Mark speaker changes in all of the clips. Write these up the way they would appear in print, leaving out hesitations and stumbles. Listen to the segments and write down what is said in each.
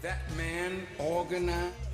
Speaker 1: That man organized.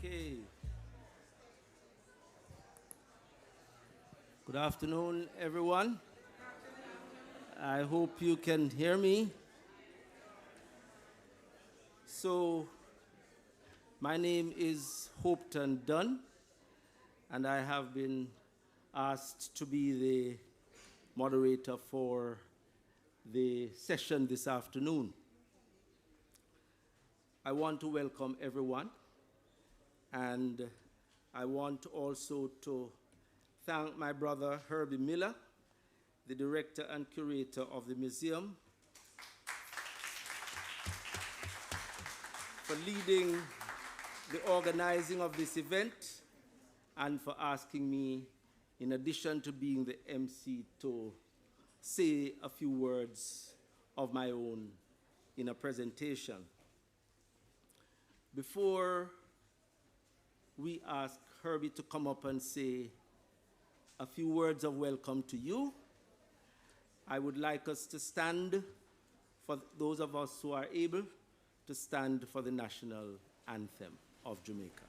Speaker 2: Okay. Good afternoon, everyone. I hope you can hear me. So, my name is Hopeton Dunn, and I have been asked to be the moderator for the session this afternoon. I want to welcome everyone, and I want also to thank my brother Herby Miller, the director and curator of the museum, for leading the organizing of this event and for asking me, in addition to being the MC, to say a few words of my own in a presentation. Before we ask Herby to come up and say a few words of welcome to you, I would like us to stand, for those of us who are able, to stand for the national anthem of Jamaica.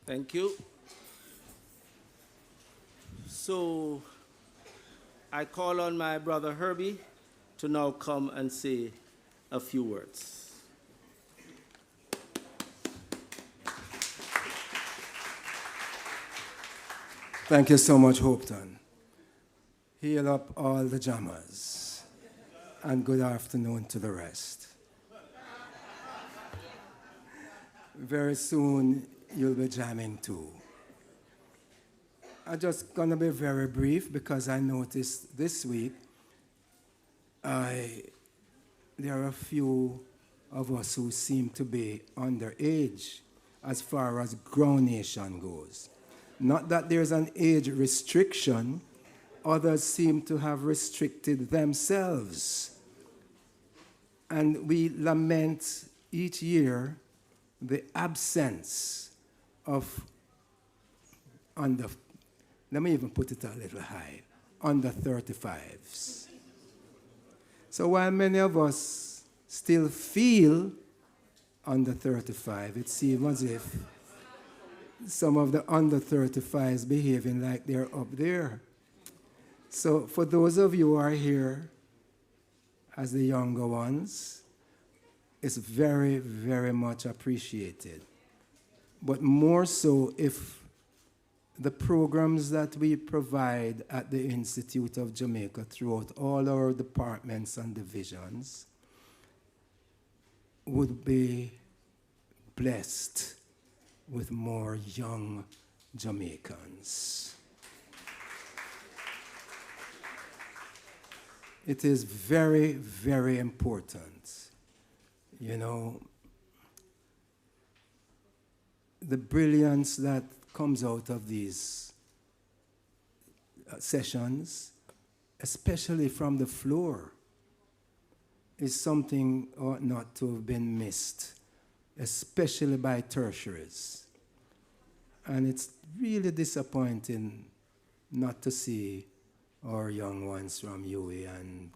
Speaker 2: Thank you. So I call on my brother Herby to now come and say a few words.
Speaker 3: Thank you so much, Hopeton. Heal up all the jammers, and good afternoon to the rest. Very soon, you'll be jamming too. I'm just going to be very brief because I noticed this week there are a few of us who seem to be underage as far as Grounation goes. Not that there's an age restriction, others seem to have restricted themselves. And we lament each year the absence of let me even put it a little high, under 35s. So while many of us still feel under 35, it seems as if some of the under 35s behaving like they're up there. So for those of you who are here as the younger ones, it's very, very much appreciated. But more so if the programs that we provide at the Institute of Jamaica throughout all our departments and divisions would be blessed with more young Jamaicans. It is very, very important. You know, the brilliance that comes out of these sessions, especially from the floor, is something ought not to have been missed, especially by tertiaries. And it's really disappointing not to see our young ones from UWI and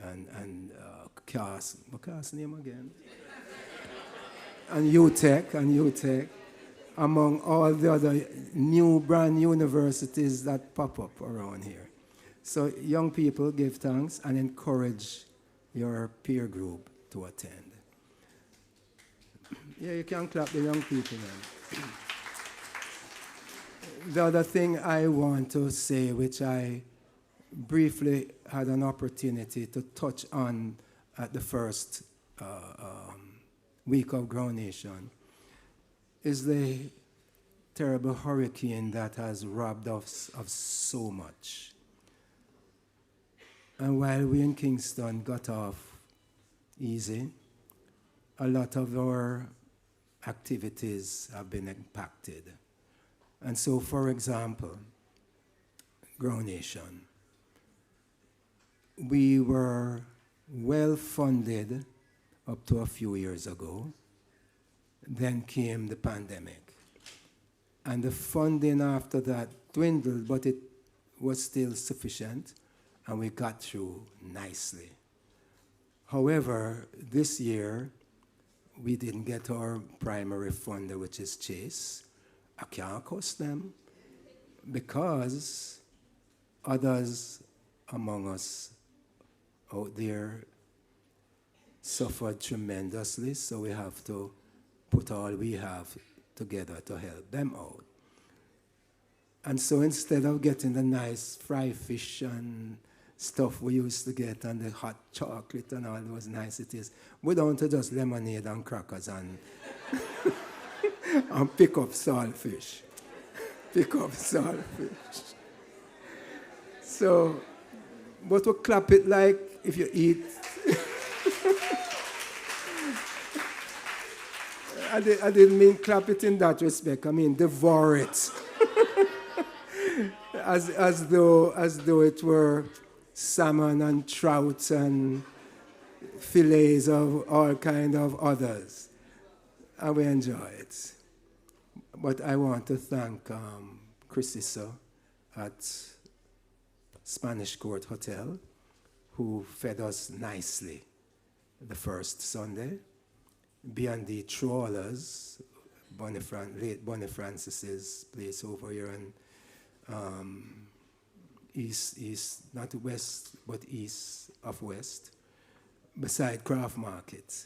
Speaker 3: and Cass, what Cass' name again? and UTEC, among all the other new brand universities that pop up around here. So young people, give thanks and encourage your peer group to attend. Yeah, you can clap the young people then. The other thing I want to say, which I briefly had an opportunity to touch on at the first week of Grounation, is the terrible hurricane that has robbed us of so much. And while we in Kingston got off easy, a lot of our activities have been impacted. And so, for example, Grounation. We were well funded up to a few years ago. Then came the pandemic. And the funding after that dwindled, but it was still sufficient, and we got through nicely. However, this year, we didn't get our primary funder, which is Chase. I can't cost them because others among us out there suffered tremendously, so we have to put all we have together to help them out. And so instead of getting the nice fry fish and stuff we used to get and the hot chocolate and all those niceties, we're down to just lemonade and crackers and and pick up saltfish. Pick up saltfish. So, but we clap it like if you eat. I didn't mean clap it in that respect. I mean devour it. as though it were salmon and trout and fillets of all kind of others. And we enjoy it. But I want to thank Chrisissa at Spanish Court Hotel, who fed us nicely the first Sunday. B&D Trawlers, late Bonnie Francis's place over here in east, not west, but east of West, beside Craft Market.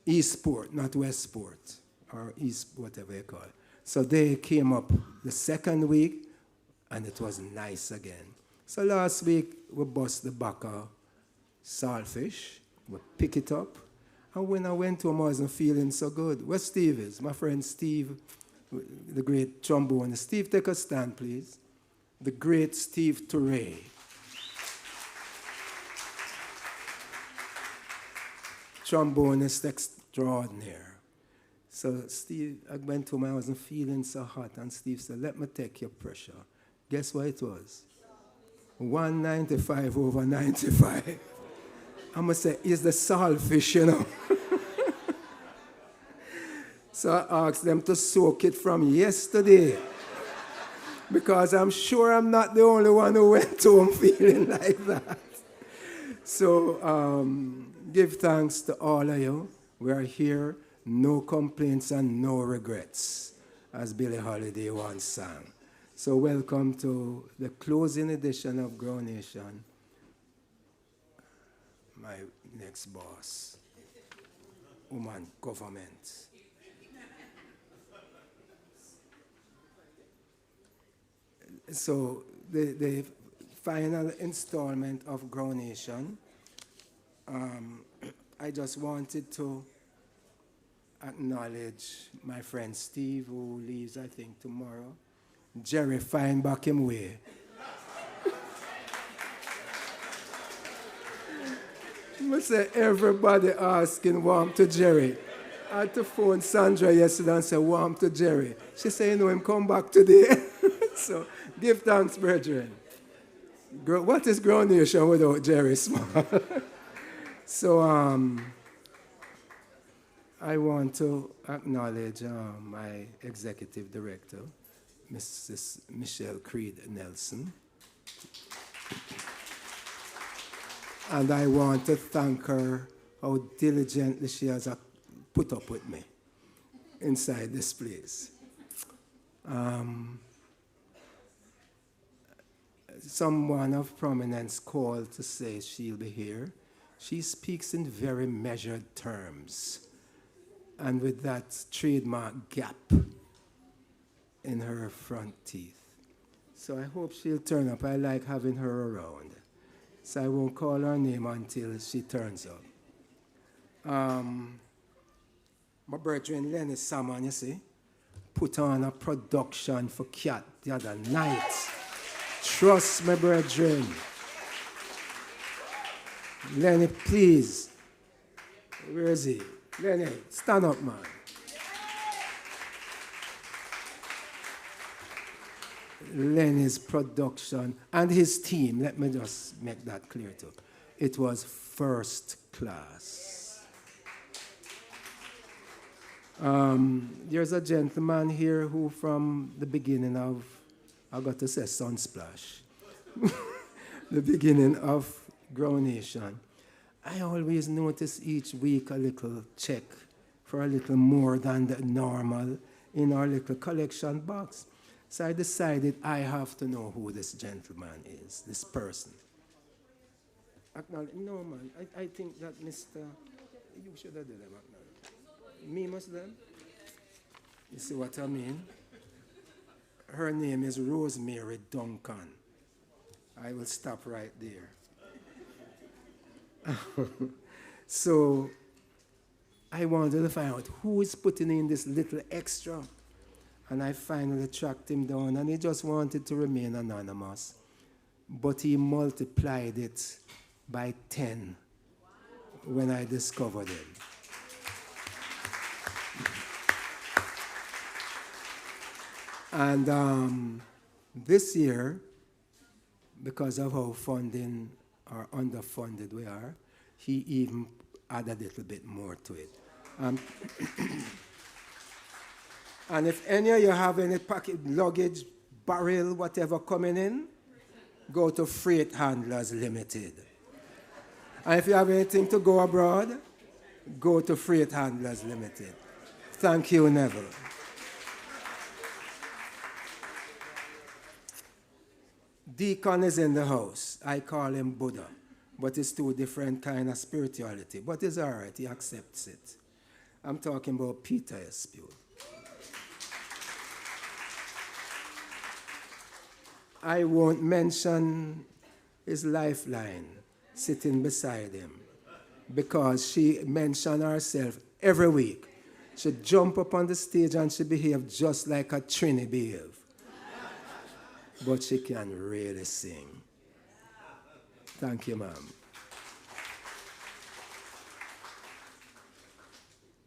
Speaker 3: Eastport, not Westport, or East, whatever you call it. So they came up the second week, and it was nice again. So last week, we bust the back of saltfish, we pick it up, and when I went home, I wasn't feeling so good. Where Steve is, my friend Steve, the great trombonist. Steve, take a stand, please. The great Steve Touré. Trombonist extraordinaire. So Steve, I went home, I wasn't feeling so hot, and Steve said, let me take your pressure. Guess what it was? 195 over 95. I'm going to say, is the saltfish, you know. So I asked them to soak it from yesterday. Because I'm sure I'm not the only one who went home feeling like that. So give thanks to all of you. We are here, no complaints and no regrets, as Billie Holiday once sang. So welcome to the closing edition of Grounation. My next boss, woman government. So the final installment of Grounation, I just wanted to acknowledge my friend Steve, who leaves, I think, tomorrow. Jerry, find back him way. I say everybody asking warm to Jerry. I had to phone Sandra yesterday and say warm to Jerry. She said, you know, him come back today. So give thanks, brethren. What is Grounation without Jerry Small? So I want to acknowledge my executive director, Mrs. Michelle Creed Nelson. And I want to thank her how diligently she has put up with me inside this place. Someone of prominence called to say she'll be here. She speaks in very measured terms, and with that trademark gap in her front teeth. So I hope she'll turn up. I like having her around. So I won't call her name until she turns up. My brethren Lenny Salmon, you see, put on a production for Cat the other night. Trust me, brethren. Lenny, please. Where is he? Lenny, stand up, man. Lenny's production and his team, let me just make that clear too. It was first class. There's a gentleman here who from the beginning of, I got to say Sunsplash, the beginning of Grounation, I always notice each week a little check for a little more than the normal in our little collection box. So I decided I have to know who this gentleman is, this person. No, man, I think that Mr. You should have done that. Me must then? You see what I mean? Her name is Rosemary Duncan. I will stop right there. So I wanted to find out who is putting in this little extra. And I finally tracked him down, and he just wanted to remain anonymous. But he multiplied it by 10 when I discovered him. And this year, because of how funding or underfunded we are, he even added a little bit more to it. And if any of you have any packet, luggage, barrel, whatever coming in, go to Freight Handlers Limited. And if you have anything to go abroad, go to Freight Handlers Limited. Thank you, Neville. Deacon is in the house. I call him Buddha, but it's two different kind of spirituality. But it's all right, he accepts it. I'm talking about Peter Espew. I won't mention his lifeline sitting beside him because she mentioned herself every week. She jump up on the stage and she behaved just like a Trini behave. But she can really sing. Thank you, ma'am.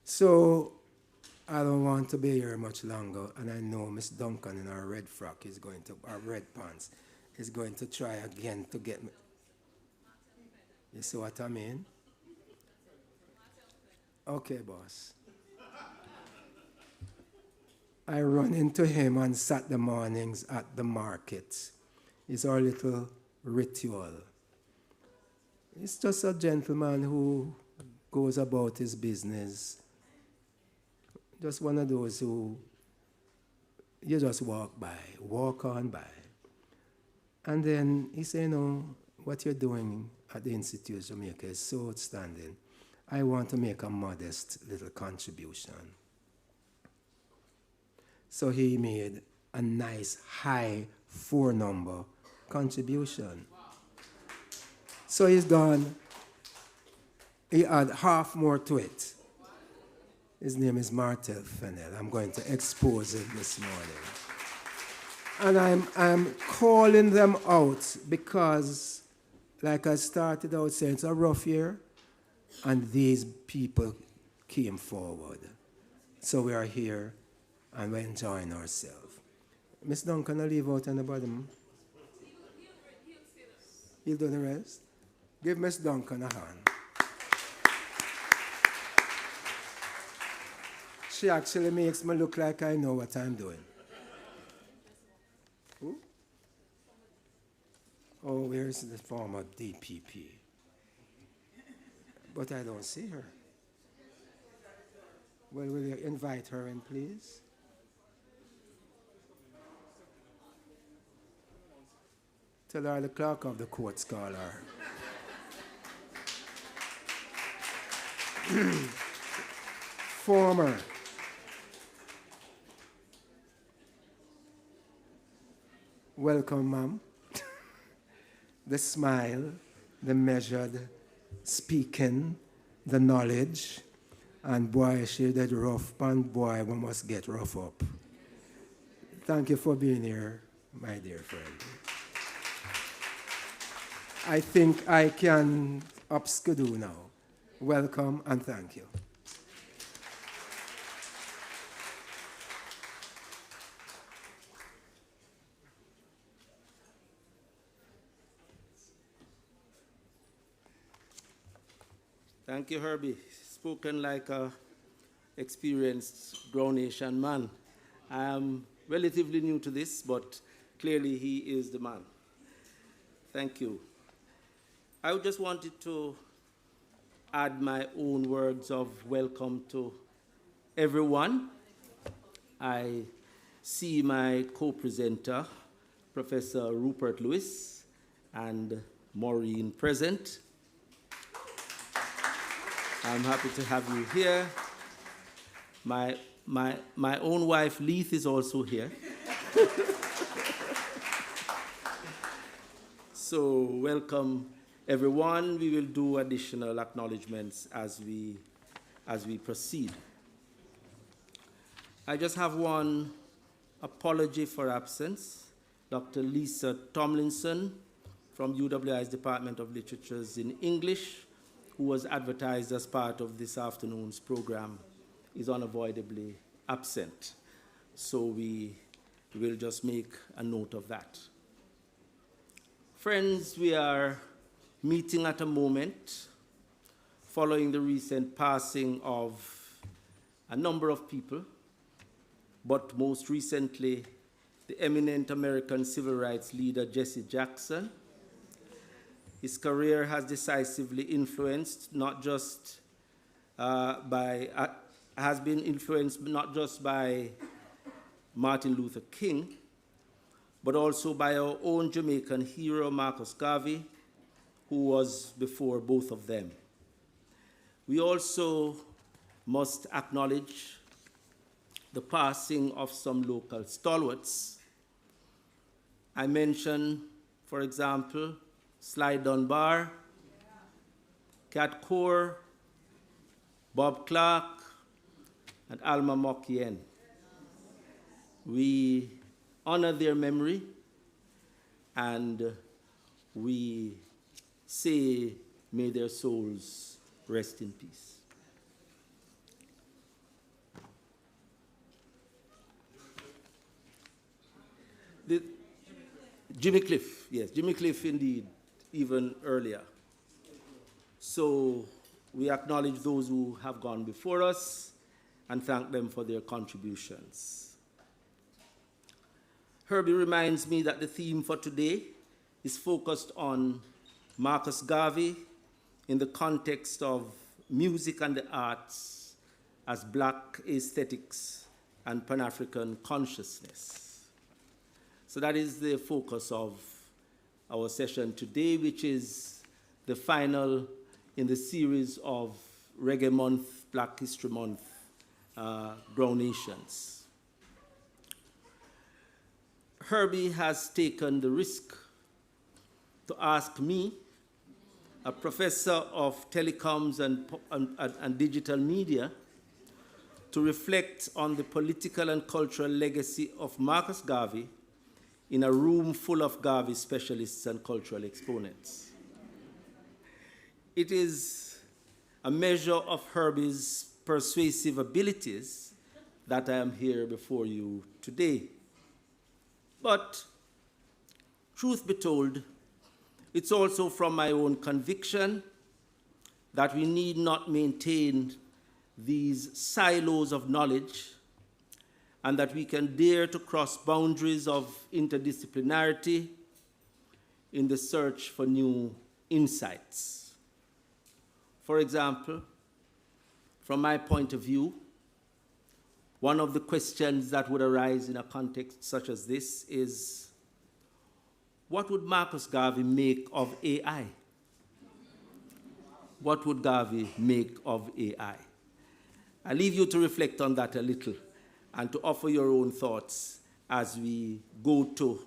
Speaker 3: So I don't want to be here much longer, and I know Miss Duncan in her red frock is going to, our red pants, is going to try again to get me. You see what I mean? Okay, boss. I run into him on Saturday mornings at the market. It's our little ritual. He's just a gentleman who goes about his business. Just one of those who you just walk on by. And then he said, what you're doing at the Institute of Jamaica is so outstanding. I want to make a modest little contribution. So he made a nice high 4-number contribution. So he's gone. He had half more to it. His name is Martel Fennell. I'm going to expose it this morning. And I'm calling them out because, like I started out saying, it's a rough year, and these people came forward. So we are here, and we're enjoying ourselves. Miss Duncan, I'll leave out on the bottom. He'll do the rest. Give Miss Duncan a hand. She actually makes me look like I know what I'm doing. Who? Oh, where's the former DPP? but I don't see her. Well, will you invite her in, please? Tell her the clerk of the court's call her. Former. Welcome, ma'am. The smile, the measured speaking, the knowledge, and boy, she did rough, and boy, we must get rough up. Thank you for being here, my dear friend. I think I can upskidoo now. Welcome and thank you.
Speaker 2: Thank you, Herby. Spoken like an experienced Grounation man. I am relatively new to this, but clearly he is the man. Thank you. I just wanted to add my own words of welcome to everyone. I see my co-presenter, Professor Rupert Lewis, and Maureen present. I'm happy to have you here. My own wife, Leith, is also here. So welcome, everyone. We will do additional acknowledgements as we proceed. I just have one apology for absence. Dr. Lisa Tomlinson from UWI's Department of Literatures in English, who was advertised as part of this afternoon's program, is unavoidably absent. So we will just make a note of that. Friends, we are meeting at a moment following the recent passing of a number of people, but most recently, the eminent American civil rights leader Jesse Jackson. His career has decisively influenced has been influenced not just by Martin Luther King, but also by our own Jamaican hero, Marcus Garvey, who was before both of them. We also must acknowledge the passing of some local stalwarts. I mention, for example, Sly Dunbar, Cat Core, Bob Clark, and Alma Mokien. We honor their memory and we say, may their souls rest in peace. Jimmy Cliff, yes, Jimmy Cliff indeed, even earlier. So we acknowledge those who have gone before us and thank them for their contributions. Herby reminds me that the theme for today is focused on Marcus Garvey in the context of music and the arts as Black aesthetics and Pan-African consciousness. So that is the focus of our session today, which is the final in the series of Reggae Month, Black History Month, Grounation. Herby has taken the risk to ask me, a professor of telecoms and digital media, to reflect on the political and cultural legacy of Marcus Garvey in a room full of Garvey specialists and cultural exponents. It is a measure of Herby's persuasive abilities that I am here before you today. But, truth be told, it's also from my own conviction that we need not maintain these silos of knowledge and that we can dare to cross boundaries of interdisciplinarity in the search for new insights. For example, from my point of view, one of the questions that would arise in a context such as this is, what would Marcus Garvey make of AI? What would Garvey make of AI? I leave you to reflect on that a little and to offer your own thoughts as we go to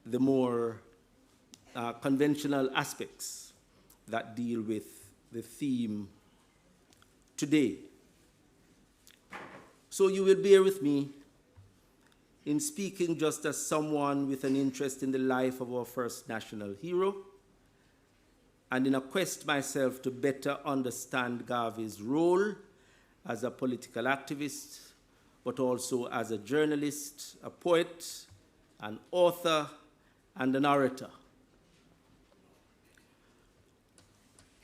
Speaker 2: the more conventional aspects that deal with the theme today. So you will bear with me in speaking just as someone with an interest in the life of our first national hero, and in a quest myself to better understand Garvey's role as a political activist, but also as a journalist, a poet, an author, and an orator.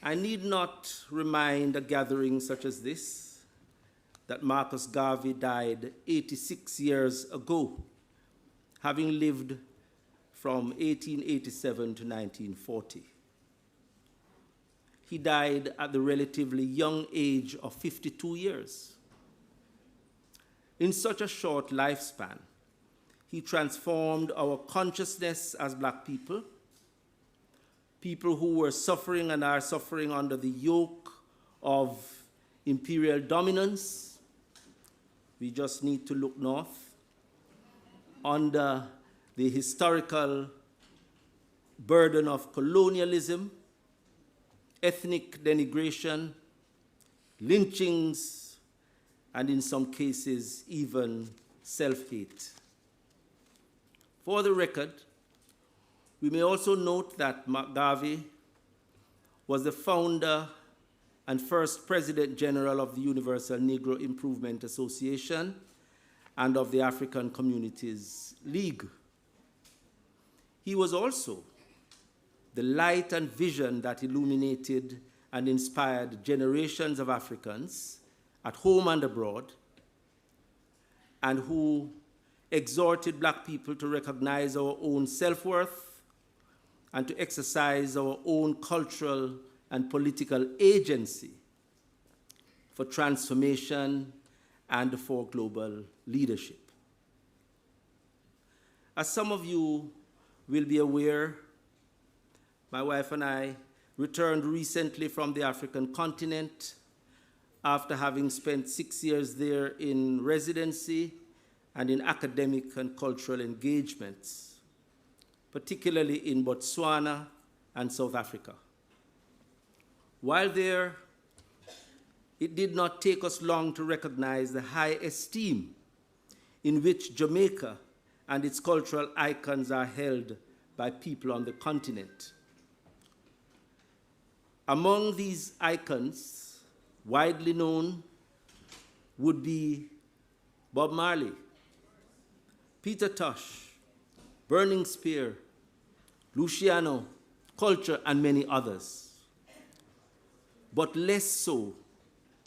Speaker 2: I need not remind a gathering such as this that Marcus Garvey died 86 years ago, having lived from 1887 to 1940. He died at the relatively young age of 52 years. In such a short lifespan, he transformed our consciousness as Black people, people who were suffering and are suffering under the yoke of imperial dominance. We just need to look north, under the historical burden of colonialism, ethnic denigration, lynchings, and in some cases, even self-hate. For the record, we may also note that Garvey was the founder and first President General of the Universal Negro Improvement Association and of the African Communities League. He was also the light and vision that illuminated and inspired generations of Africans at home and abroad, and who exhorted Black people to recognize our own self-worth and to exercise our own cultural and political agency for transformation and for global leadership. As some of you will be aware, my wife and I returned recently from the African continent after having spent 6 years there in residency and in academic and cultural engagements, particularly in Botswana and South Africa. While there, it did not take us long to recognize the high esteem in which Jamaica and its cultural icons are held by people on the continent. Among these icons, widely known would be Bob Marley, Peter Tosh, Burning Spear, Luciano, Culture, and many others. But less so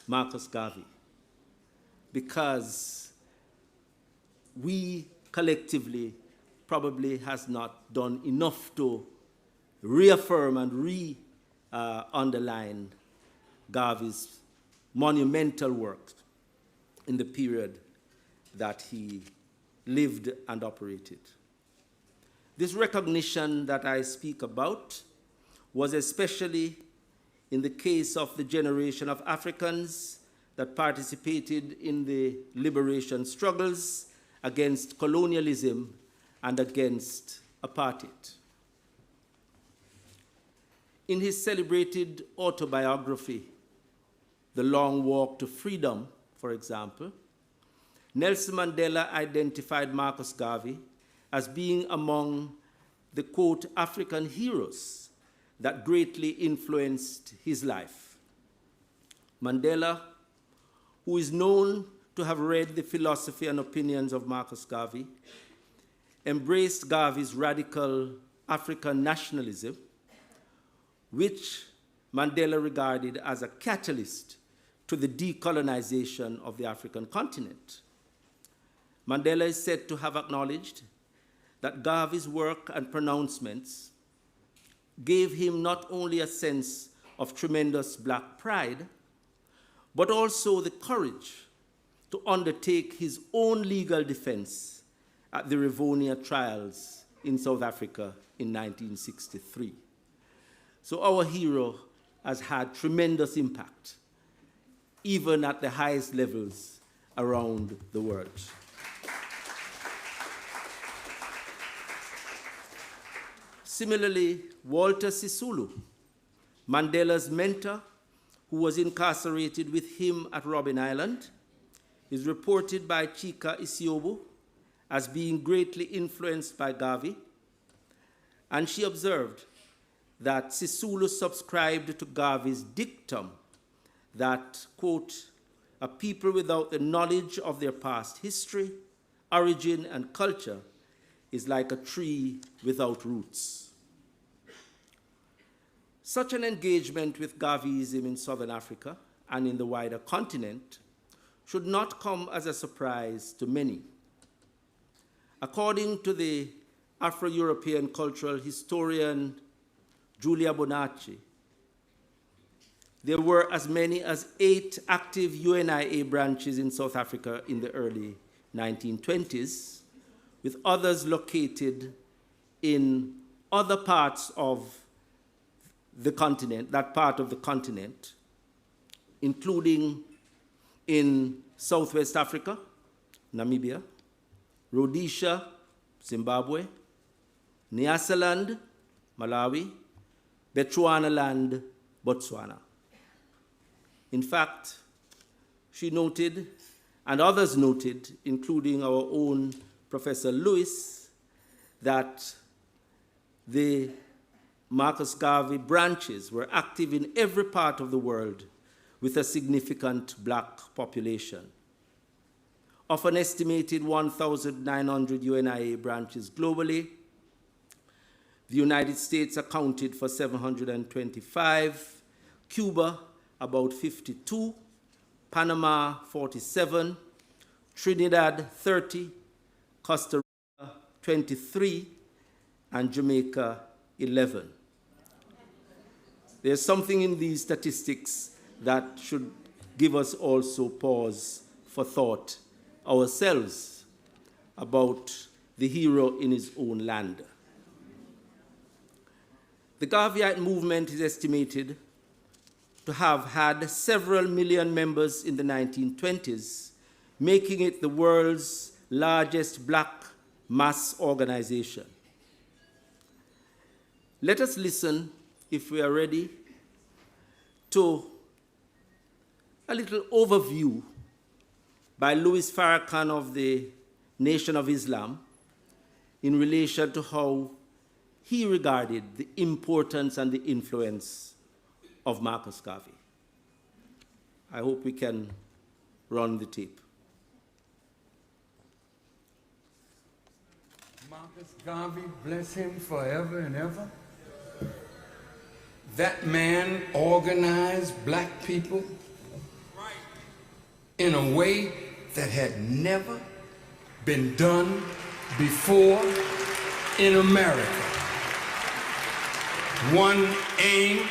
Speaker 2: Marcus Garvey, because we collectively probably has not done enough to reaffirm and underline Garvey's monumental work in the period that he lived and operated. This recognition that I speak about was especially in the case of the generation of Africans that participated in the liberation struggles against colonialism and against apartheid. In his celebrated autobiography, The Long Walk to Freedom, for example, Nelson Mandela identified Marcus Garvey as being among the, quote, African heroes that greatly influenced his life. Mandela, who is known to have read the philosophy and opinions of Marcus Garvey, embraced Garvey's radical African nationalism, which Mandela regarded as a catalyst to the decolonization of the African continent. Mandela is said to have acknowledged that Garvey's work and pronouncements gave him not only a sense of tremendous black pride, but also the courage to undertake his own legal defense at the Rivonia trials in South Africa in 1963. So our hero has had tremendous impact, even at the highest levels around the world. Similarly, Walter Sisulu, Mandela's mentor, who was incarcerated with him at Robben Island, is reported by Chika Isiobo as being greatly influenced by Garvey, and she observed that Sisulu subscribed to Garvey's dictum that, quote, a people without the knowledge of their past history, origin, and culture is like a tree without roots. Such an engagement with Garveyism in Southern Africa and in the wider continent should not come as a surprise to many. According to the Afro-European cultural historian Giulia Bonacci, there were as many as 8 active UNIA branches in South Africa in the early 1920s, with others located in other parts of the continent, that part of the continent, including in Southwest Africa, Namibia, Rhodesia, Zimbabwe, Nyasaland, Malawi, Bechuanaland, Botswana. In fact, she noted, and others noted, including our own Professor Lewis, that the Marcus Garvey branches were active in every part of the world with a significant black population. Of an estimated 1,900 UNIA branches globally, the United States accounted for 725, Cuba about 52, Panama 47, Trinidad 30, Costa Rica 23, and Jamaica 11. There's something in these statistics that should give us also pause for thought ourselves about the hero in his own land. The Garveyite movement is estimated to have had several million members in the 1920s, making it the world's largest black mass organization. Let us listen, if we are ready, to a little overview by Louis Farrakhan of the Nation of Islam in relation to how he regarded the importance and the influence of Marcus Garvey. I hope we can run the tape.
Speaker 1: Marcus Garvey, bless him forever and ever. That man organized black people in a way that had never been done before in America. One aim,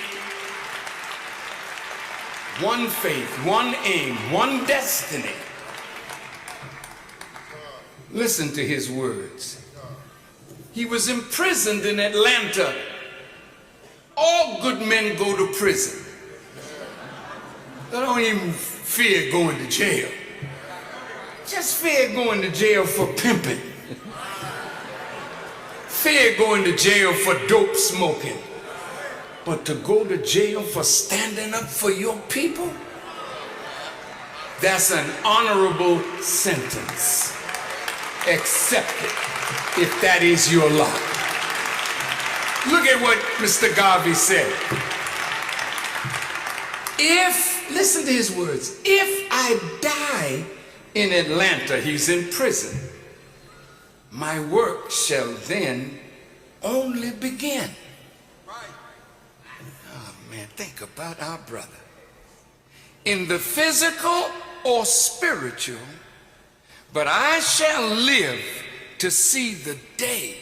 Speaker 1: one faith, one aim, one destiny. Listen to his words. He was imprisoned in Atlanta. All good men go to prison. They don't even fear going to jail. Just fear going to jail for pimping. Fear going to jail for dope smoking. But to go to jail for standing up for your people, that's an honorable sentence. Accept it if that is your lot. Look at what Mr. Garvey said. Listen to his words, if I die in Atlanta, he's in prison, my work shall then only begin. Oh man, think about our brother. In the physical or spiritual, but I shall live to see the day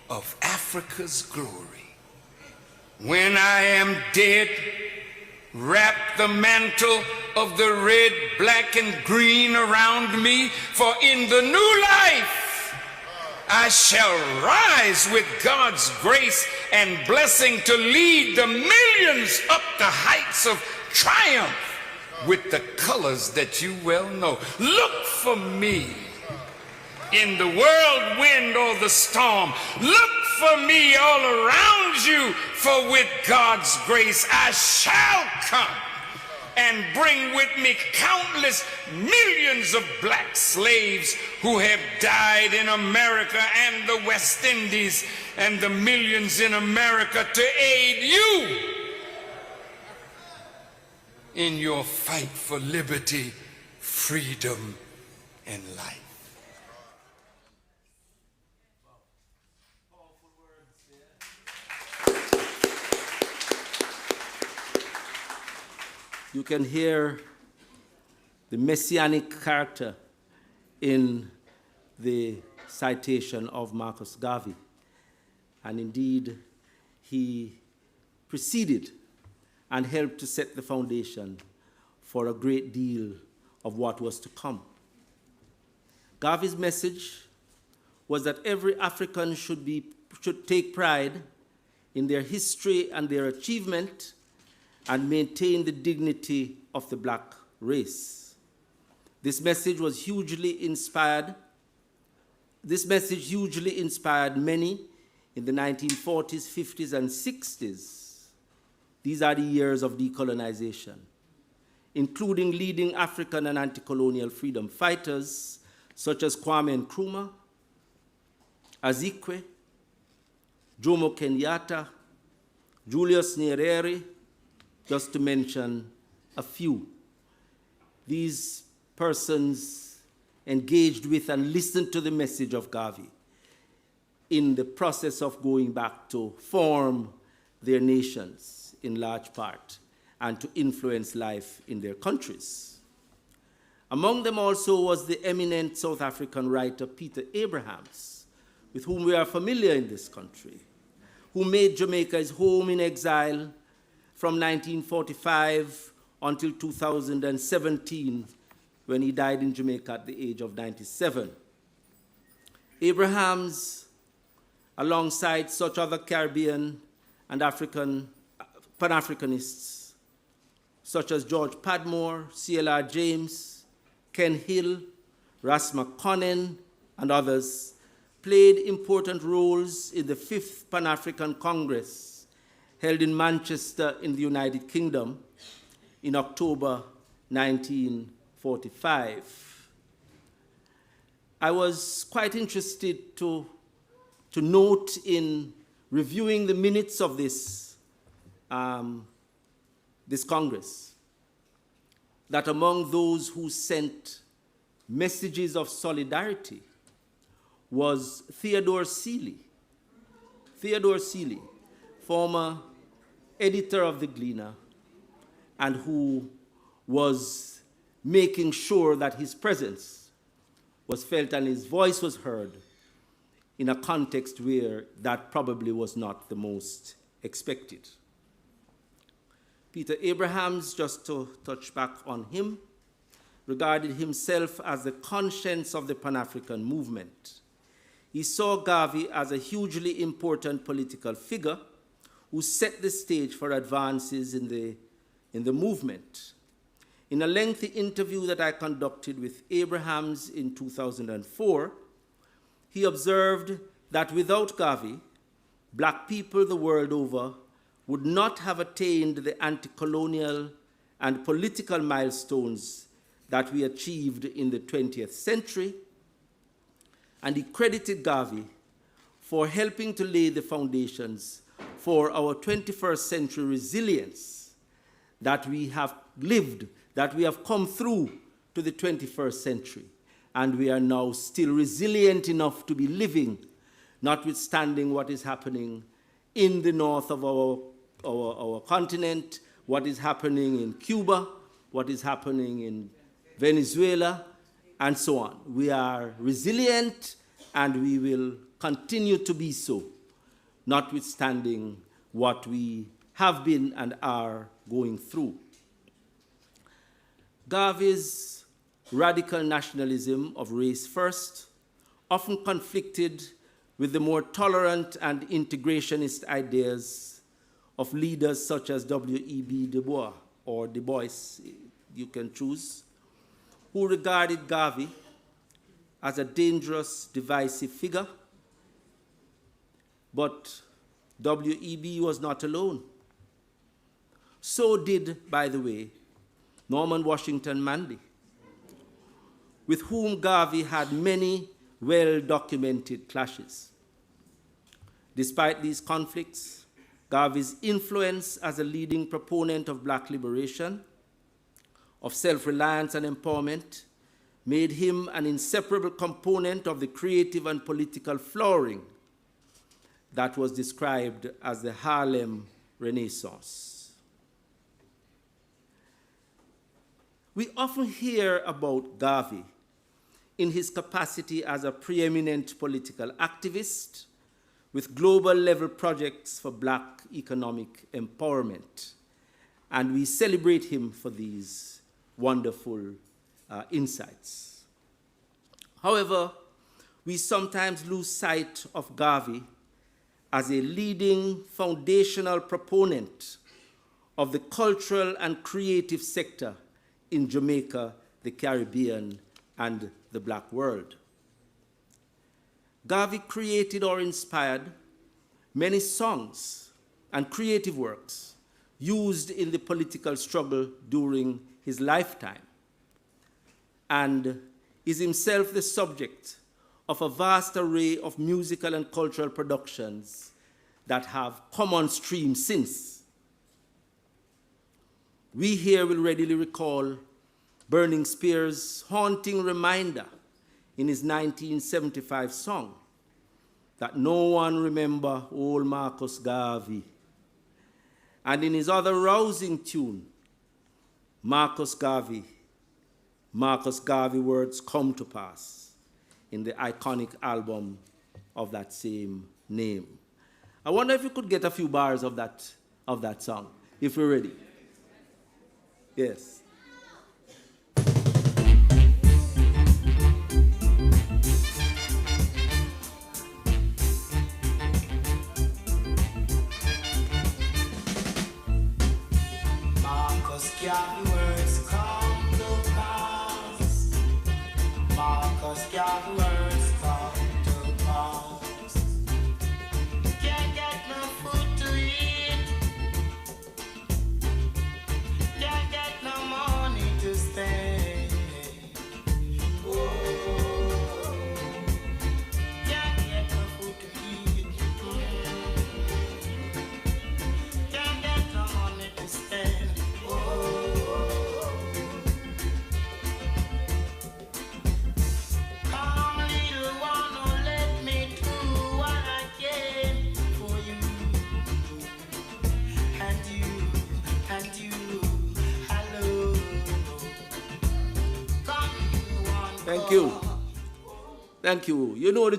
Speaker 1: of Africa's glory. When I am dead, Wrap the mantle of the red, black, and green around me, for in the new life I shall rise with God's grace and blessing to lead the millions up the heights of triumph with the colors that you well know. Look for me in the whirlwind or the storm. Look for me all around you, for with God's grace I shall come and bring with me countless millions of black slaves who have died in America and the West Indies, and the millions in America to aid you in your fight for liberty, freedom, and life.
Speaker 2: You can hear the messianic character in the citation of Marcus Garvey. And indeed, he preceded and helped to set the foundation for a great deal of what was to come. Garvey's message was that every African should take pride in their history and their achievement and maintain the dignity of the black race. This message hugely inspired many in the 1940s, 50s, and 60s. These are the years of decolonization, including leading African and anti-colonial freedom fighters such as Kwame Nkrumah, Azikwe, Jomo Kenyatta, Julius Nyerere, just to mention a few. These persons engaged with and listened to the message of Garvey in the process of going back to form their nations in large part and to influence life in their countries. Among them also was the eminent South African writer Peter Abrahams, with whom we are familiar in this country, who made Jamaica his home in exile from 1945 until 2017, when he died in Jamaica at the age of 97. Abrahams, alongside such other Caribbean and Pan-Africanists, such as George Padmore, C.L.R. James, Ken Hill, Ras McConnell, and others, played important roles in the 5th Pan-African Congress held in Manchester in the United Kingdom in October 1945. I was quite interested to note in reviewing the minutes of this Congress that among those who sent messages of solidarity was Theodore Seeley, former editor of the Gleaner, and who was making sure that his presence was felt and his voice was heard in a context where that probably was not the most expected. Peter Abrahams, just to touch back on him, regarded himself as the conscience of the Pan-African movement. He saw Garvey as a hugely important political figure who set the stage for advances in the movement. In a lengthy interview that I conducted with Abrahams in 2004, he observed that without Garvey, black people the world over would not have attained the anti-colonial and political milestones that we achieved in the 20th century, and he credited Garvey for helping to lay the foundations for our 21st century resilience that we have lived, that we have come through to the 21st century. And we are now still resilient enough to be living, notwithstanding what is happening in the north of our continent, what is happening in Cuba, what is happening in Venezuela, and so on. We are resilient, and we will continue to be so, notwithstanding what we have been and are going through. Garvey's radical nationalism of race first often conflicted with the more tolerant and integrationist ideas of leaders such as W.E.B. Du Bois, or Du Bois, you can choose, who regarded Garvey as a dangerous, divisive figure. But W.E.B. was not alone. So did, by the way, Norman Washington Manley, with whom Garvey had many well-documented clashes. Despite these conflicts, Garvey's influence as a leading proponent of black liberation, of self-reliance and empowerment, made him an inseparable component of the creative and political flowering that was described as the Harlem Renaissance. We often hear about Garvey in his capacity as a preeminent political activist with global-level projects for black economic empowerment. And we celebrate him for these wonderful insights. However, we sometimes lose sight of Garvey as a leading foundational proponent of the cultural and creative sector in Jamaica, the Caribbean, and the black world. Garvey created or inspired many songs and creative works used in the political struggle during his lifetime, and is himself the subject of a vast array of musical and cultural productions that have come on stream since. We here will readily recall Burning Spear's haunting reminder in his 1975 song that no one remember old Marcus Garvey, and in his other rousing tune, Marcus Garvey words come to pass, in the iconic album of that same name. I wonder if you could get a few bars of that song, if we're ready. Yes.
Speaker 4: Marcus Garvey words come to pass. Marcus Garvey words come to pass. Can't get no food to eat. Can't get no money to spend. Oh, can't get no food to eat. Can't get no money to spend. Come, little one, oh, let me do what I can for you. And you, hello. Come, little one.
Speaker 2: Thank you. Thank you. You know the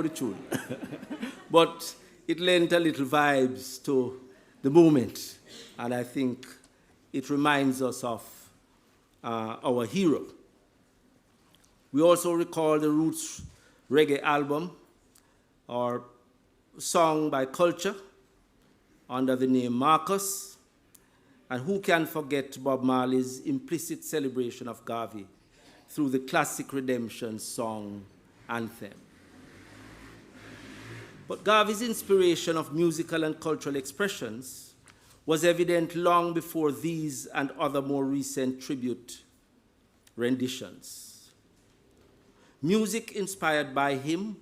Speaker 2: tune. But it lent a little vibes to the moment, and I think it reminds us of our hero. We also recall the Roots Reggae album, or song by Culture, under the name Marcus, and who can forget Bob Marley's implicit celebration of Garvey through the classic Redemption song Anthem. But Garvey's inspiration of musical and cultural expressions was evident long before these and other more recent tribute renditions. Music inspired by him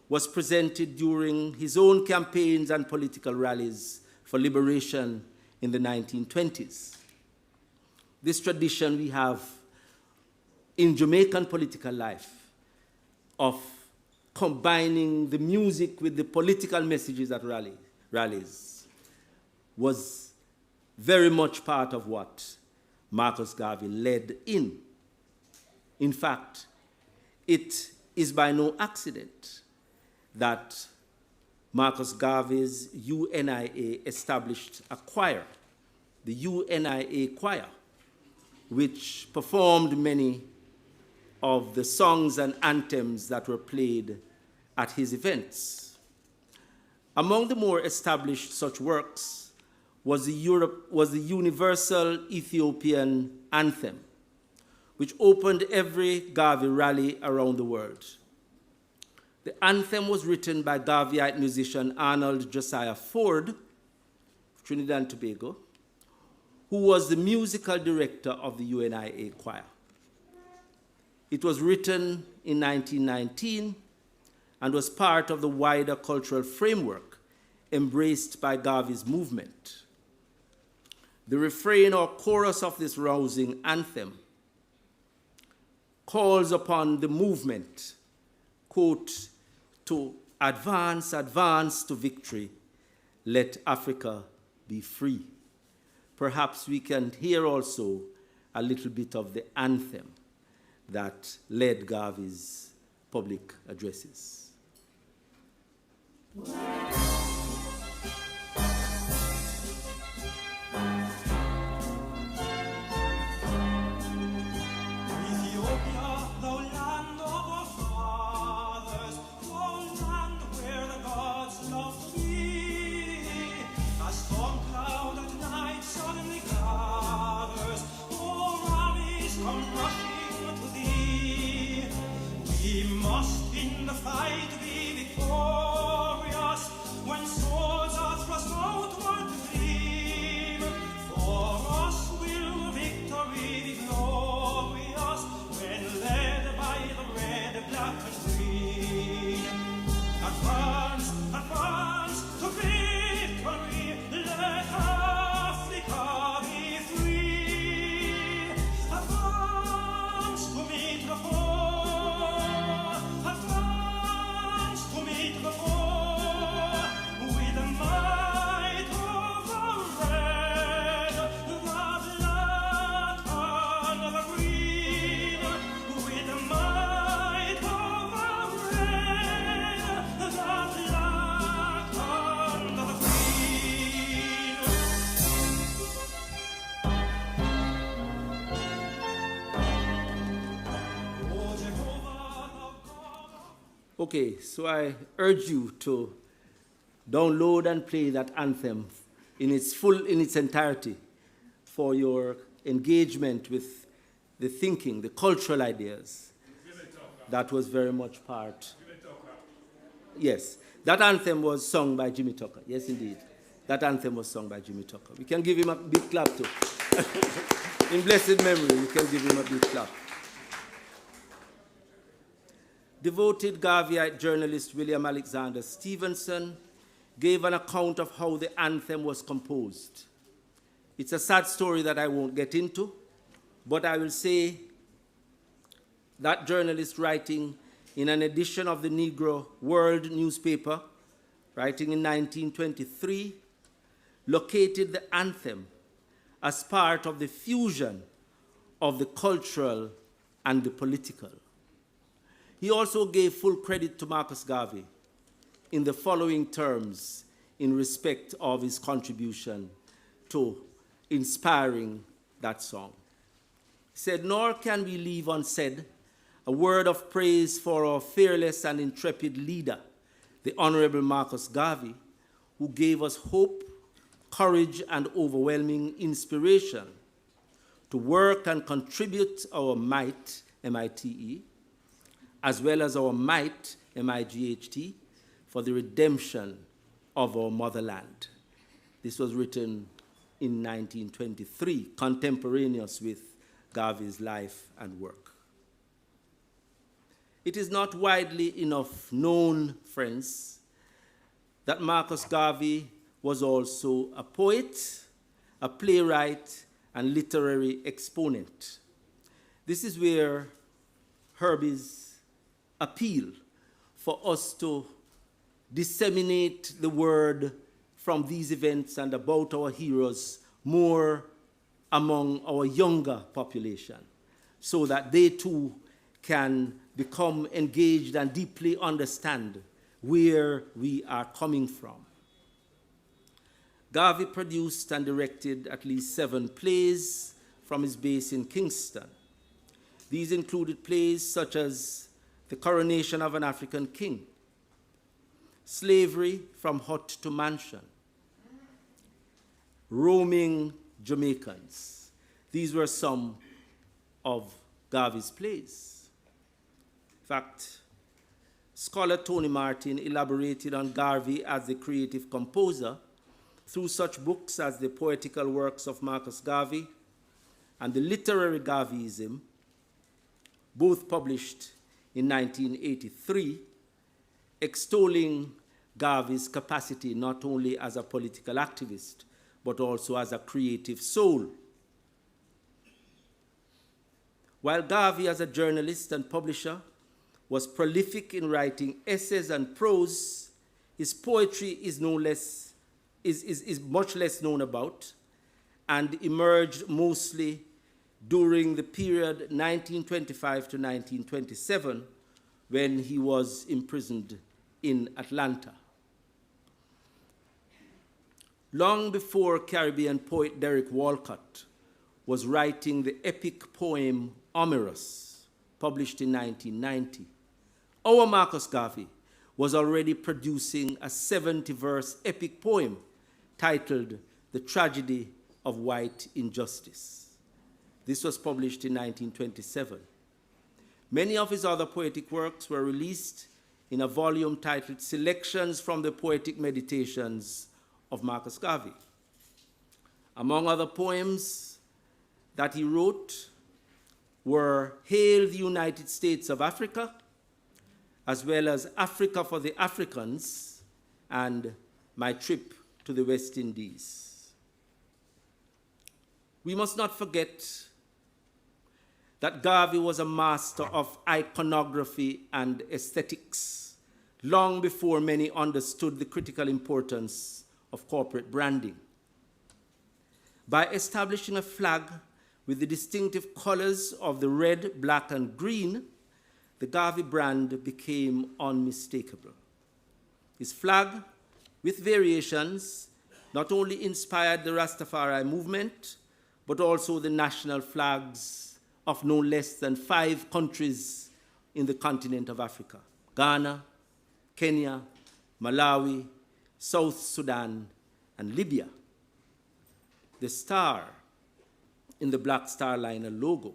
Speaker 2: was presented during his own campaigns and political rallies for liberation in the 1920s. This tradition we have in Jamaican political life of combining the music with the political messages at rallies was very much part of what Marcus Garvey led in. In fact, it is by no accident that Marcus Garvey's UNIA established a choir, the UNIA Choir, which performed many of the songs and anthems that were played at his events. Among the more established such works was the Universal Ethiopian Anthem, which opened every Garvey rally around the world. The anthem was written by Garveyite musician Arnold Josiah Ford of Trinidad and Tobago, who was the musical director of the UNIA choir. It was written in 1919 and was part of the wider cultural framework embraced by Garvey's movement. The refrain or chorus of this rousing anthem calls upon the movement, quote, to advance, advance to victory, let Africa be free. Perhaps we can hear also a little bit of the anthem that led Garvey's public addresses.
Speaker 5: Fight be victorious when swords are thrust outward to gleam. For us will victory be glorious when led by the red, black, and green. Advance, advance to victory, let Africa be free. Advance to meet the foe.
Speaker 2: Okay, so I urge you to download and play that anthem in its entirety for your engagement with the thinking, the cultural ideas. That was very much part. Yes, that anthem was sung by Jimmy Tucker. Yes, indeed. That anthem was sung by Jimmy Tucker. We can give him a big clap too. In blessed memory, we can give him a big clap. Devoted Garveyite journalist William Alexander Stevenson gave an account of how the anthem was composed. It's a sad story that I won't get into, but I will say that journalist, writing in an edition of the Negro World newspaper, writing in 1923, located the anthem as part of the fusion of the cultural and the political. He also gave full credit to Marcus Garvey in the following terms in respect of his contribution to inspiring that song. He said, "Nor can we leave unsaid a word of praise for our fearless and intrepid leader, the Honorable Marcus Garvey, who gave us hope, courage, and overwhelming inspiration to work and contribute our might, M-I-T-E, as well as our might, M-I-G-H-T, for the redemption of our motherland." This was written in 1923, contemporaneous with Garvey's life and work. It is not widely enough known, friends, that Marcus Garvey was also a poet, a playwright, and literary exponent. This is where Herby's appeal for us to disseminate the word from these events and about our heroes more among our younger population, so that they too can become engaged and deeply understand where we are coming from. Garvey produced and directed at least 7 plays from his base in Kingston. These included plays such as The Coronation of an African King, Slavery from Hut to Mansion, Roaming Jamaicans. These were some of Garvey's plays. In fact, scholar Tony Martin elaborated on Garvey as the creative composer through such books as The Poetical Works of Marcus Garvey and The Literary Garveyism, both published in 1983, extolling Garvey's capacity not only as a political activist, but also as a creative soul. While Garvey, as a journalist and publisher, was prolific in writing essays and prose, his poetry is much less known about and emerged mostly during the period 1925 to 1927, when he was imprisoned in Atlanta. Long before Caribbean poet Derek Walcott was writing the epic poem Omerous, published in 1990, our Marcus Garvey was already producing a 70-verse epic poem titled The Tragedy of White Injustice. This was published in 1927. Many of his other poetic works were released in a volume titled Selections from the Poetic Meditations of Marcus Garvey. Among other poems that he wrote were Hail the United States of Africa, as well as Africa for the Africans and My Trip to the West Indies. We must not forget that Garvey was a master of iconography and aesthetics long before many understood the critical importance of corporate branding. By establishing a flag with the distinctive colors of the red, black, and green, the Garvey brand became unmistakable. His flag, with variations, not only inspired the Rastafari movement, but also the national flags of no less than 5 countries in the continent of Africa: Ghana, Kenya, Malawi, South Sudan, and Libya. The star in the Black Star Liner logo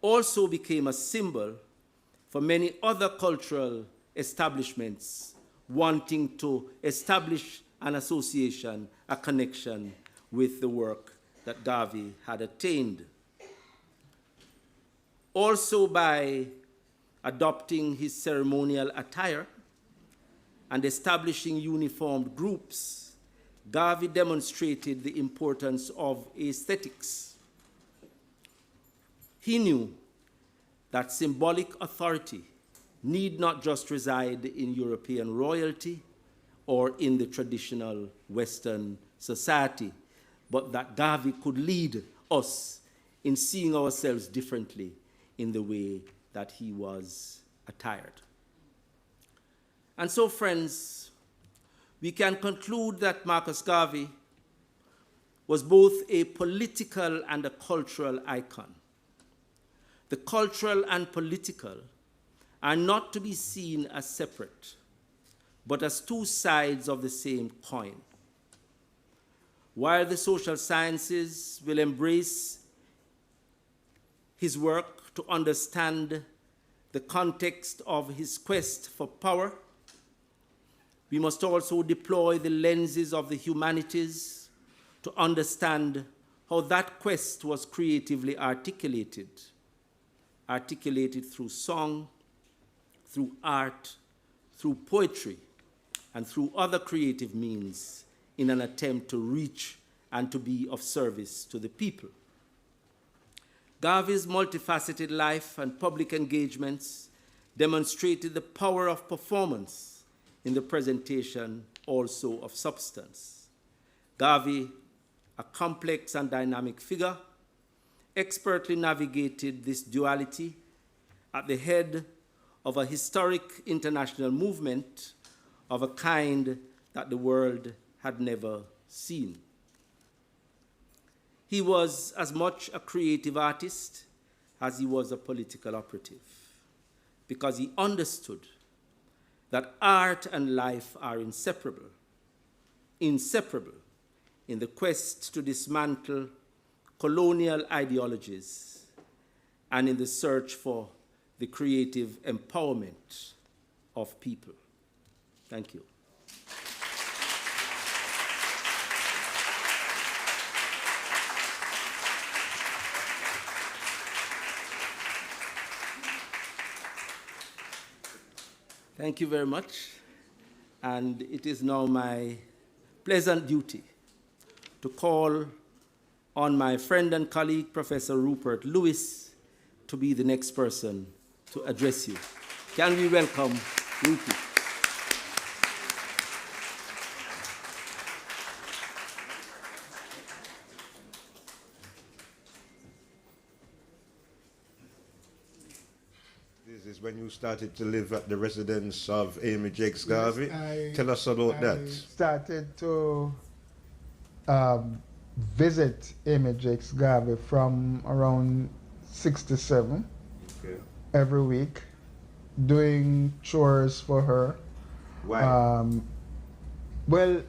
Speaker 2: also became a symbol for many other cultural establishments wanting to establish an association, a connection with the work that Garvey had attained. Also, by adopting his ceremonial attire and establishing uniformed groups, Garvey demonstrated the importance of aesthetics. He knew that symbolic authority need not just reside in European royalty or in the traditional Western society, but that Garvey could lead us in seeing ourselves differently in the way that he was attired. And so, friends, we can conclude that Marcus Garvey was both a political and a cultural icon. The cultural and political are not to be seen as separate, but as two sides of the same coin. While the social sciences will embrace his work to understand the context of his quest for power, we must also deploy the lenses of the humanities to understand how that quest was creatively articulated through song, through art, through poetry, and through other creative means in an attempt to reach and to be of service to the people. Garvey's multifaceted life and public engagements demonstrated the power of performance in the presentation also of substance. Garvey, a complex and dynamic figure, expertly navigated this duality at the head of a historic international movement of a kind that the world had never seen. He was as much a creative artist as he was a political operative, because he understood that art and life are inseparable in the quest to dismantle colonial ideologies and in the search for the creative empowerment of people. Thank you. Thank you very much. And it is now my pleasant duty to call on my friend and colleague, Professor Rupert Lewis, to be the next person to address you. Can we welcome Rupert?
Speaker 6: This is when you started to live at the residence of Amy Jacques Garvey.
Speaker 7: Yes,
Speaker 6: Tell us about that.
Speaker 7: I started to visit Amy Jacques Garvey from around 67
Speaker 6: Okay.
Speaker 7: every week, doing chores for her.
Speaker 6: Why?
Speaker 7: Well,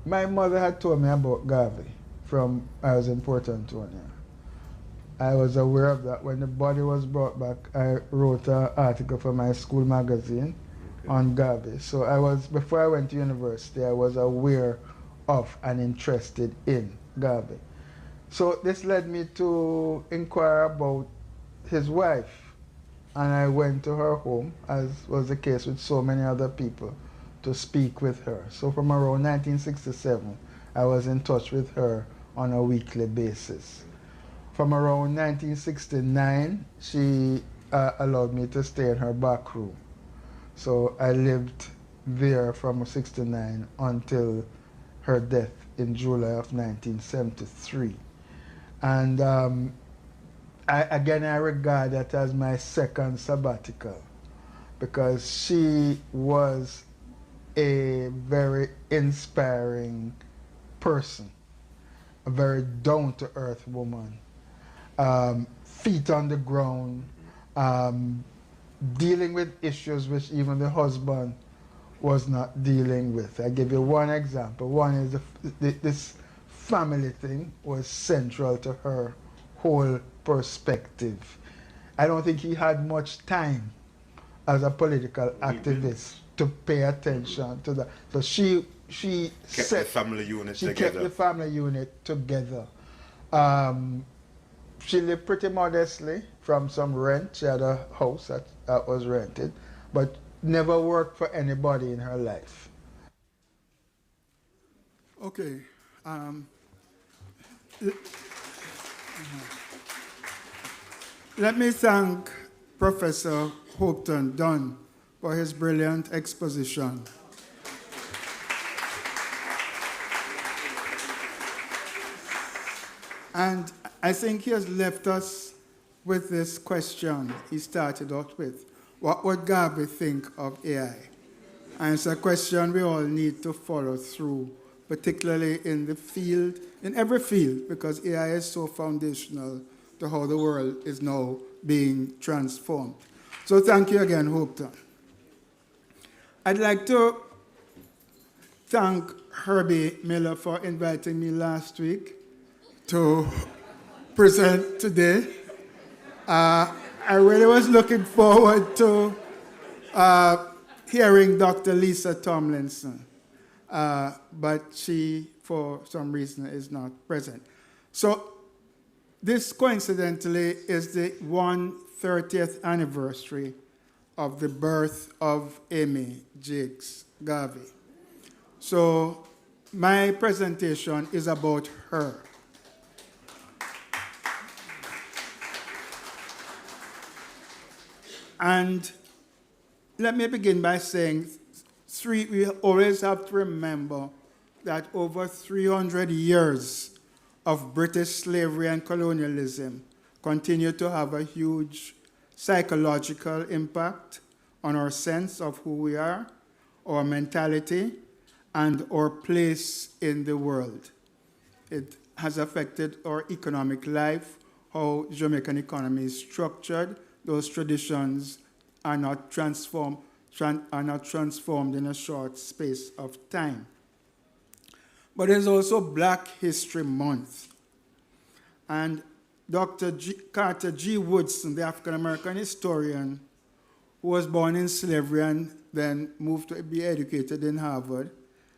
Speaker 7: my mother had told me about Garvey from I was in Port Antonio. I was aware of that. When the body was brought back, I wrote an article for my school magazine on Garvey. So before I went to university, I was aware of and interested in Garvey. So this led me to inquire about his wife. And I went to her home, as was the case with so many other people, to speak with her. So from around 1967, I was in touch with her on a weekly basis. From around 1969, she allowed me to stay in her back room. So I lived there from 69 until her death in July of 1973. And I regard that as my second sabbatical, because she was a very inspiring person, a very down-to-earth woman. Feet on the ground, dealing with issues which even the husband was not dealing with. I give you one example. One is this family thing was central to her whole perspective. I don't think he had much time as a political activist to pay attention to that. So she
Speaker 6: Kept the family unit together.
Speaker 7: She kept the family unit together. She lived pretty modestly from some rent. She had a house that was rented, but never worked for anybody in her life.
Speaker 8: Okay. Let me thank Professor Hopton Dunn for his brilliant exposition. And I think he has left us with this question he started out with. What would Garvey think of AI? And it's a question we all need to follow through, particularly in the field, in every field, because AI is so foundational to how the world is now being transformed. So thank you again, Hopton. I'd like to thank Herby Miller for inviting me last week to present today. I really was looking forward to hearing Dr. Lisa Tomlinson, but she, for some reason, is not present. So this, coincidentally, is the 130th anniversary of the birth of Amy Jacques Garvey. So my presentation is about her. And let me begin by saying, we always have to remember that over 300 years of British slavery and colonialism continue to have a huge psychological impact on our sense of who we are, our mentality, and our place in the world. It has affected our economic life, how Jamaican economy is structured. Those traditions are not transformed in a short space of time. But there's also Black History Month. And Dr. Carter G. Woodson, the African-American historian who was born in slavery and then moved to be educated in Harvard,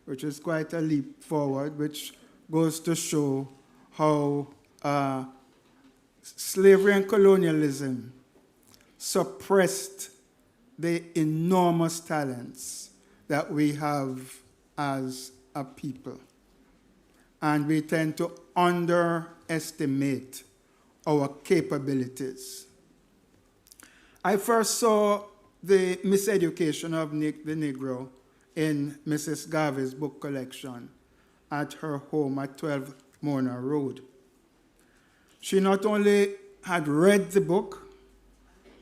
Speaker 8: which is quite a leap forward, which goes to show how slavery and colonialism suppressed the enormous talents that we have as a people. And we tend to underestimate our capabilities. I first saw the miseducation of the Negro in Mrs. Garvey's book collection at her home at 12 Mona Road. She not only had read the book,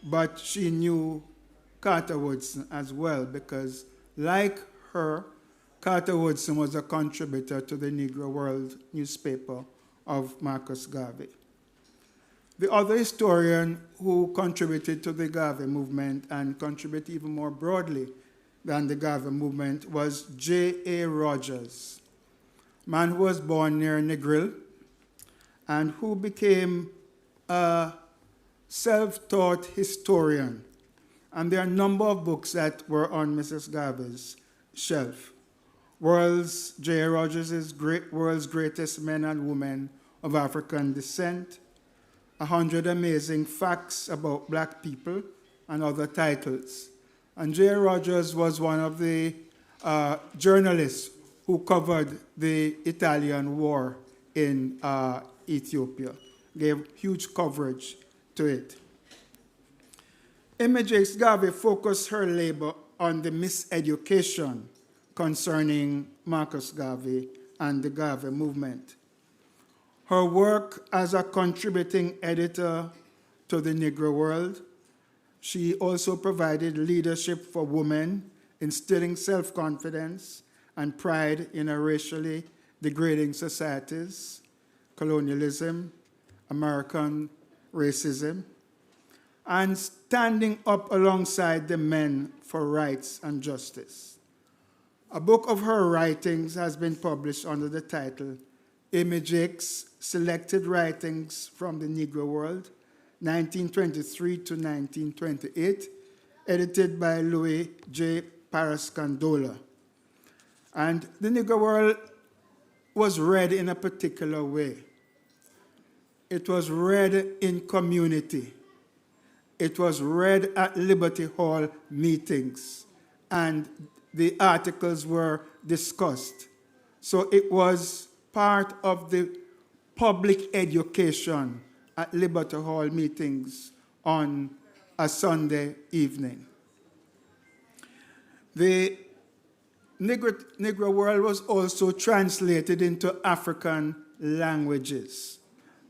Speaker 8: but she knew Carter Woodson as well, because like her, Carter Woodson was a contributor to the Negro World newspaper of Marcus Garvey. The other historian who contributed to the Garvey movement and contributed even more broadly than the Garvey movement was J.A. Rogers, a man who was born near Negril and who became a self-taught historian. And there are a number of books that were on Mrs. Garvey's shelf. J.A. Rogers' World's Greatest Men and Women of African Descent, 100 Amazing Facts About Black People, and other titles. And J.A. Rogers was one of the journalists who covered the Italian War in Ethiopia, gave huge coverage to it. Amy Jacques Garvey focused her labor on the miseducation concerning Marcus Garvey and the Garvey movement. Her work as a contributing editor to the Negro World, she also provided leadership for women, instilling self-confidence and pride in a racially degrading societies, colonialism, American racism, and standing up alongside the men for rights and justice. A book of her writings has been published under the title Amy Jacques Selected Writings from the Negro World, 1923 to 1928, edited by Louis J. Parascandola. And the Negro World was read in a particular way. It was read in community. It was read at Liberty Hall meetings, and the articles were discussed. So it was part of the public education at Liberty Hall meetings on a Sunday evening. The Negro World was also translated into African languages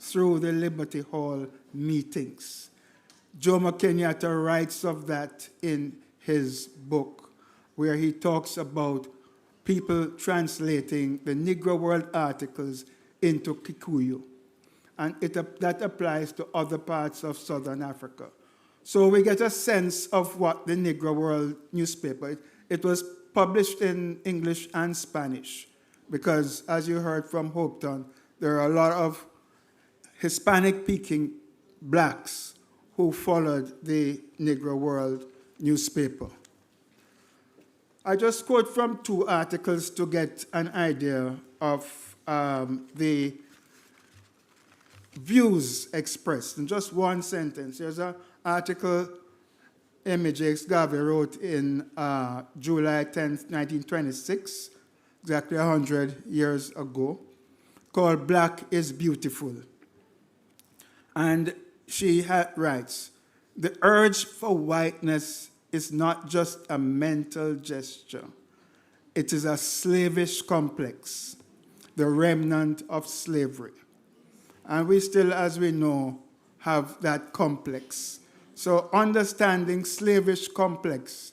Speaker 8: through the Liberty Hall meetings. Jomo Kenyatta writes of that in his book, where he talks about people translating the Negro World articles into Kikuyu. And that applies to other parts of Southern Africa. So we get a sense of what the Negro World newspaper, it was published in English and Spanish, because as you heard from Hopetown, there are a lot of Hispanic-speaking blacks who followed the Negro World newspaper. I just quote from two articles to get an idea of the views expressed. In just one sentence, there's an article Amy Jacques Garvey wrote in July 10th, 1926, exactly 100 years ago, called Black is Beautiful. And she writes, the urge for whiteness is not just a mental gesture. It is a slavish complex, the remnant of slavery. And we still, as we know, have that complex. So understanding slavish complex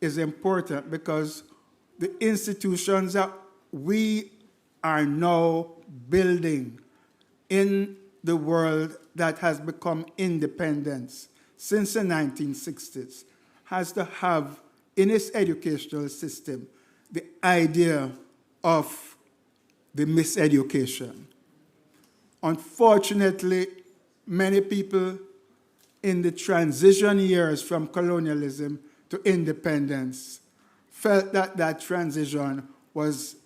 Speaker 8: is important because the institutions that we are now building in the world that has become independent since the 1960s has to have in its educational system the idea of the miseducation. Unfortunately, many people in the transition years from colonialism to independence felt that that transition was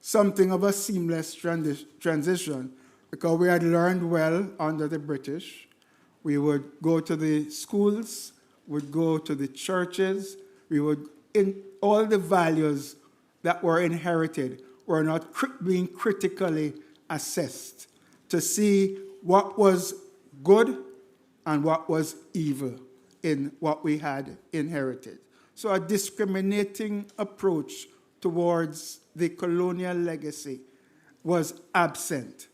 Speaker 8: something of a seamless transition because we had learned well under the British. We would go to the schools, would go to the churches, we would, in all the values that were inherited were not being critically assessed to see what was good and what was evil in what we had inherited. So a discriminating approach towards the colonial legacy was absent.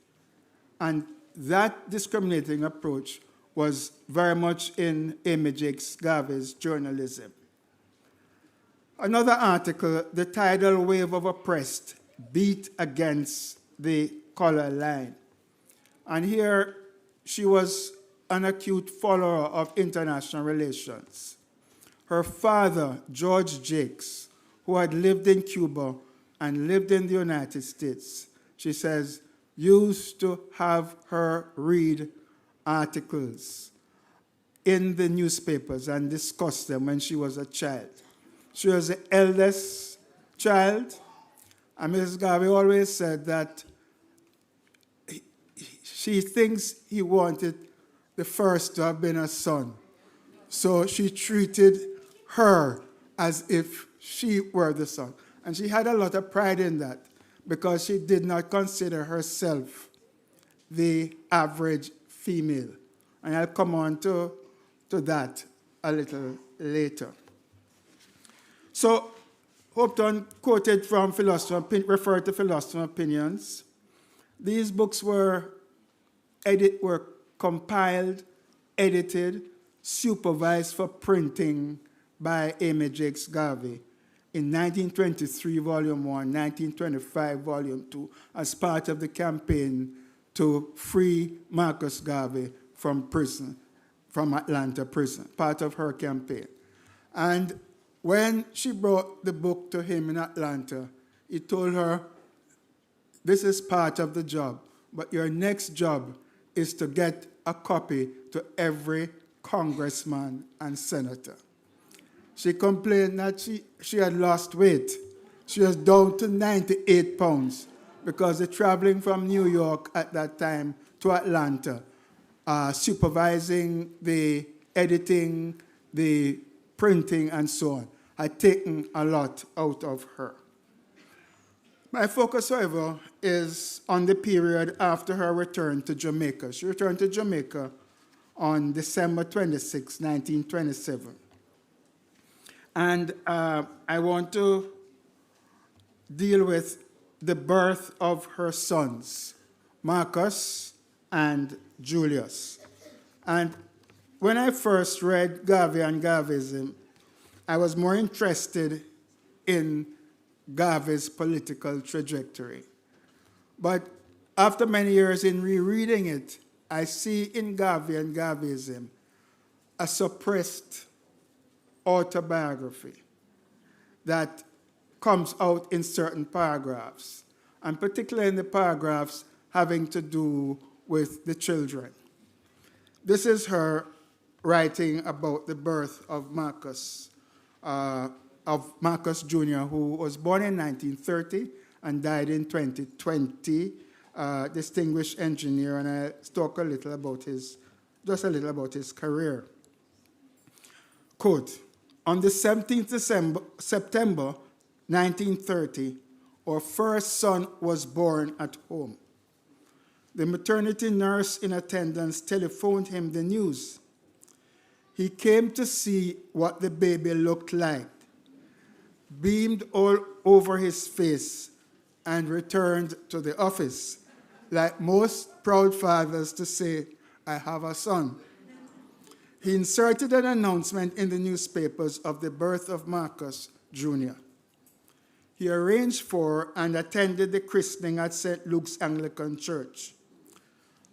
Speaker 8: And that discriminating approach was very much in Amy Jacques Garvey's journalism. Another article, The Tidal Wave of Oppressed Beat Against the Color Line. And here she was an acute follower of international relations. Her father, George Jacques, who had lived in Cuba and lived in the United States, she says, used to have her read articles in the newspapers and discuss them when she was a child. She was the eldest child, and Mrs. Garvey always said that she thinks he wanted the first to have been a son. So she treated her as if she were the son. And she had a lot of pride in that because she did not consider herself the average female. And I'll come on to that a little later. So Hopton quoted from referred to philosopher opinions. These books were compiled, edited, supervised for printing by Amy Jacques Garvey in 1923, Volume 1, 1925, Volume 2, as part of the campaign to free Marcus Garvey from prison, from Atlanta prison, part of her campaign. And when she brought the book to him in Atlanta, he told her, this is part of the job, but your next job is to get a copy to every congressman and senator. She complained that she had lost weight. She was down to 98 pounds because of traveling from New York at that time to Atlanta, supervising the editing, the printing, and so on, had taken a lot out of her. My focus, however, is on the period after her return to Jamaica. She returned to Jamaica on December 26, 1927. And I want to deal with the birth of her sons, Marcus and Julius. And when I first read Garvey and Garveyism, I was more interested in Garvey's political trajectory. But after many years in rereading it, I see in Garvey and Garveyism a suppressed autobiography that comes out in certain paragraphs, and particularly in the paragraphs having to do with the children. This is her writing about the birth of Marcus Jr., who was born in 1930 and died in 2020, distinguished engineer, and I talk a little about his career. Quote, on the 17th September 1930, our first son was born at home. The maternity nurse in attendance telephoned him the news. He came to see what the baby looked like, beamed all over his face, and returned to the office, like most proud fathers, to say, I have a son. He inserted an announcement in the newspapers of the birth of Marcus Jr. He arranged for and attended the christening at St. Luke's Anglican Church.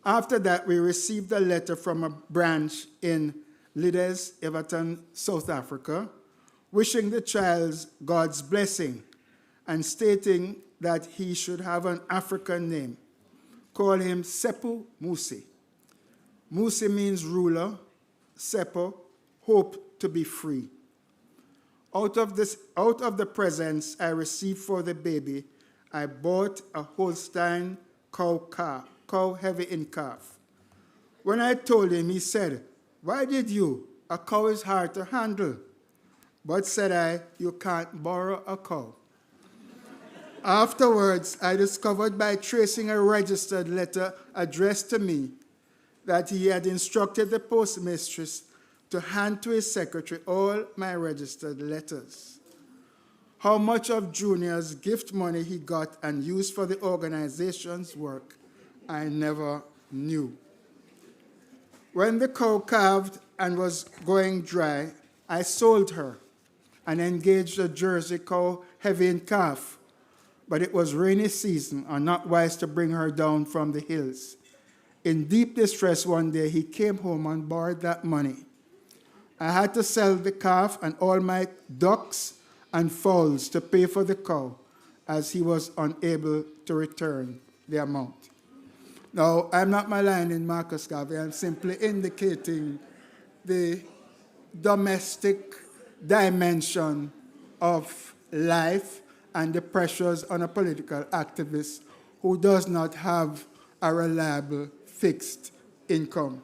Speaker 8: After that, we received a letter from a branch in Lides, Everton, South Africa, wishing the child God's blessing and stating that he should have an African name. Call him Sepu Musi. Musi means ruler, Sepu, hope to be free. Out of the presents I received for the baby, I bought a Holstein cow heavy in calf. When I told him, he said, "Why did you? A cow is hard to handle." But said I, "You can't borrow a cow." Afterwards, I discovered by tracing a registered letter addressed to me that he had instructed the postmistress to hand to his secretary all my registered letters. How much of Junior's gift money he got and used for the organization's work, I never knew. When the cow calved and was going dry, I sold her and engaged a Jersey cow heavy in calf, but it was rainy season and not wise to bring her down from the hills. In deep distress one day, he came home and borrowed that money. I had to sell the calf and all my ducks and fowls to pay for the cow, as he was unable to return the amount. Now, I'm not maligning Marcus Garvey. I'm simply indicating the domestic dimension of life and the pressures on a political activist who does not have a reliable fixed income.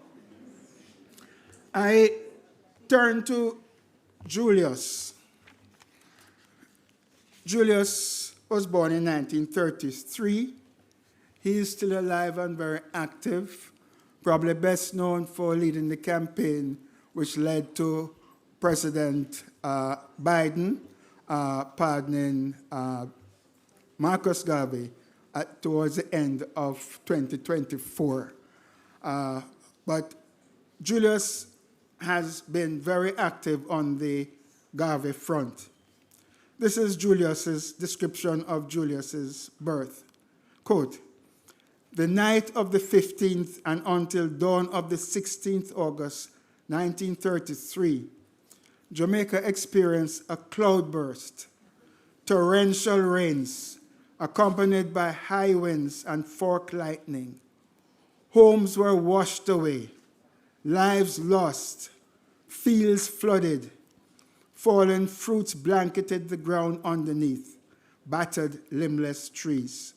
Speaker 8: I turn to Julius. Julius was born in 1933. He is still alive and very active, probably best known for leading the campaign which led to President Biden pardoning Marcus Garvey towards the end of 2024. But Julius has been very active on the Garvey front. This is Julius's description of Julius's birth. Quote, "The night of the 15th and until dawn of the 16th August, 1933, Jamaica experienced a cloudburst, torrential rains, accompanied by high winds and fork lightning. Homes were washed away, lives lost, fields flooded, fallen fruits blanketed the ground underneath, battered limbless trees.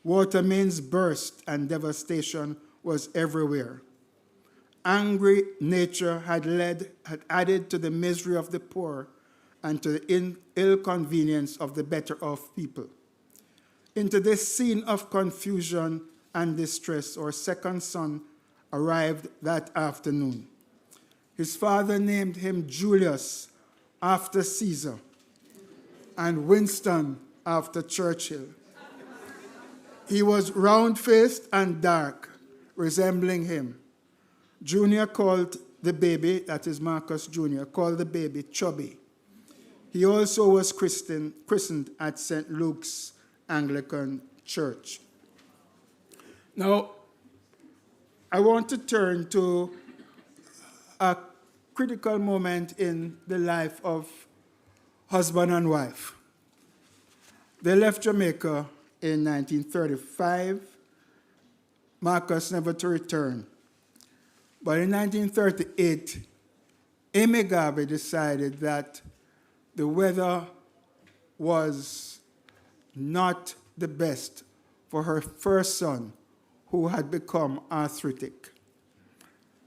Speaker 8: Water mains burst and devastation was everywhere. Angry nature had added to the misery of the poor and to the ill convenience of the better off people. Into this scene of confusion and distress, our second son arrived that afternoon. His father named him Julius after Caesar and Winston after Churchill. He was round-faced and dark, resembling him. Junior called the baby, that is Marcus Jr., called the baby Chubby. He also was christened at St. Luke's Anglican Church. Now, I want to turn to a critical moment in the life of husband and wife. They left Jamaica in 1935, Marcus never to return. But in 1938, Amy Garvey decided that the weather was not the best for her first son, who had become arthritic.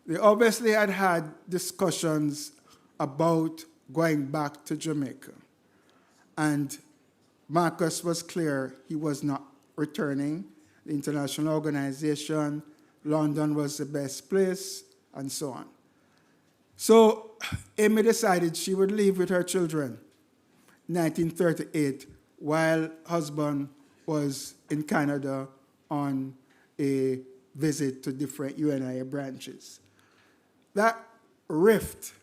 Speaker 8: They obviously had had discussions about going back to Jamaica. And Marcus was clear he was not returning. The international organization, London was the best place, and so on. So Amy decided she would leave with her children in 1938 while husband was in Canada on a visit to different UNIA branches. That rift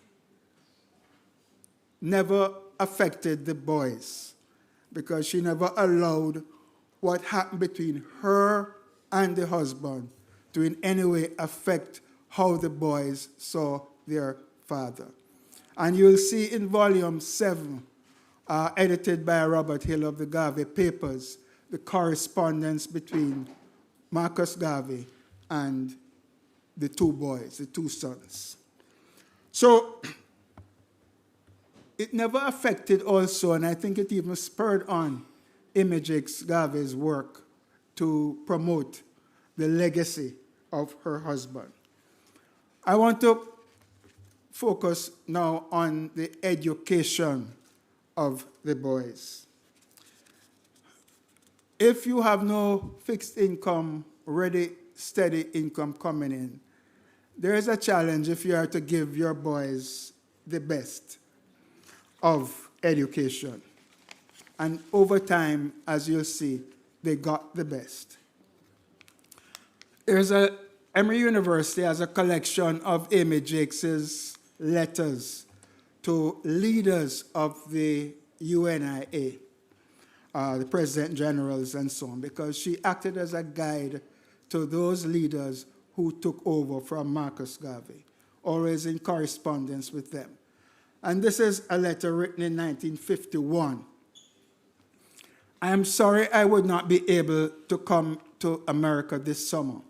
Speaker 8: never affected the boys because she never allowed what happened between her and the husband to in any way affect how the boys saw their father. And you'll see in volume 7, edited by Robert Hill of the Garvey Papers, the correspondence between Marcus Garvey and the two boys, the two sons. So it never affected also, and I think it even spurred on Amy Jacques Garvey's work to promote the legacy of her husband. I want to focus now on the education of the boys. If you have no fixed income, ready, steady income coming in, there is a challenge if you are to give your boys the best of education. And over time, as you'll see, they got the best. Emory University has a collection of Amy Jacques' letters to leaders of the UNIA, the President Generals and so on, because she acted as a guide to those leaders who took over from Marcus Garvey, always in correspondence with them. And this is a letter written in 1951. I am sorry I would not be able to come to America this summer,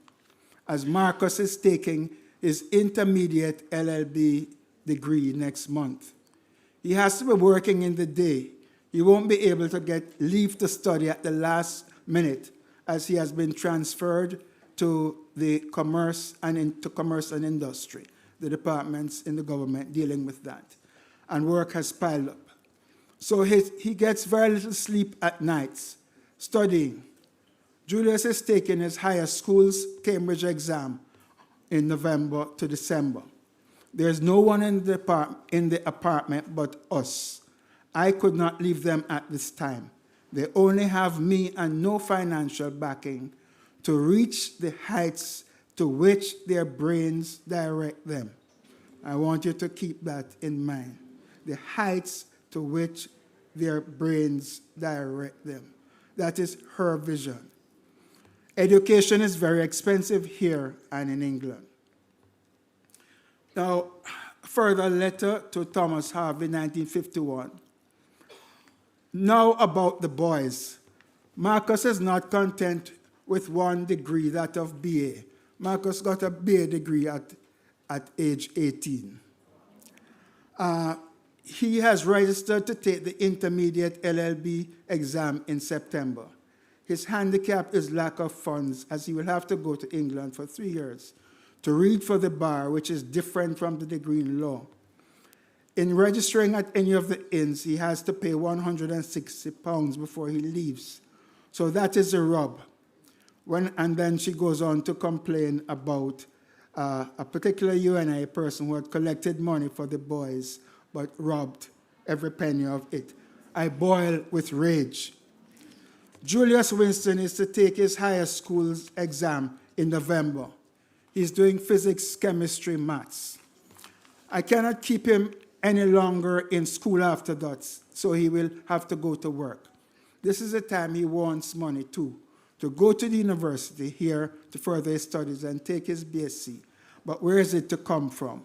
Speaker 8: as Marcus is taking his intermediate LLB degree next month. He has to be working in the day. He won't be able to get leave to study at the last minute, as he has been transferred to the Commerce and Industry, the departments in the government dealing with that. And work has piled up. So he gets very little sleep at nights, studying. Julius is taking his higher school's Cambridge exam in November to December. There's no one in the apartment but us. I could not leave them at this time. They only have me and no financial backing to reach the heights to which their brains direct them. I want you to keep that in mind. The heights to which their brains direct them. That is her vision. Education is very expensive here and in England. Now, further letter to Thomas Harvey, 1951. Now about the boys. Marcus is not content with one degree, that of BA. Marcus got a BA degree at age 18. He has registered to take the intermediate LLB exam in September. His handicap is lack of funds, as he will have to go to England for 3 years to read for the bar, which is different from the degree in law. In registering at any of the inns, he has to pay £160 before he leaves. So that is a rub. And then she goes on to complain about a particular UNI person who had collected money for the boys but robbed every penny of it. I boil with rage. Julius Winston is to take his higher school's exam in November. He's doing physics, chemistry, maths. I cannot keep him any longer in school after that, so he will have to go to work. This is the time he wants money too, to go to the university here to further his studies and take his BSc. But where is it to come from?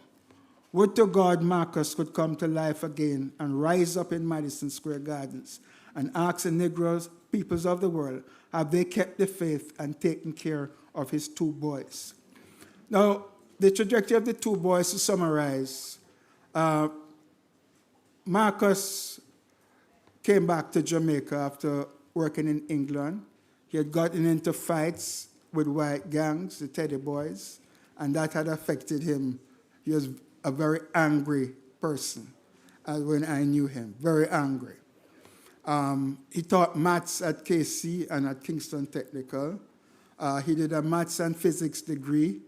Speaker 8: Would to God Marcus could come to life again and rise up in Madison Square Gardens and ask the Negroes, peoples of the world, have they kept the faith and taken care of his two boys? Now, the trajectory of the two boys, to summarize, Marcus came back to Jamaica after working in England. He had gotten into fights with white gangs, the Teddy Boys, and that had affected him. He was a very angry person when I knew him, very angry. He taught maths at KC and at Kingston Technical. He did a maths and physics degree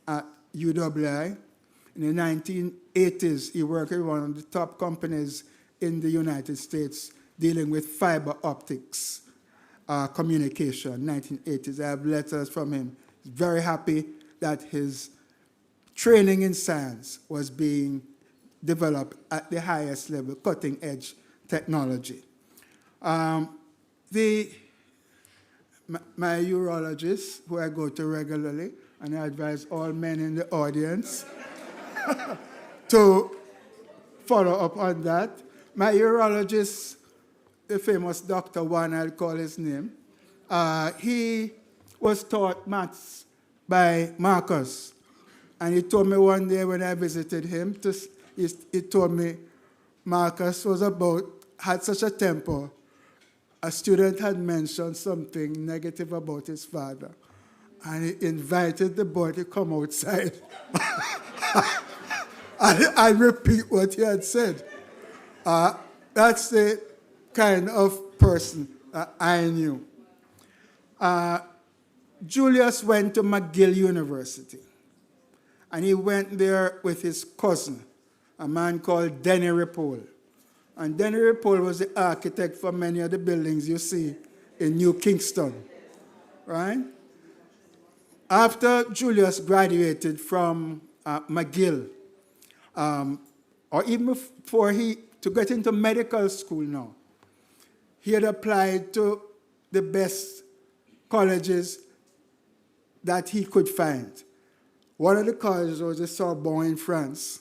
Speaker 8: at UWI. In the 1980s, he worked at one of the top companies in the United States dealing with fiber optics communication, 1980s. I have letters from him. He's very happy that his training in science was being developed at the highest level, cutting-edge technology. My urologist, who I go to regularly, and I advise all men in the audience to follow up on that. My urologist, the famous Dr. One, I'll call his name, he was taught maths by Marcus. And he told me one day when I visited him, he told me Marcus had such a temper. A student had mentioned something negative about his father. And he invited the boy to come outside and repeat what he had said. That's the kind of person I knew. Julius went to McGill University. And he went there with his cousin, a man called Denny Ripoll. And Denny Ripoll was the architect for many of the buildings you see in New Kingston, right? After Julius graduated from McGill, or even before to get into medical school now, he had applied to the best colleges that he could find. One of the colleges was the Sorbonne in France,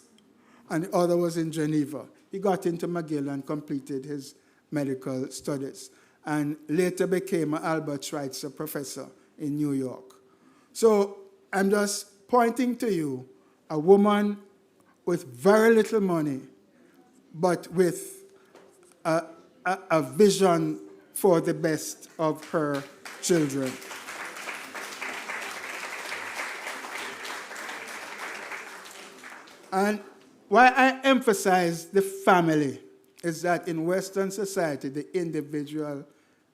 Speaker 8: and the other was in Geneva. He got into McGill and completed his medical studies, and later became an Albert Schweitzer professor in New York. So I'm just pointing to you, a woman with very little money, but with a vision for the best of her children. And why I emphasize the family is that in Western society, the individual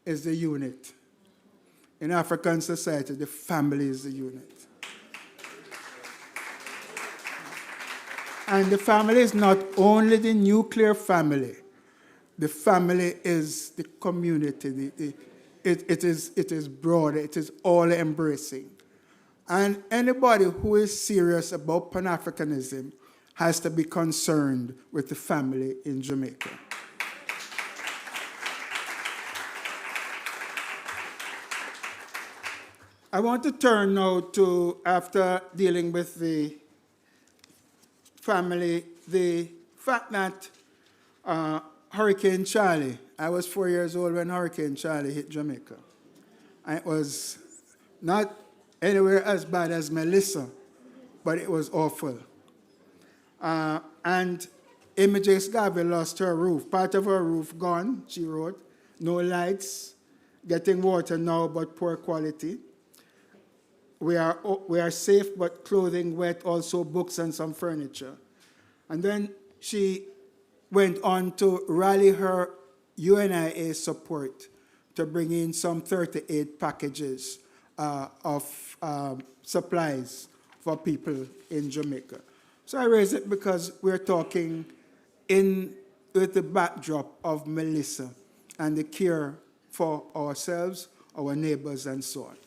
Speaker 8: is the unit. In African society, the family is the unit. And the family is not only the nuclear family. The family is the community. It is broader. It is all-embracing. And anybody who is serious about Pan-Africanism has to be concerned with the family in Jamaica. I want to turn now to, after dealing with the family, the fact that Hurricane Charlie, I was 4 years old when Hurricane Charlie hit Jamaica. And it was not anywhere as bad as Melissa, but it was awful. And Amy Jacques Garvey lost her roof. Part of her roof gone, she wrote. No lights, getting water now, but poor quality. We are safe, but clothing wet, also books and some furniture. And then she went on to rally her UNIA support to bring in some 38 packages of supplies for people in Jamaica. So I raise it because we're talking with the backdrop of Melissa and the care for ourselves, our neighbors, and so on.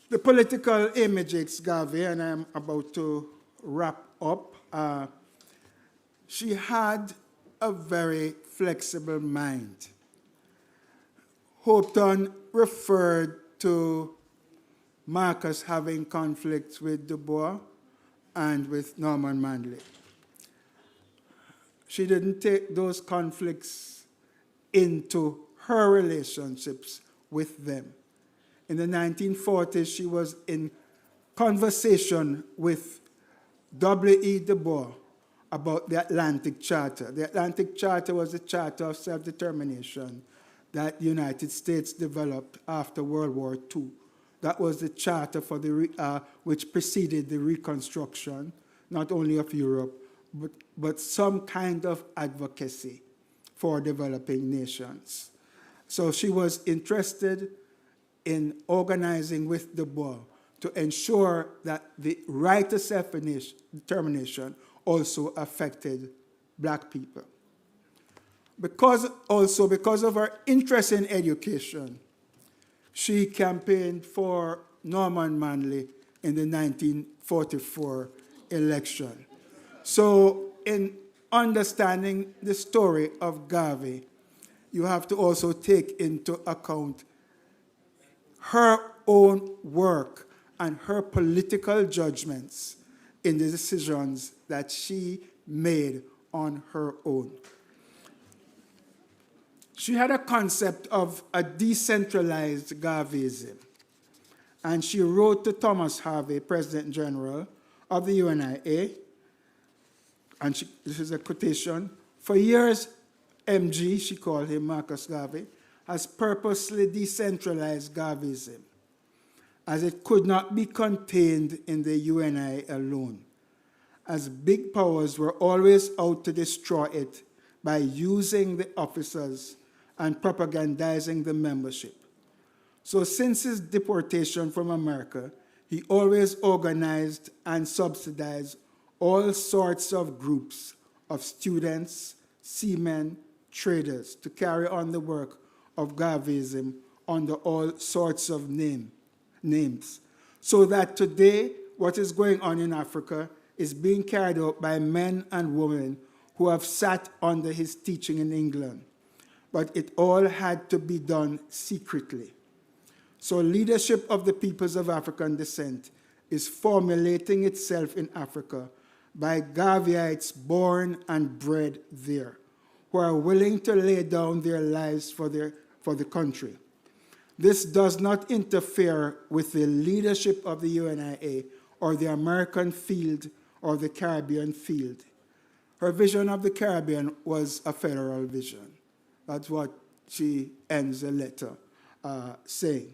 Speaker 8: The political Amy Jacques Garvey, and I'm about to wrap up, she had a very flexible mind. Houghton referred to Marcus having conflicts with Du Bois and with Norman Manley. She didn't take those conflicts into her relationships with them. In the 1940s, she was in conversation with W.E. Du Bois about the Atlantic Charter. The Atlantic Charter was a charter of self-determination that the United States developed after World War II. That was the charter for which preceded the reconstruction, not only of Europe, but some kind of advocacy for developing nations. So she was interested in organizing with Du Bois to ensure that the right to self-determination also affected black people. Because of her interest in education, she campaigned for Norman Manley in the 1944 election. So in understanding the story of Garvey, you have to also take into account her own work and her political judgments in the decisions that she made on her own. She had a concept of a decentralized Garveyism, and she wrote to Thomas Harvey, President General of the UNIA, and this is a quotation, "For years, MG," she called him, Marcus Garvey, "has purposely decentralized Garveyism, as it could not be contained in the UNI alone, as big powers were always out to destroy it by using the officers and propagandizing the membership. So since his deportation from America, he always organized and subsidized all sorts of groups of students, seamen, traders to carry on the work of Garveyism under all sorts of names. So that today, what is going on in Africa is being carried out by men and women who have sat under his teaching in England. But it all had to be done secretly. So leadership of the peoples of African descent is formulating itself in Africa by Garveyites born and bred there, who are willing to lay down their lives for the country. This does not interfere with the leadership of the UNIA or the American field or the Caribbean field. Her vision of the Caribbean was a federal vision. That's what she ends the letter saying.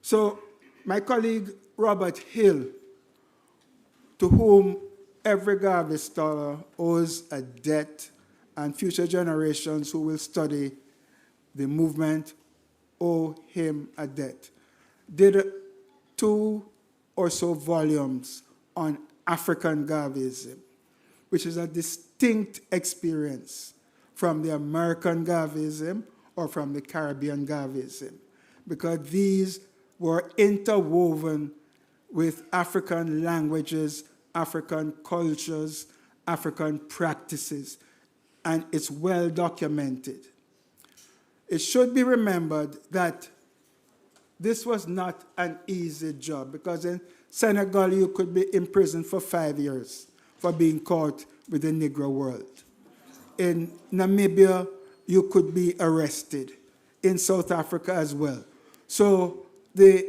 Speaker 8: So my colleague Robert Hill, to whom every Garvey scholar owes a debt, and future generations who will study the movement owe him a debt, did 2 or so volumes on African Garveyism, which is a distinct experience from the American Garveyism or from the Caribbean Garveyism, because these were interwoven with African languages, African cultures, African practices, and it's well documented. It should be remembered that this was not an easy job, because in Senegal you could be imprisoned for 5 years for being caught with the Negro world. In Namibia, you could be arrested. In South Africa as well. So the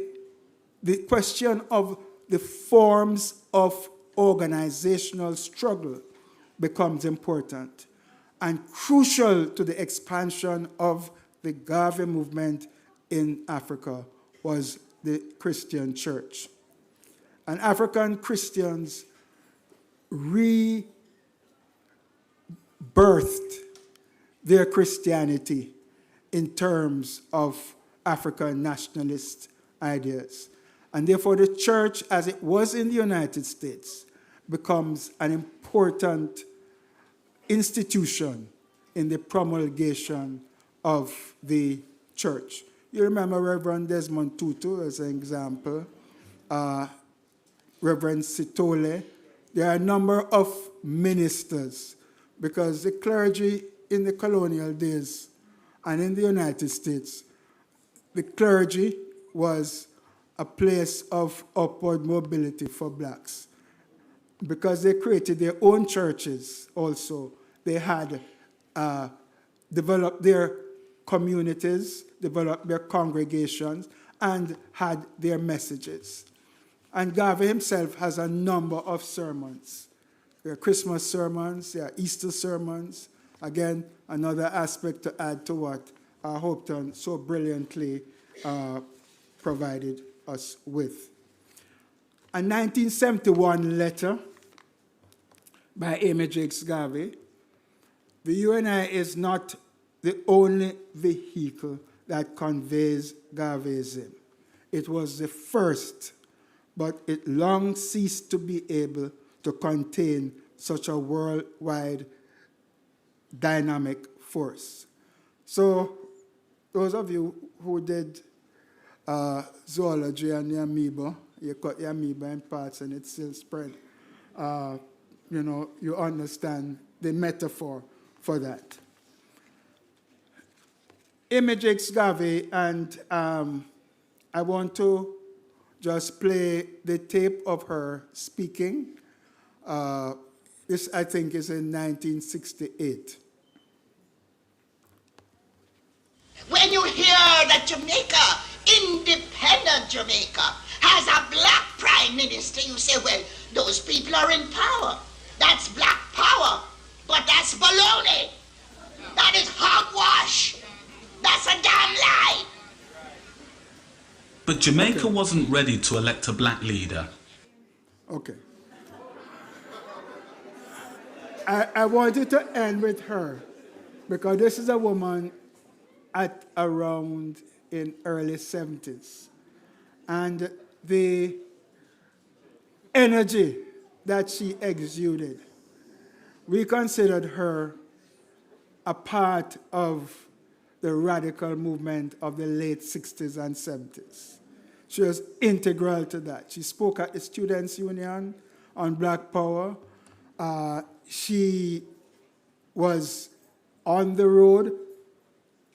Speaker 8: question of the forms of organizational struggle becomes important and crucial to the expansion of the Garvey movement in Africa was the Christian church. And African Christians rebirthed their Christianity in terms of African nationalist ideas. And therefore the church, as it was in the United States, becomes an important institution in the promulgation of the church. You remember Reverend Desmond Tutu as an example, Reverend Sitole. There are a number of ministers, because the clergy in the colonial days and in the United States, the clergy was a place of upward mobility for blacks. Because they created their own churches also, they had developed their communities, developed their congregations, and had their messages. And Garvey himself has a number of sermons. There are Christmas sermons, there are Easter sermons. Again, another aspect to add to what Hopton so brilliantly provided us with. A 1971 letter by Amy Jacques Garvey. The UNI is not the only vehicle that conveys Garveyism. It was the first, but it long ceased to be able to contain such a worldwide dynamic force. So those of you who did zoology and the amoeba, you cut the amoeba in parts and it still spread. You understand the metaphor for that. Amy Jacques Garvey, and I want to just play the tape of her speaking. This, I think, is in 1968.
Speaker 4: When you hear that Jamaica, independent Jamaica, has a black prime minister, you say, well, those people are in power. That's black power. But that's baloney. That is hogwash. That's a damn lie.
Speaker 9: But Jamaica wasn't ready to elect a black leader.
Speaker 8: Okay. I wanted to end with her because this is a woman at around in early 70s. And the energy that she exuded, we considered her a part of the radical movement of the late 60s and 70s. She was integral to that. She spoke at the Students' Union on Black Power. She was on the road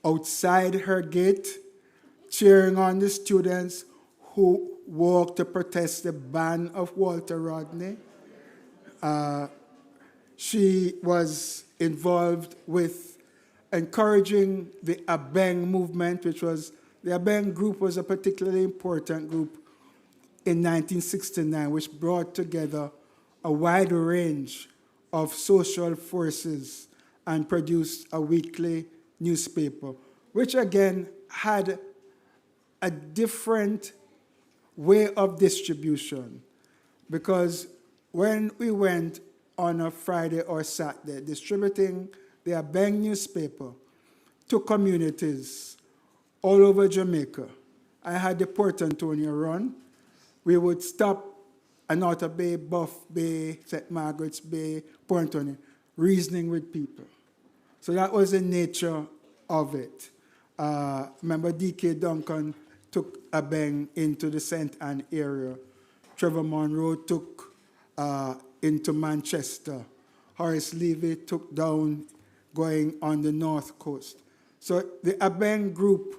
Speaker 8: outside her gate, cheering on the students who walked to protest the ban of Walter Rodney. She was involved with encouraging the Abeng movement, which was, the Abeng group was a particularly important group in 1969, which brought together a wide range of social forces and produced a weekly newspaper, which again had a different way of distribution, because when we went on a Friday or Saturday distributing the Abeng newspaper to communities all over Jamaica, I had the Port Antonio run. We would stop in Outer Bay, Buff Bay, St. Margaret's Bay, Port Antonio, reasoning with people. So that was the nature of it. Remember, D.K. Duncan took Abeng into the St. Anne area. Trevor Monroe took into Manchester. Horace Levy took down going on the north coast. So the Abeng group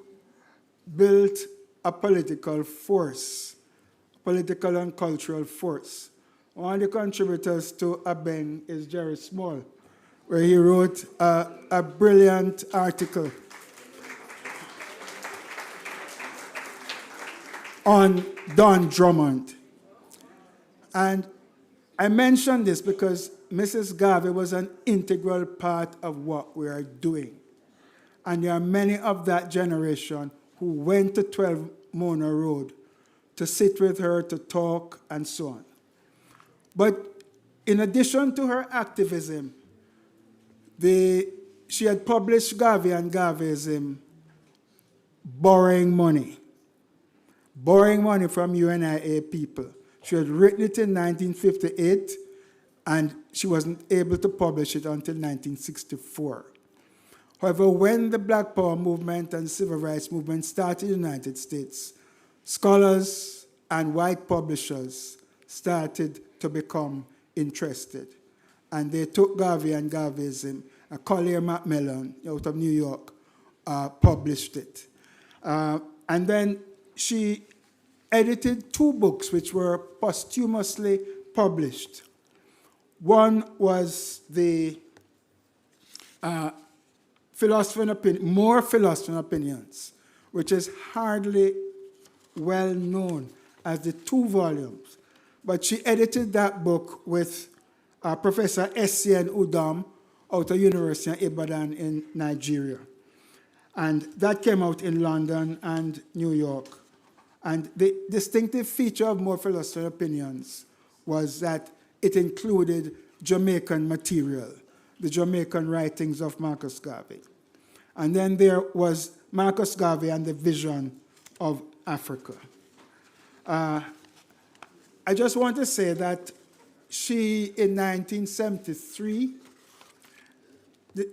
Speaker 8: built a political force, political and cultural force. One of the contributors to Abeng is Jerry Small, where he wrote a brilliant article on Don Drummond. And I mention this because Mrs. Garvey was an integral part of what we are doing. And there are many of that generation who went to 12 Mona Road to sit with her, to talk, and so on. But in addition to her activism, she had published Garvey and Garveyism, borrowing money from UNIA people. She had written it in 1958, and she wasn't able to publish it until 1964. However, when the Black Power movement and civil rights movement started in the United States, scholars and white publishers started to become interested. And they took Garvey and Garveyism. Collier Macmillan out of New York published it. And then she edited 2 books which were posthumously published. One was the More Philosophy and Opinions, which is hardly well known as the 2 volumes. But she edited that book with Professor S.C.N. Udom out of University of Ibadan in Nigeria. And that came out in London and New York. And the distinctive feature of More Philosophy and Opinions was that it included Jamaican material, the Jamaican writings of Marcus Garvey. And then there was Marcus Garvey and the Vision of Africa. I just want to say that she, in 1973,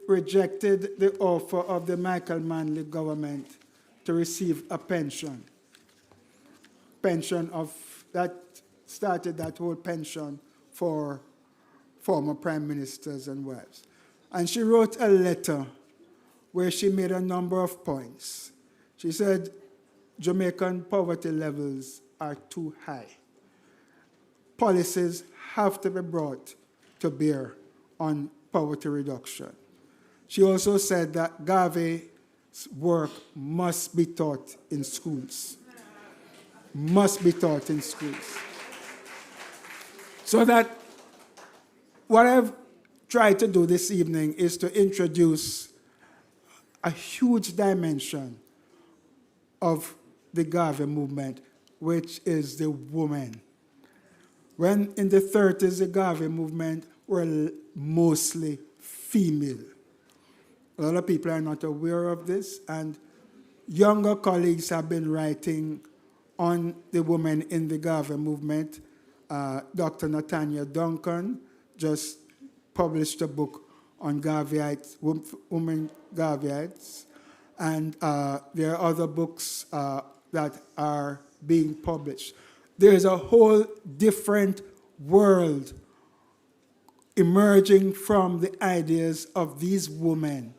Speaker 8: rejected the offer of the Michael Manley government to receive a pension. Pension of, that started that whole pension for former prime ministers and wives. And she wrote a letter where she made a number of points. She said Jamaican poverty levels are too high. Policies have to be brought to bear on poverty reduction. She also said that Garvey's work must be taught in schools. Must be taught in schools. So that what I've tried to do this evening is to introduce a huge dimension of the Garvey movement, which is the woman. When in the 30s, the Garvey movement were mostly female. A lot of people are not aware of this, and younger colleagues have been writing on the women in the Garvey movement. Dr. Nathaniel Duncan just published a book on Garveyites, women Garveyites, and there are other books that are being published. There's a whole different world emerging from the ideas of these women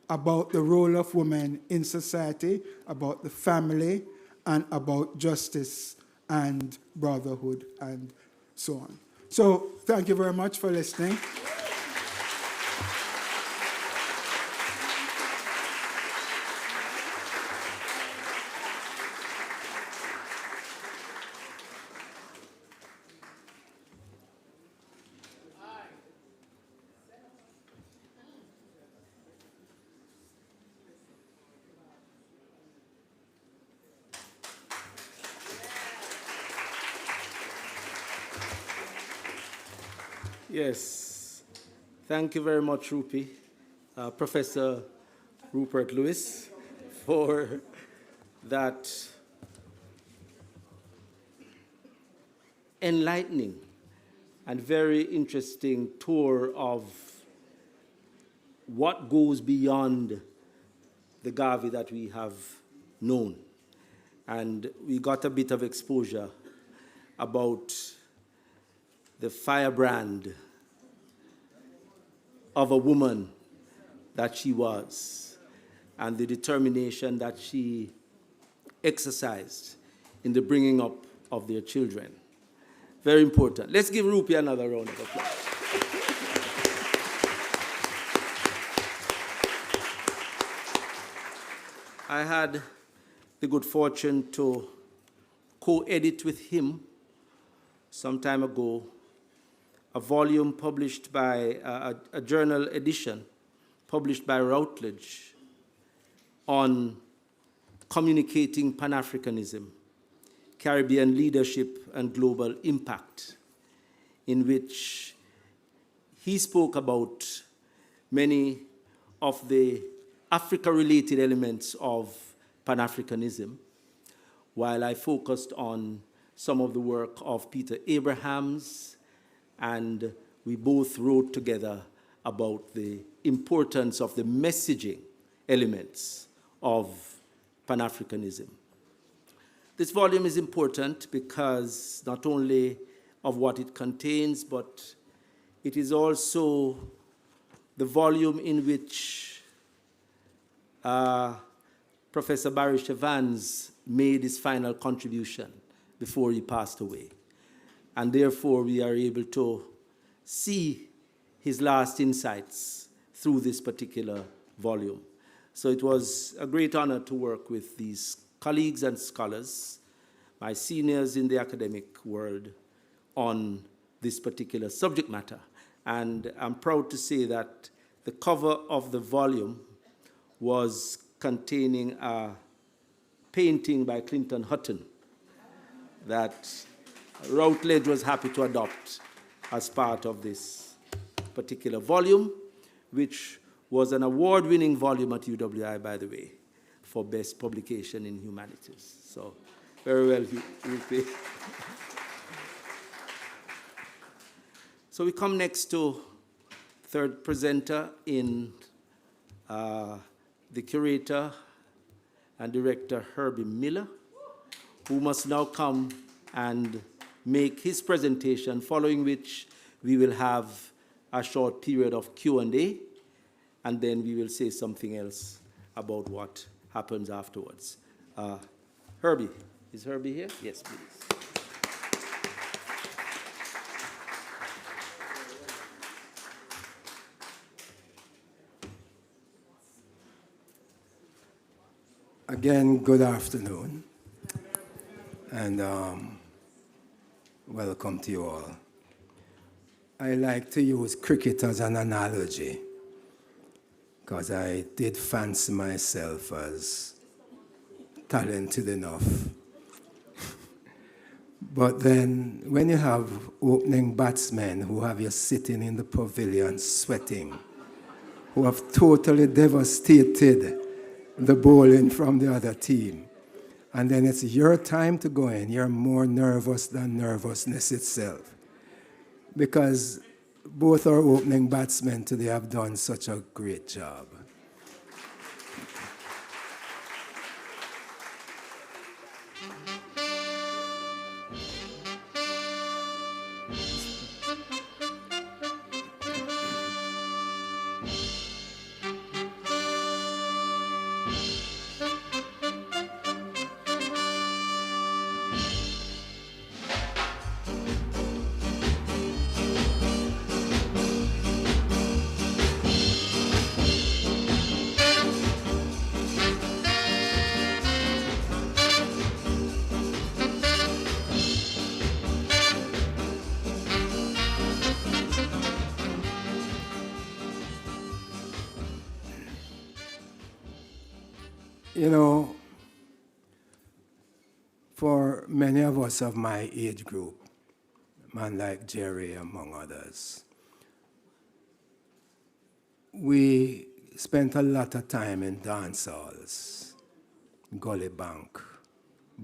Speaker 8: about the role of women in society, about the family, and about justice and brotherhood and so on. So thank you very much for listening.
Speaker 2: Yes, thank you very much, Rupi, Professor Rupert Lewis, for that enlightening and very interesting tour of what goes beyond the Garvey that we have known. And we got a bit of exposure about the firebrand of a woman that she was and the determination that she exercised in the bringing up of their children. Very important. Let's give Rupi another round of applause. I had the good fortune to co-edit with him some time ago a volume published by a journal edition published by Routledge on communicating Pan-Africanism, Caribbean leadership and global impact, in which he spoke about many of the Africa-related elements of Pan-Africanism, while I focused on some of the work of Peter Abrahams, and we both wrote together about the importance of the messaging elements of Pan-Africanism. This volume is important because not only of what it contains, but it is also the volume in which Professor Barish Evans made his final contribution before he passed away. And therefore, we are able to see his last insights through this particular volume. So it was a great honor to work with these colleagues and scholars, my seniors in the academic world, on this particular subject matter. And I'm proud to say that the cover of the volume was containing a painting by Clinton Hutton that Routledge was happy to adopt as part of this particular volume, which was an award-winning volume at UWI, by the way, for best publication in humanities. So, very well, Rupi. So we come next to third presenter in the curator and director Herby Miller, who must now come and make his presentation, following which we will have a short period of Q&A, and then we will say something else about what happens afterwards. Herby, is Herby here? Yes, please.
Speaker 3: Again, good afternoon, and welcome to you all. I like to use cricket as an analogy, because I did fancy myself as talented enough. But then, when you have opening batsmen who have you sitting in the pavilion sweating, who have totally devastated the bowling from the other team, and then it's your time to go in, you're more nervous than nervousness itself. Because both our opening batsmen today have done such a great job. You know, for many of us of my age group, man like Jerry among others, we spent a lot of time in dance halls, gully bank,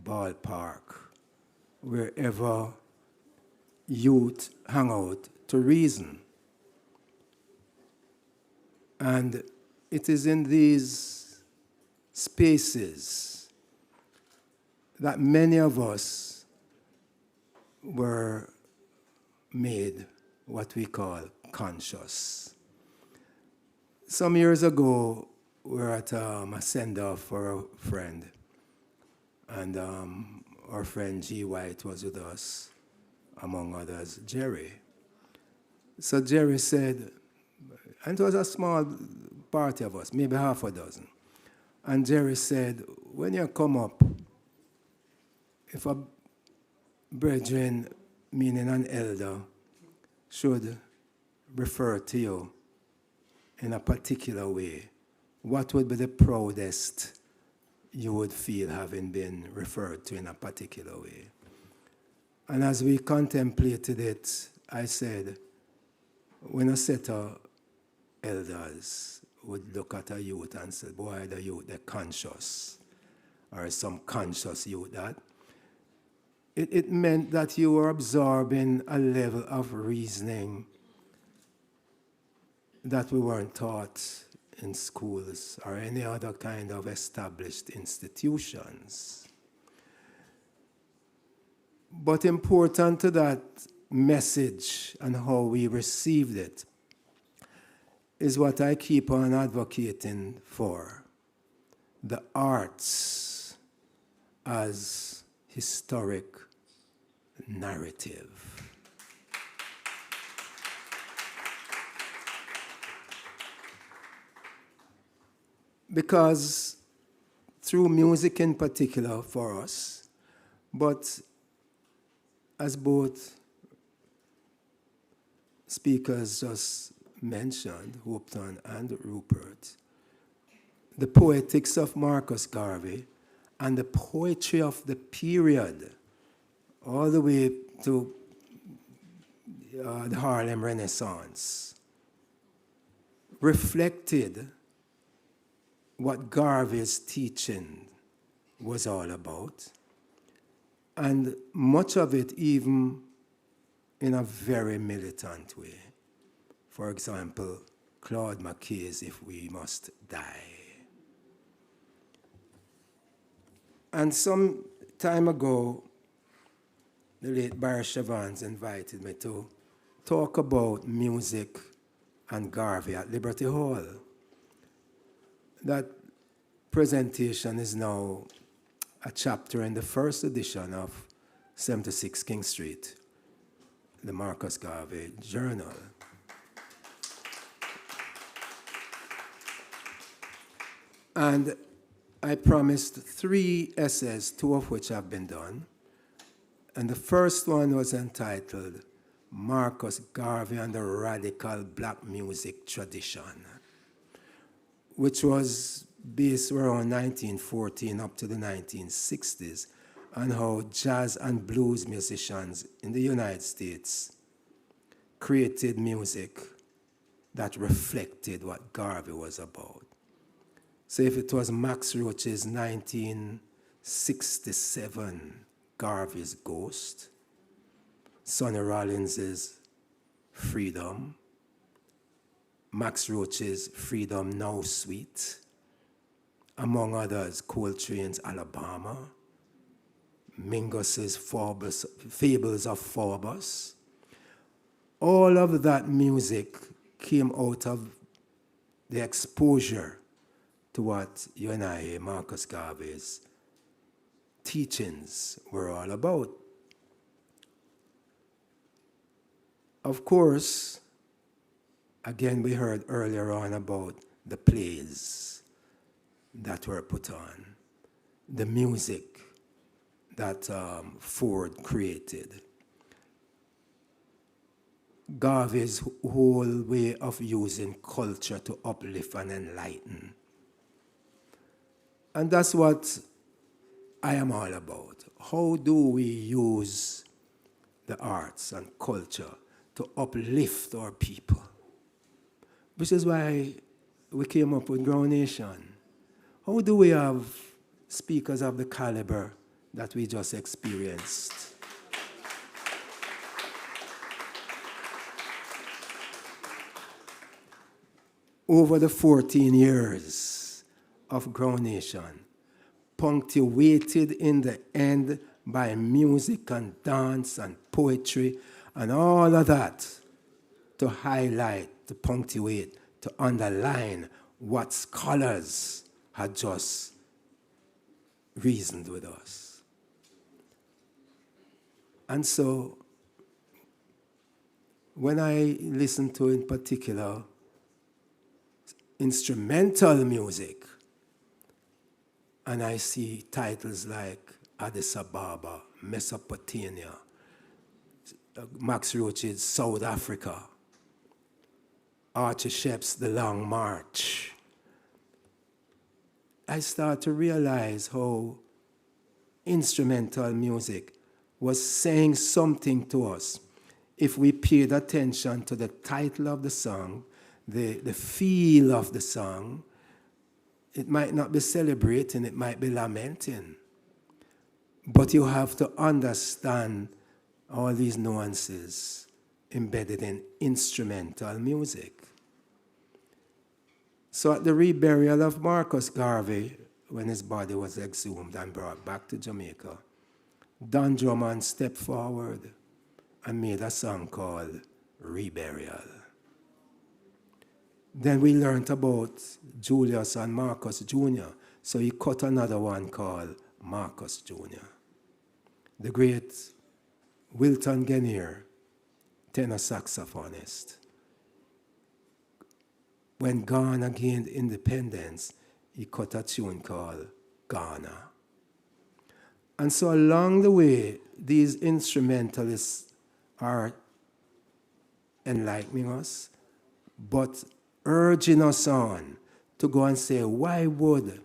Speaker 3: ballpark, wherever youth hang out to reason. And it is in these spaces that many of us were made what we call conscious. Some years ago, we were at a send-off for a friend, and our friend G. White was with us, among others, Jerry. So Jerry said, and it was a small party of us, maybe half a dozen. And Jerry said, when you come up, if a brethren, meaning an elder, should refer to you in a particular way, what would be the proudest you would feel having been referred to in a particular way? And as we contemplated it, I said, when a set of elders would look at a youth and say, boy, the youth, they're conscious, or some conscious youth that, it meant that you were absorbing a level of reasoning that we weren't taught in schools or any other kind of established institutions. But important to that message and how we received it is what I keep on advocating for, the arts as historic narrative. Because through music in particular for us, but as both speakers just mentioned, Hopeton and Rupert, the poetics of Marcus Garvey and the poetry of the period, all the way to the Harlem Renaissance, reflected what Garvey's teaching was all about, and much of it even in a very militant way. For example, Claude McKay's If We Must Die. And some time ago, the late Barry Chavans invited me to talk about music and Garvey at Liberty Hall. That presentation is now a chapter in the first edition of 76 King Street, the Marcus Garvey Journal. And I promised 3 essays, 2 of which have been done. And the first one was entitled Marcus Garvey and the Radical Black Music Tradition, which was based around 1914 up to the 1960s, on how jazz and blues musicians in the United States created music that reflected what Garvey was about. So if it was Max Roach's 1967 Garvey's Ghost, Sonny Rollins's Freedom, Max Roach's Freedom Now Sweet, among others, Coltrane's Alabama, Mingus's Fables of Phoebus. All of that music came out of the exposure to what you and I, Marcus Garvey's teachings were all about. Of course, again, we heard earlier on about the plays that were put on, the music that Ford created, Garvey's whole way of using culture to uplift and enlighten. And that's what I am all about. How do we use the arts and culture to uplift our people? Which is why we came up with Grounation. How do we have speakers of the caliber that we just experienced? Over the 14 years of Grounation, punctuated in the end by music and dance and poetry and all of that, to highlight, to punctuate, to underline what scholars had just reasoned with us. And so, when I listen to, in particular, instrumental music, and I see titles like Addis Ababa, Mesopotamia, Max Roach's South Africa, Archie Shepp's The Long March, I start to realize how instrumental music was saying something to us if we paid attention to the title of the song, the feel of the song. It might not be celebrating, it might be lamenting. But you have to understand all these nuances embedded in instrumental music. So at the reburial of Marcus Garvey, when his body was exhumed and brought back to Jamaica, Don Drummond stepped forward and made a song called Reburial. Then we learned about Julius and Marcus Jr., so he cut another one called Marcus Jr. The great Wilton Guinier, tenor saxophonist, when Ghana gained independence, he cut a tune called Ghana. And so along the way, these instrumentalists are enlightening us, but urging us on to go and say, why would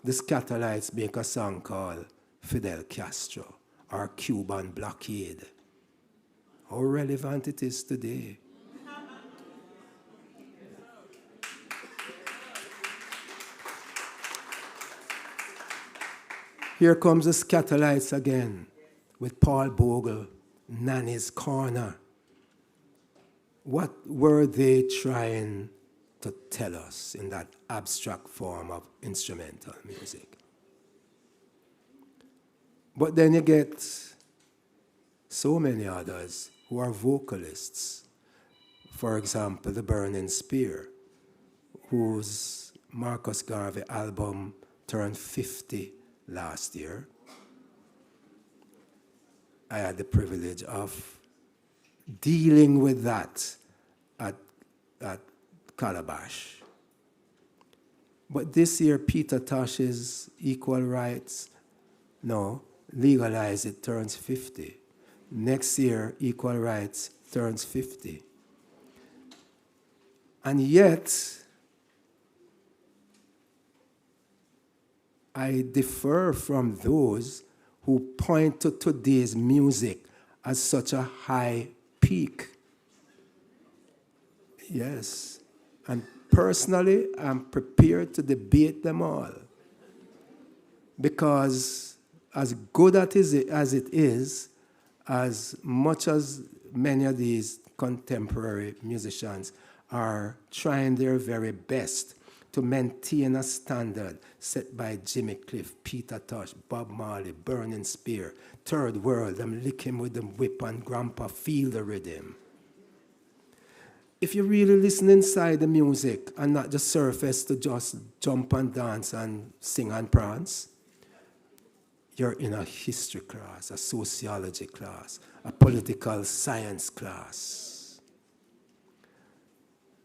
Speaker 3: the Scatolites make a song called Fidel Castro or Cuban Blockade? How relevant it is today. Here comes the Scatolites again with Paul Bogle, Nanny's Corner. What were they trying to tell us in that abstract form of instrumental music? But then you get so many others who are vocalists. For example, the Burning Spear, whose Marcus Garvey album turned 50 last year. I had the privilege of dealing with that at Calabash. But this year, Peter Tosh's equal rights, no, legalize it, turns 50. Next year, equal rights turns 50. And yet, I differ from those who point to today's music as such a high peak. Yes. And personally, I'm prepared to debate them all. Because as good as it is, as much as many of these contemporary musicians are trying their very best to maintain a standard set by Jimmy Cliff, Peter Tosh, Bob Marley, Burning Spear, Third World, them lick him with them whip and grandpa feel the rhythm. If you really listen inside the music and not just surface to just jump and dance and sing and prance, you're in a history class, a sociology class, a political science class.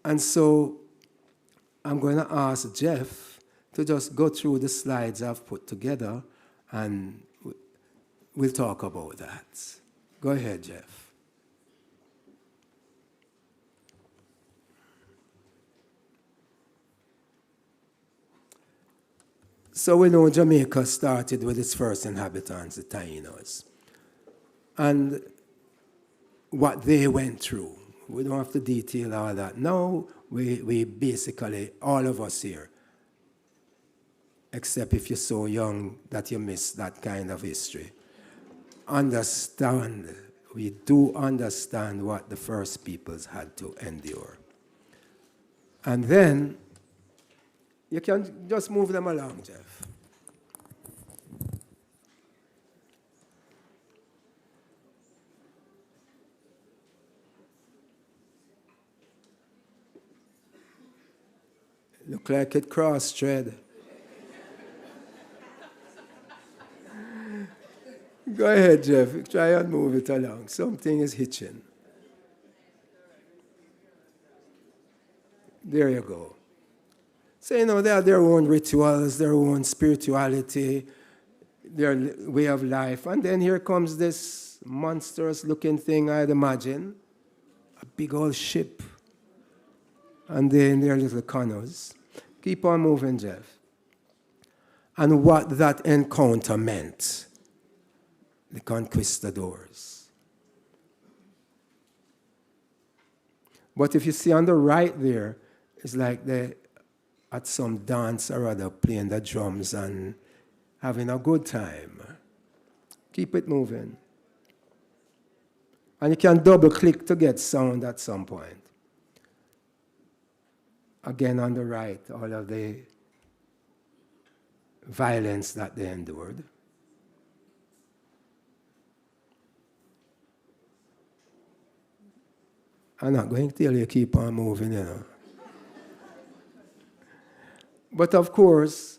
Speaker 3: And so I'm going to ask Jeff to just go through the slides I've put together, and we'll talk about that. Go ahead, Jeff. So we know Jamaica started with its first inhabitants, the Tainos, and what they went through. We don't have to detail all that. Now, we basically, all of us here, except if you're so young that you miss that kind of history, understand, we do understand what the first peoples had to endure. And then, you can just move them along, Jeff. Look like it cross-thread. Go ahead, Jeff. Try and move it along. Something is hitching. There you go. So, you know, they have their own rituals, their own spirituality, their way of life. And then here comes this monstrous-looking thing, I'd imagine. A big old ship. And then their little canoes. Keep on moving, Jeff. And what that encounter meant. The conquistadors. But if you see on the right there, it's like they're at some dance or other playing the drums and having a good time. Keep it moving. And you can double click to get sound at some point. Again on the right, all of the violence that they endured. I'm not going to tell you keep on moving, you know. But of course,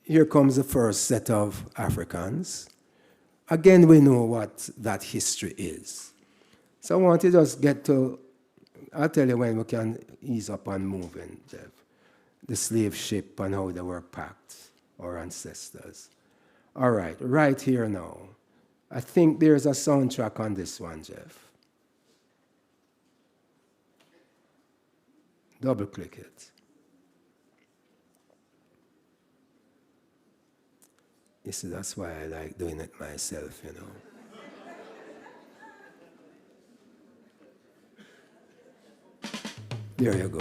Speaker 3: here comes the first set of Africans. Again, we know what that history is. So I want to just get to, I'll tell you when we can ease up on moving, Jeff. The slave ship and how they were packed, our ancestors. All right here now. I think there's a soundtrack on this one, Jeff. Double click it. You see, that's why I like doing it myself, you know. There you go.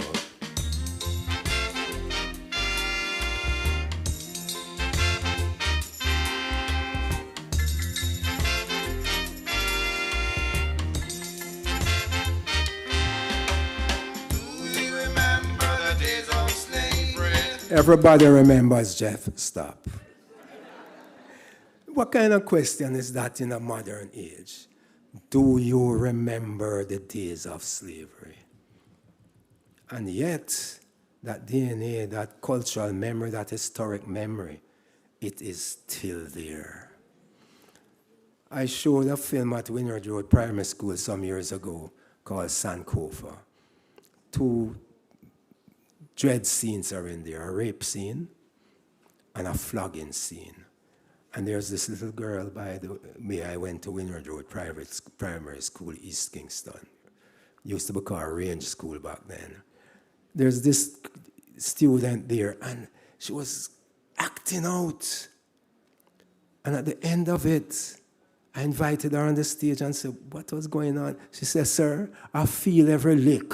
Speaker 3: Everybody remembers Jeff. Stop. What kind of question is that in a modern age? Do you remember the days of slavery? And yet, that DNA, that cultural memory, that historic memory, it is still there. I showed a film at Wynyard Road Primary School some years ago called Sankofa. Two dread scenes are in there, a rape scene and a flogging scene. And there's this little girl, by the way, I went to Windward Road Primary School, East Kingston. Used to be called Range School back then. There's this student there, and she was acting out. And at the end of it, I invited her on the stage and said, what was going on? She said, sir, I feel every lick.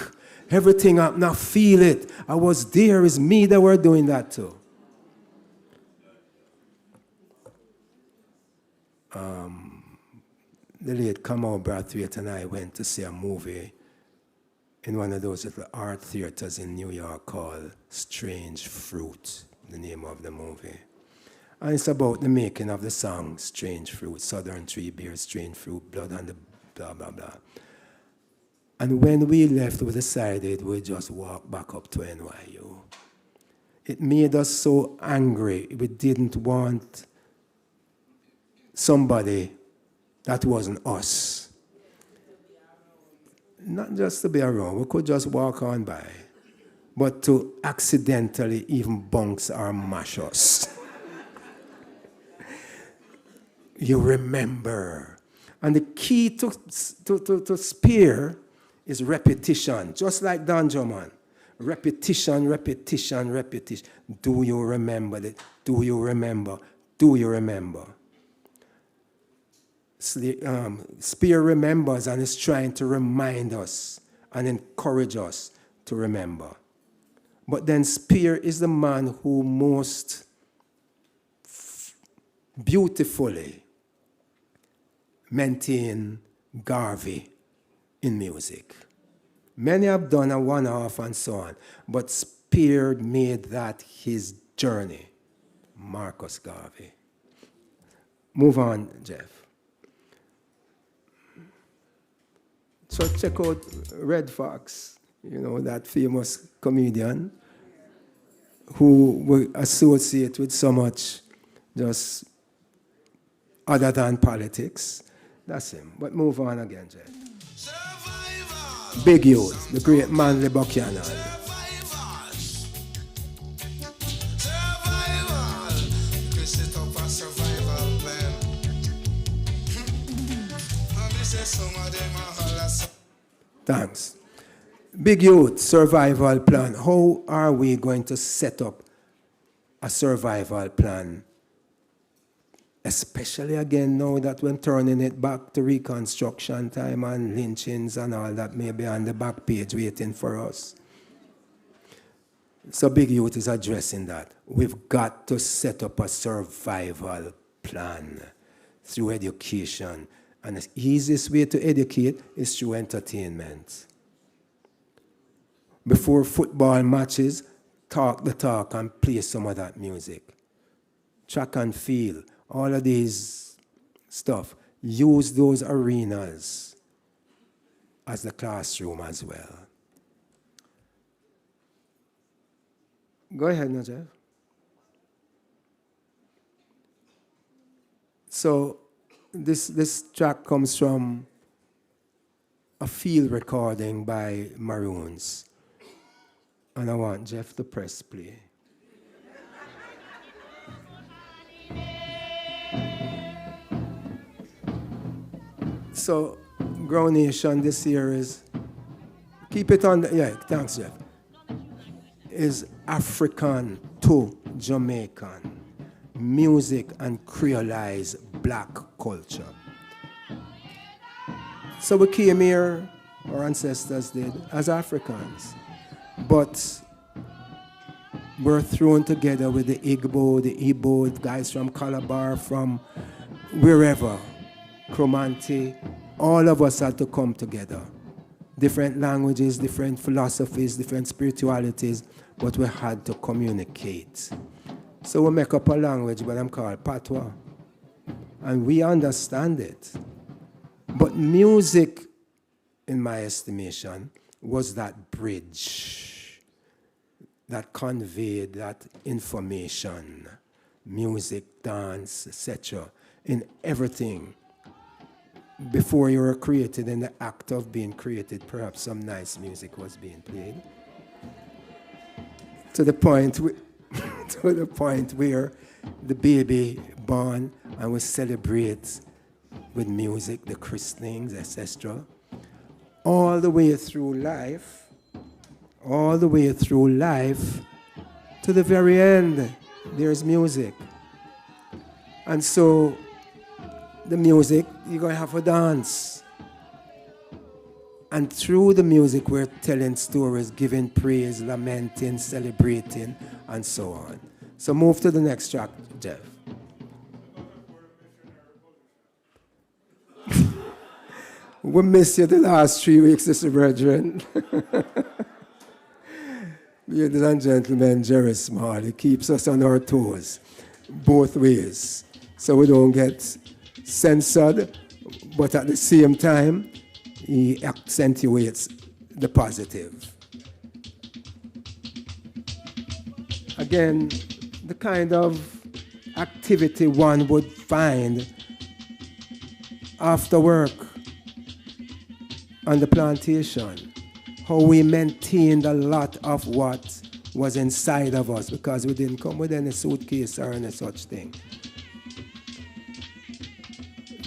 Speaker 3: Everything up, now feel it. I was there, it's me that were doing that too. The late Kamau Brathwaite and I went to see a movie in one of those little art theaters in New York called Strange Fruit, the name of the movie. And it's about the making of the song Strange Fruit, Southern Tree bears strange fruit, blood and the blah, blah, blah. And when we left, we decided we'd just walk back up to NYU. It made us so angry. We didn't want somebody that wasn't us. Not just to be around, we could just walk on by, but to accidentally even bounce or mash us. You remember. And the key to spear is repetition, just like Don Drummond. Repetition, repetition, repetition. Do you remember that? Do you remember? Do you remember? Spear remembers and is trying to remind us and encourage us to remember. But then Spear is the man who most beautifully maintained Garvey in music. Many have done a one-off and so on, but Spear made that his journey. Marcus Garvey. Move on, Jeff. So check out Red Fox, you know, that famous comedian who we associate with so much just other than politics. That's him. But move on again, Jeff. Big Youth, the great Manly Buchanan. Thanks. Big Youth, survival plan. How are we going to set up a survival plan? Especially again now that we're turning it back to Reconstruction time and lynchings and all that may be on the back page waiting for us. So Big Youth is addressing that. We've got to set up a survival plan through education. And the easiest way to educate is through entertainment. Before football matches, talk the talk and play some of that music. Track and field, all of these stuff. Use those arenas as the classroom as well. Go ahead, Najaf. So this track comes from a field recording by Maroons. And I want Jeff to press play. So, Grounation this year is, keep it on, thanks Jeff, is African to Jamaican music and Creolized black culture. So we came here, our ancestors did, as Africans. But we're thrown together with the Igbo, the Igbo, guys from Calabar, from wherever, Cromanti, all of us had to come together. Different languages, different philosophies, different spiritualities, but we had to communicate. So we make up a language, but I'm called Patois. And we understand it. But music, in my estimation, was that bridge that conveyed that information, music, dance, etc., in everything. Before you were created, in the act of being created, perhaps some nice music was being played. to the point to the point where the baby born and we celebrate with music, the christenings, etc. All the way through life, to the very end, there's music. And so the music, you're going to have a dance. And through the music, we're telling stories, giving praise, lamenting, celebrating, and so on. So move to the next track, Jeff. We missed you the last 3 weeks, Sister Brethren. Ladies and gentlemen, Jerry Small, he keeps us on our toes, both ways, so we don't get censored, but at the same time, he accentuates the positive. Again, the kind of activity one would find after work on the plantation, how we maintained a lot of what was inside of us because we didn't come with any suitcase or any such thing.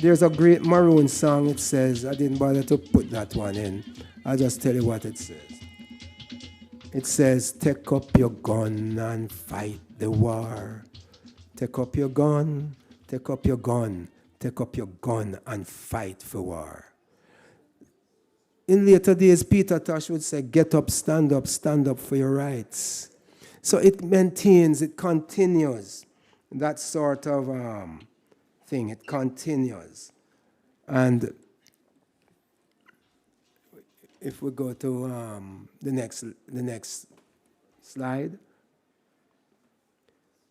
Speaker 3: There's a great Maroon song, it says, I didn't bother to put that one in. I'll just tell you what it says. It says, take up your gun and fight the war. Take up your gun, take up your gun, take up your gun and fight for war. In later days, Peter Tosh would say, get up stand up for your rights. So it maintains, it continues that sort of thing. It continues. And if we go to the next slide,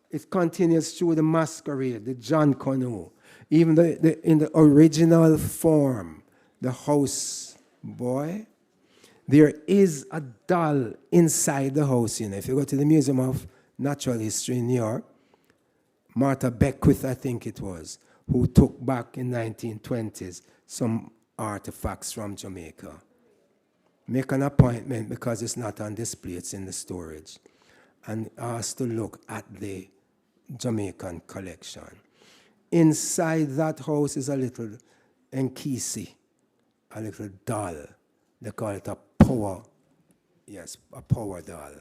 Speaker 3: it continues through the masquerade, the John Canoe, even in the original form, the house boy. There is a doll inside the house, you know. If you go to the Museum of Natural History in New York, Martha Beckwith, I think it was, who took back in 1920s some artifacts from Jamaica. Make an appointment because it's not on display, it's in the storage. And ask to look at the Jamaican collection. Inside that house is a little enkisi, a little doll. They call it a power doll.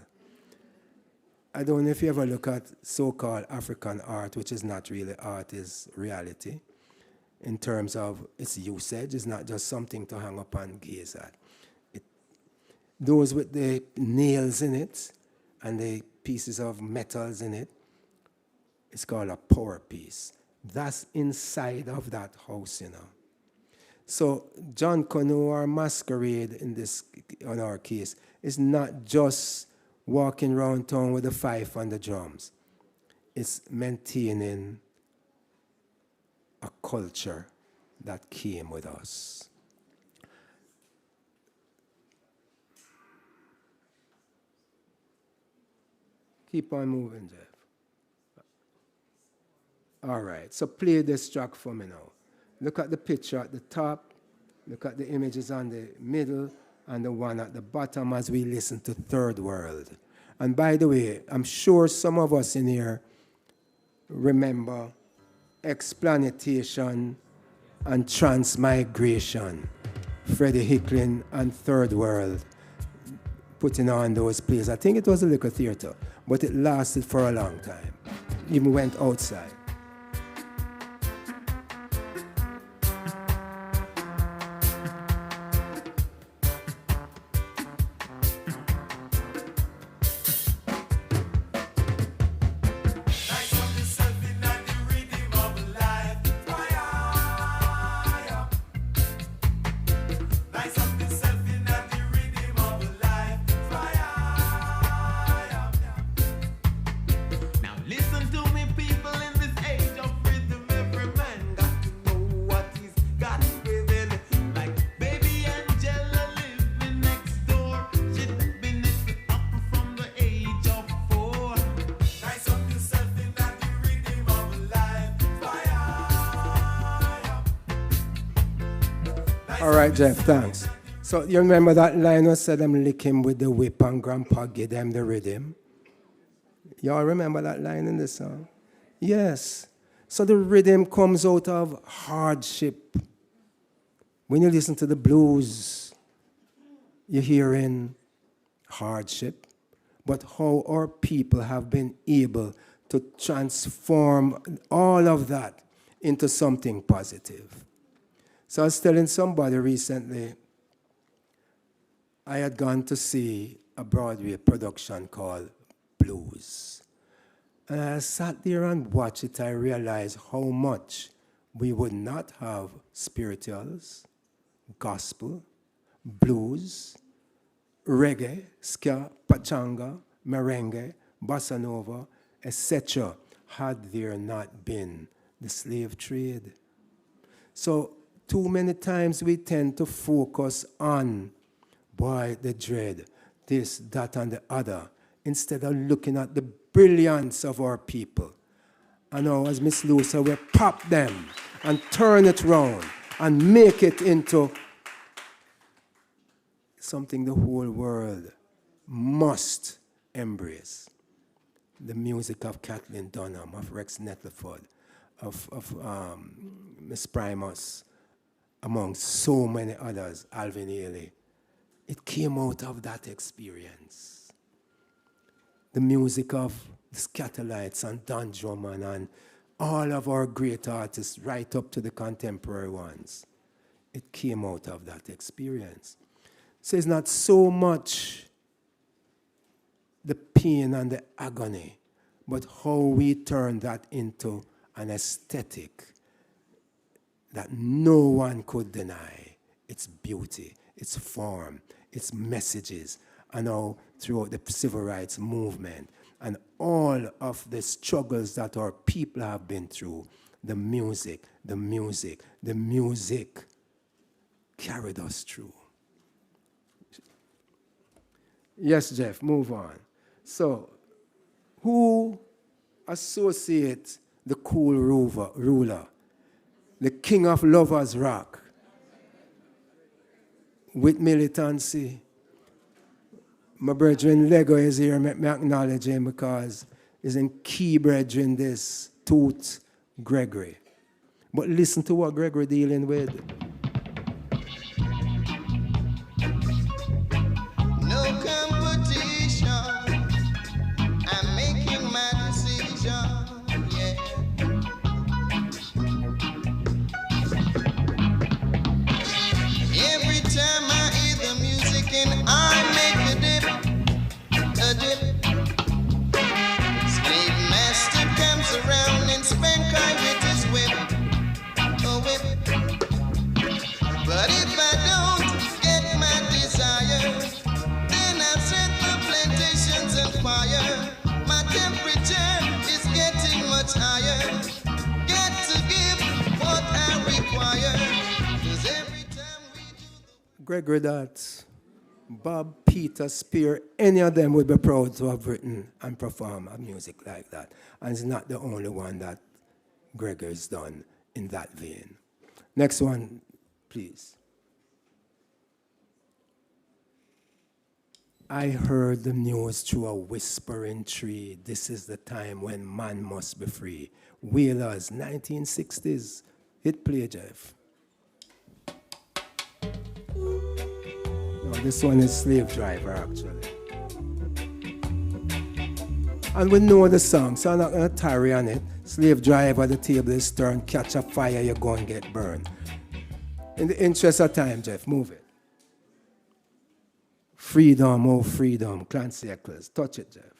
Speaker 3: I don't know if you ever look at so-called African art, which is not really art, is reality. In terms of its usage, it's not just something to hang up and gaze at. Those with the nails in it and the pieces of metals in it, it's called a power piece. That's inside of that house, you know. So John Canoe or masquerade on our case, is not just walking around town with the fife and the drums. It's maintaining a culture that came with us. Keep on moving, Jeff. All right, so play this track for me now. Look at the picture at the top, look at the images on the middle, and the one at the bottom as we listen to Third World. And by the way, I'm sure some of us in here remember Explantation and Transmigration, Freddie Hicklin and Third World putting on those plays. I think it was a little theater, but it lasted for a long time. Even went outside. All right, Jeff, thanks. So you remember that line was said, I'm lick him with the whip and grandpa give them the rhythm? Y'all remember that line in the song? Yes. So the rhythm comes out of hardship. When you listen to the blues, you're hearing hardship, but how our people have been able to transform all of that into something positive. So I was telling somebody recently, I had gone to see a Broadway production called Blues. And I sat there and watched it, I realized how much we would not have spirituals, gospel, blues, reggae, ska, pachanga, merengue, bossa nova, etc., had there not been the slave trade. So too many times we tend to focus on, boy, the dread, this, that, and the other, instead of looking at the brilliance of our people. And now, as Miss Lou said, we pop them and turn it round and make it into something the whole world must embrace. The music of Kathleen Dunham, of Rex Nettleford, of Miss Primus, among so many others, Alvin Ailey. It came out of that experience. The music of the Scatterlights and Don Drummond and all of our great artists, right up to the contemporary ones. It came out of that experience. So it's not so much the pain and the agony, but how we turn that into an aesthetic that no one could deny. Its beauty, its form, its messages, and now throughout the civil rights movement and all of the struggles that our people have been through, the music carried us through. Yes, Jeff, move on. So, who associates the cool ruler, the king of Lovers Rock, with militancy? My brethren Lego is here, let me acknowledge him because he's in key brethren this, Tooth Gregory. But listen to what Gregory dealing with.
Speaker 10: No competition, I'm making my decision, yeah. Every time I hear the music and I make a dip. Slave master comes around and spank I with his whip, a whip. But if I don't get my desire, then I've set the plantations on fire. My temperature is getting much higher. Got to give what I require. 'Cause every time we do the
Speaker 3: Gregory Dart, Bob, Peter, Spear, any of them would be proud to have written and performed a music like that. And it's not the only one that Gregory's done in that vein. Next one, please. I heard the news through a whispering tree. This is the time when man must be free. Wailers, 1960s. Hit play, Jeff. No, this one is Slave Driver, actually. And we know the song, so I'm not going to tarry on it. Slave Driver, the table is turned, catch a fire, you're going to get burned. In the interest of time, Jeff, move it. Freedom, oh freedom, Clancy Eccles. Touch it, Jeff.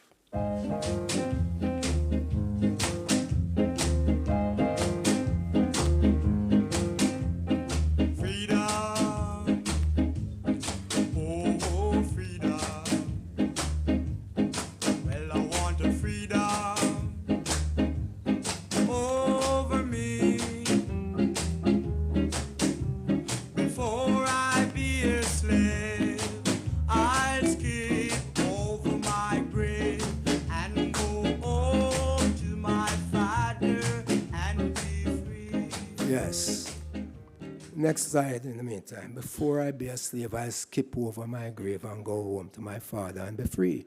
Speaker 3: Next slide in the meantime. Before I be a slave, I'll skip over my grave and go home to my father and be free.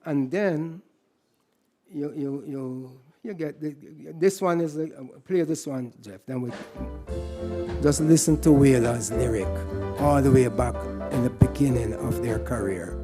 Speaker 3: And then you get this one is play this one, Jeff. Then we just listen to Wailer's lyric all the way back in the beginning of their career.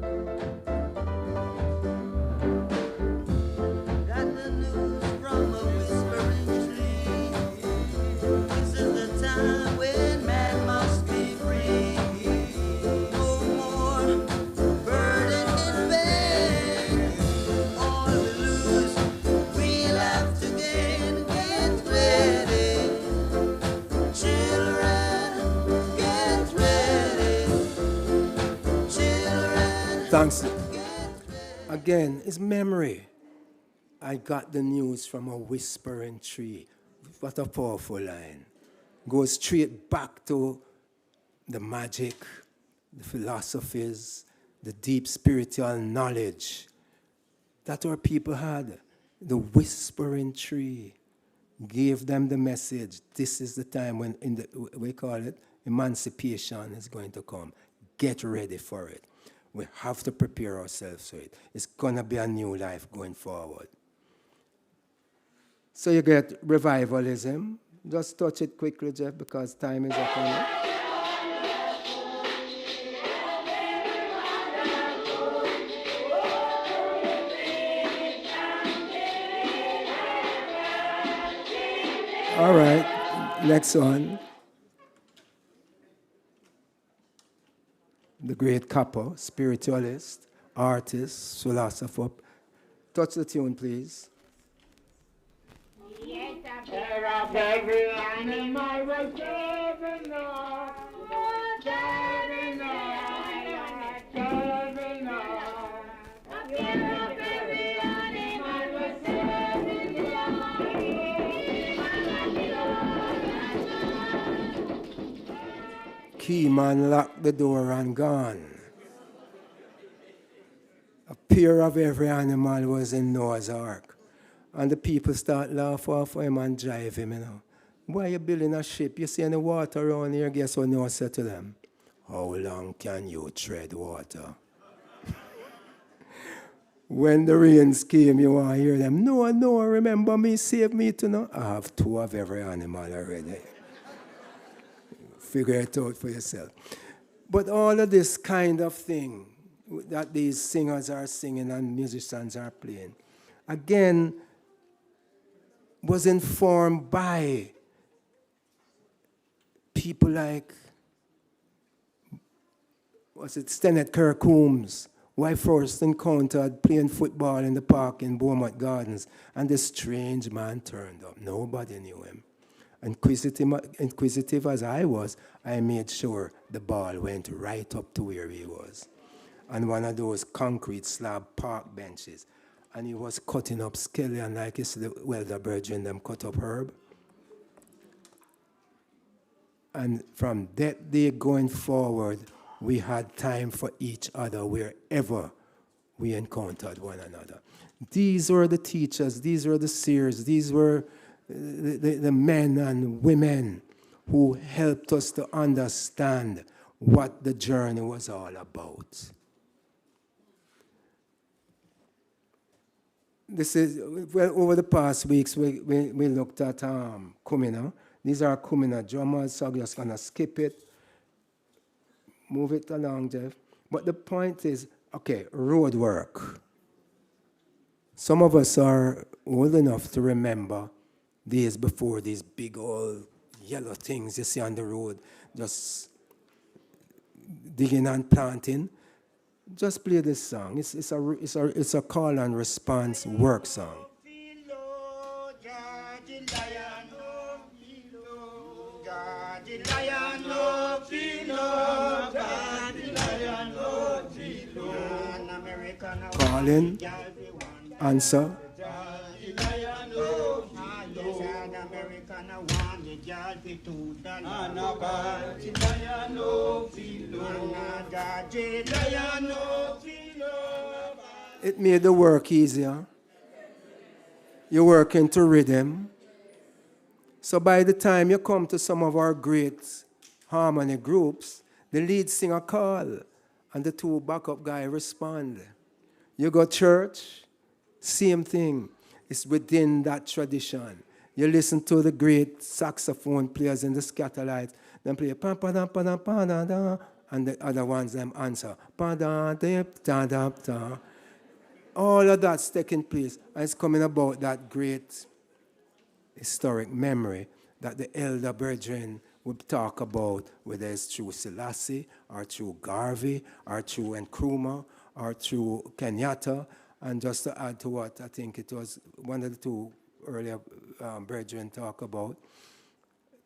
Speaker 3: Thanks. Again, it's memory. I got the news from a whispering tree. What a powerful line. Goes straight back to the magic, the philosophies, the deep spiritual knowledge that our people had. The whispering tree gave them the message. This is the time when, we call it, emancipation is going to come. Get ready for it. We have to prepare ourselves for it. It's going to be a new life going forward. So you get revivalism. Just touch it quickly, Jeff, because time is up on it. All right, next one. The great couple, spiritualist, artist, philosopher. Touch the tune, please.
Speaker 11: Yes, of every animal was given up, given up, given up. Of every animal was given up.
Speaker 3: Key man locked the door and gone. A pair of every animal was in Noah's Ark. And the people start laughing off him and drive him, you know. Why are you building a ship? You see any water around here? Guess what Noah said to them? How long can you tread water? When the rains came, you want to hear them. Noah, Noah, remember me, save me to know. I have 2 of every animal already. Figure it out for yourself. But all of this kind of thing that these singers are singing and musicians are playing, again, was informed by people like, Stennet Kirk Coombs, who I first encountered playing football in the park in Beaumont Gardens, and this strange man turned up. Nobody knew him. Inquisitive as I was, I made sure the ball went right up to where he was, on one of those concrete slab park benches. And he was cutting up scallion like you see the welder brethren them cut up herb. And from that day going forward, we had time for each other wherever we encountered one another. These were the teachers, these were the seers, these were the men and women who helped us to understand what the journey was all about. This is, well, over the past weeks, we looked at Kumina. These are Kumina drummers, so I'm just going to skip it. Move it along, Jeff. But the point is, okay, road work. Some of us are old enough to remember days before these big old yellow things you see on the road, just digging and planting. Just play this song. It's a call and response work song. Calling, answer. It made the work easier. You're working to rhythm. So by the time you come to some of our great harmony groups, the lead singer call and the 2 backup guys respond. You go church, same thing. It's within that tradition. You listen to the great saxophone players in the Scatterlights, them play pa pa da pa da pa da da, and the other ones them answer pa da da da da. All of that's taking place, and it's coming about that great historic memory that the elder brethren would talk about, whether it's through Selassie, or through Garvey, or through Nkrumah, or through Kenyatta. And just to add to what I think it was one of the two earlier brethren talk about,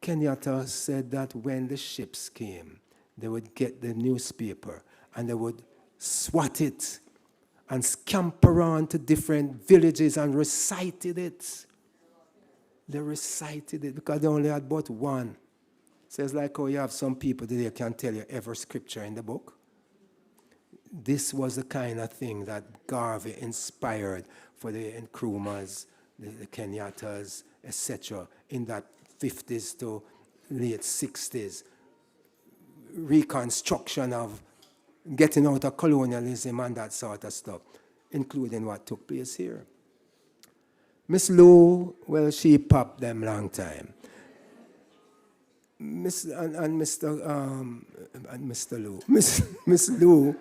Speaker 3: Kenyatta said that when the ships came, they would get the newspaper and they would swat it and scamper around to different villages and recited it. They recited it because they only had but one. So it's like how you have some people today can tell you every scripture in the book. This was the kind of thing that Garvey inspired for the Nkrumahs, the Kenyattas, etc. in that 50s to late 60s. Reconstruction of getting out of colonialism and that sort of stuff, including what took place here. Miss Lou, well, she popped them long time. Miss Lou,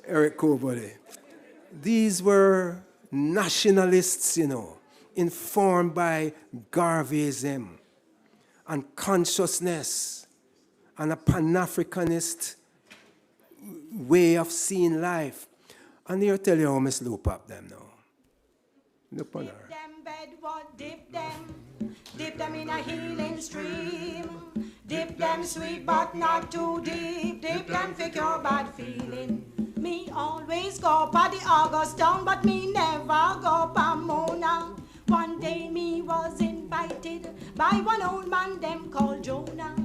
Speaker 3: Eric Cobody. These were nationalists, you know, informed by Garveyism and consciousness and a Pan-Africanist way of seeing life. And here tell you how Miss Lou popped them now. Look on her.
Speaker 12: Dip them bedward, dip them in a healing stream. Dip them sweet but not too deep, dip them for your bad feeling. Me always go by the August town, but me never go by Mona. One day me was invited by one old man them called Jonah.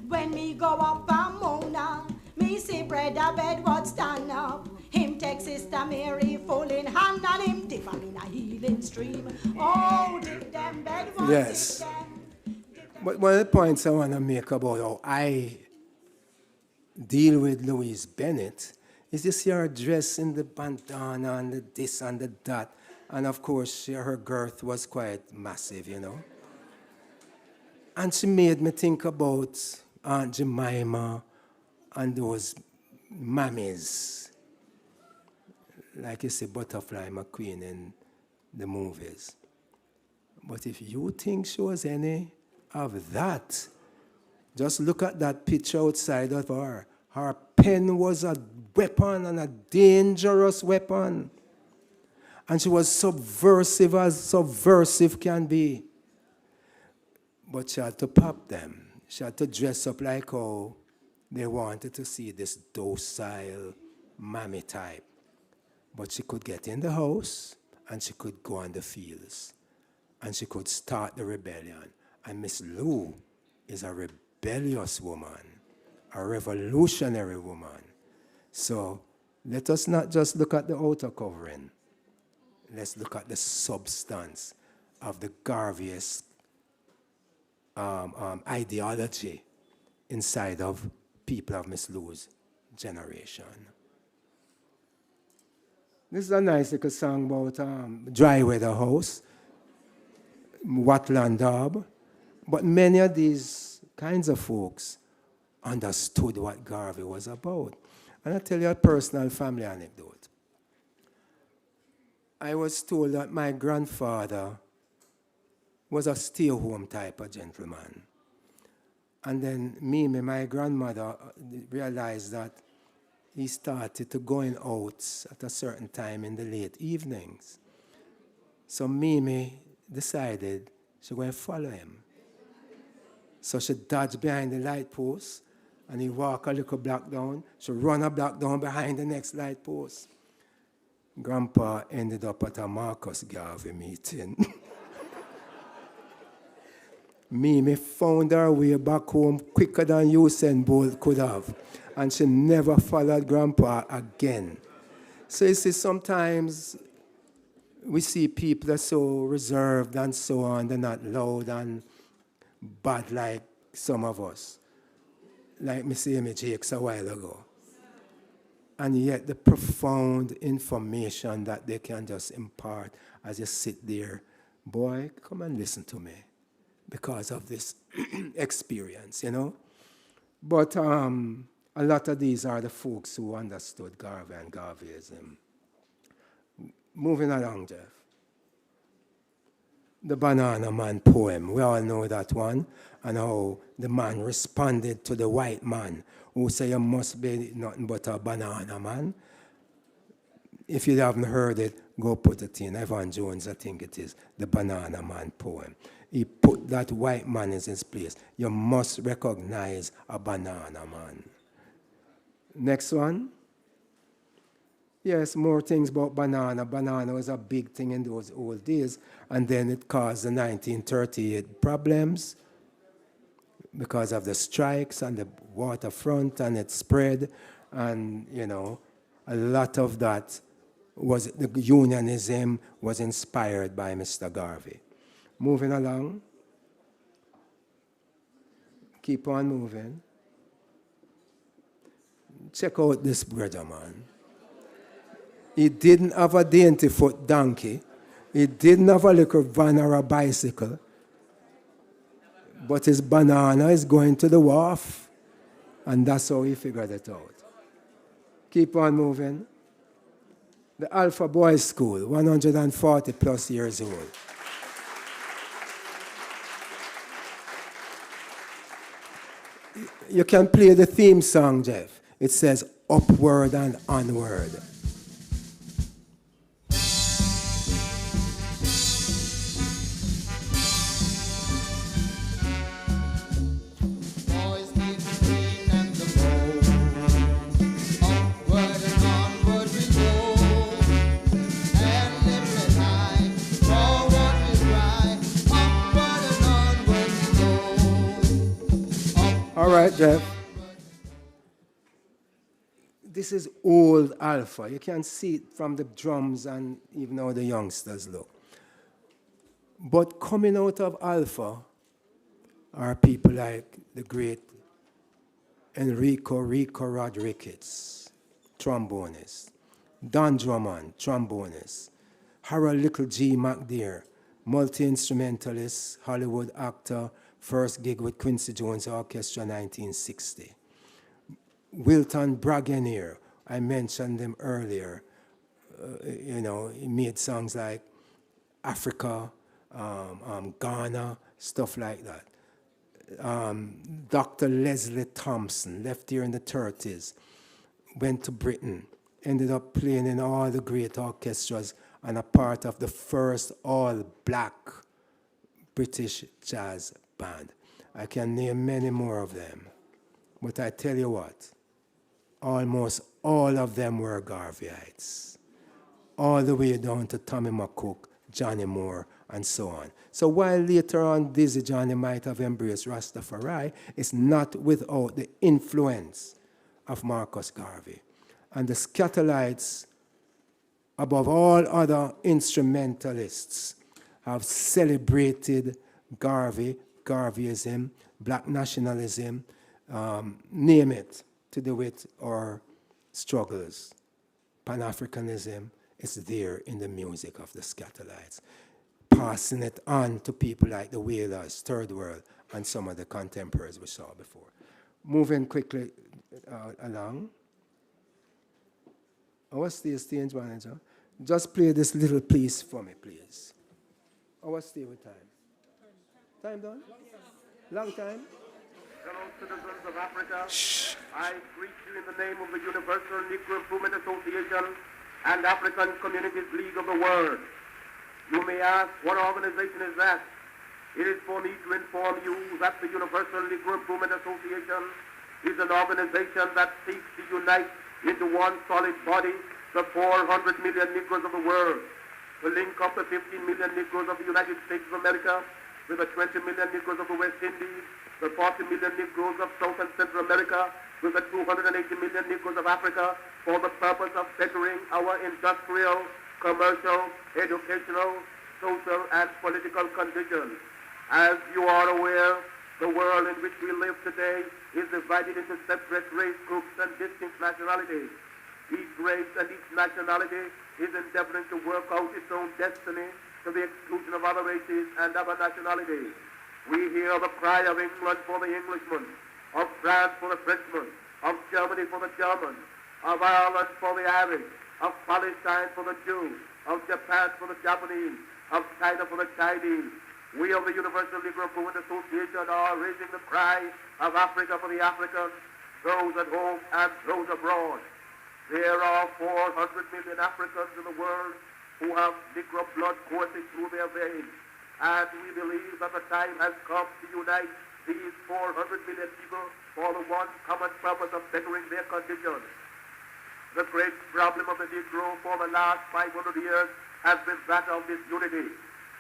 Speaker 12: When me go up by Mona, me see Brother Bedward stand up. Him take Sister Mary full in hand and him dip them in a healing stream. Oh, dip them Bedward,
Speaker 3: yes.
Speaker 12: dip them.
Speaker 3: But one of the points I want to make about how I deal with Louise Bennett is you see her dress in the bandana and the this and the that. And of course, her girth was quite massive, you know. And she made me think about Aunt Jemima and those mammies. Like you say, Butterfly McQueen in the movies. But if you think she was any of that, just look at that picture outside of her. Her pen was a weapon and a dangerous weapon. And she was subversive as subversive can be. But she had to pop them. She had to dress up like how they wanted to see this docile mammy type. But she could get in the house and she could go on the fields. And she could start the rebellion. And Miss Lou is a rebellious woman, a revolutionary woman. So let us not just look at the outer covering. Let's look at the substance of the Garveyist ideology inside of people of Miss Lou's generation. This is a nice little song about dry weather house, Watland Dab. But many of these kinds of folks understood what Garvey was about. And I'll tell you a personal family anecdote. I was told that my grandfather was a stay-home type of gentleman. And then Mimi, my grandmother, realized that he started to going out at a certain time in the late evenings. So Mimi decided she was going to follow him. So she dodged behind the light post, and he walked a little block down. She run a block down behind the next light post. Grandpa ended up at a Marcus Garvey meeting. Mimi found her way back home quicker than Usain Bolt could have. And she never followed Grandpa again. So you see, sometimes we see people that are so reserved and so on. They're not loud and bad like some of us. Like Miss Amy Jakes a while ago. and yet the profound information that they can just impart as you sit there. Boy, come and listen to me because of this experience, you know. But a lot of these are the folks who understood Garvey and Garveyism. Moving along, Jeff. The Banana Man poem, we all know that one, and how the man responded to the white man who said, you must be nothing but a banana man. If you haven't heard it, go put it in. Evan Jones, I think it is, the Banana Man poem. He put that white man in his place. You must recognize a banana man. Next one. Yes, more things about banana. Banana was a big thing in those old days, and then it caused the 1938 problems because of the strikes and the waterfront, and it spread, and, you know, a lot of that was, the unionism was inspired by Mr. Garvey. Moving along. Keep on moving. Check out this brother, man. He didn't have a dainty-foot donkey. He didn't have a little van or a bicycle. But his banana is going to the wharf. And that's how he figured it out. Keep on moving. The Alpha Boys School, 140 plus years old. You can play the theme song, Jeff. It says, upward and onward. All right, Jeff. This is old Alpha. You can see it from the drums and even how the youngsters look. But coming out of Alpha are people like the great Enrico Rodriguez, trombonist, Don Drummond, trombonist, Harold Little G. McDear, multi-instrumentalist, Hollywood actor, first gig with Quincy Jones Orchestra, 1960. Wilton Bragonier, I mentioned him earlier. You know, he made songs like Africa, Ghana, stuff like that. Dr. Leslie Thompson, left here in the 30s, went to Britain, ended up playing in all the great orchestras and a part of the first all-black British jazz band. I can name many more of them. But I tell you what, almost all of them were Garveyites. All the way down to Tommy McCook, Johnny Moore, and so on. So while later on Dizzy Johnny might have embraced Rastafari, it's not without the influence of Marcus Garvey. And the Scatolites, above all other instrumentalists, have celebrated Garvey, Garveyism, black nationalism, name it, to do with our struggles. Pan-Africanism is there in the music of the Scatolites, passing it on to people like the Wailers, Third World, and some of the contemporaries we saw before. Moving quickly along. Our stage manager, just play this little piece for me, please. Our stay with time. Time done? Long time?
Speaker 13: Fellow citizens of Africa, I greet you in the name of the Universal Negro Improvement Association and African Communities League of the World. You may ask, what organization is that? It is for me to inform you that the Universal Negro Improvement Association is an organization that seeks to unite into one solid body the 400 million Negroes of the world, to link up the 15 million Negroes of the United States of America with the 20 million Negroes of the West Indies, the 40 million Negroes of South and Central America with the 280 million Negroes of Africa for the purpose of bettering our industrial, commercial, educational, social, and political conditions. As you are aware, the world in which we live today is divided into separate race groups and distinct nationalities. Each race and each nationality is endeavoring to work out its own destiny to the exclusion of other races and other nationalities. We hear the cry of England for the Englishman, of France for the Frenchman, of Germany for the German, of Ireland for the Irish, of Palestine for the Jew, of Japan for the Japanese, of China for the Chinese. We of the Universal Negro Movement Association are raising the cry of Africa for the Africans, those at home and those abroad. There are 400 million Africans in the world who have Negro blood coursing through their veins. And we believe that the time has come to unite these 400 million people for the one common purpose of bettering their condition. The great problem of the Negro for the last 500 years has been that of disunity.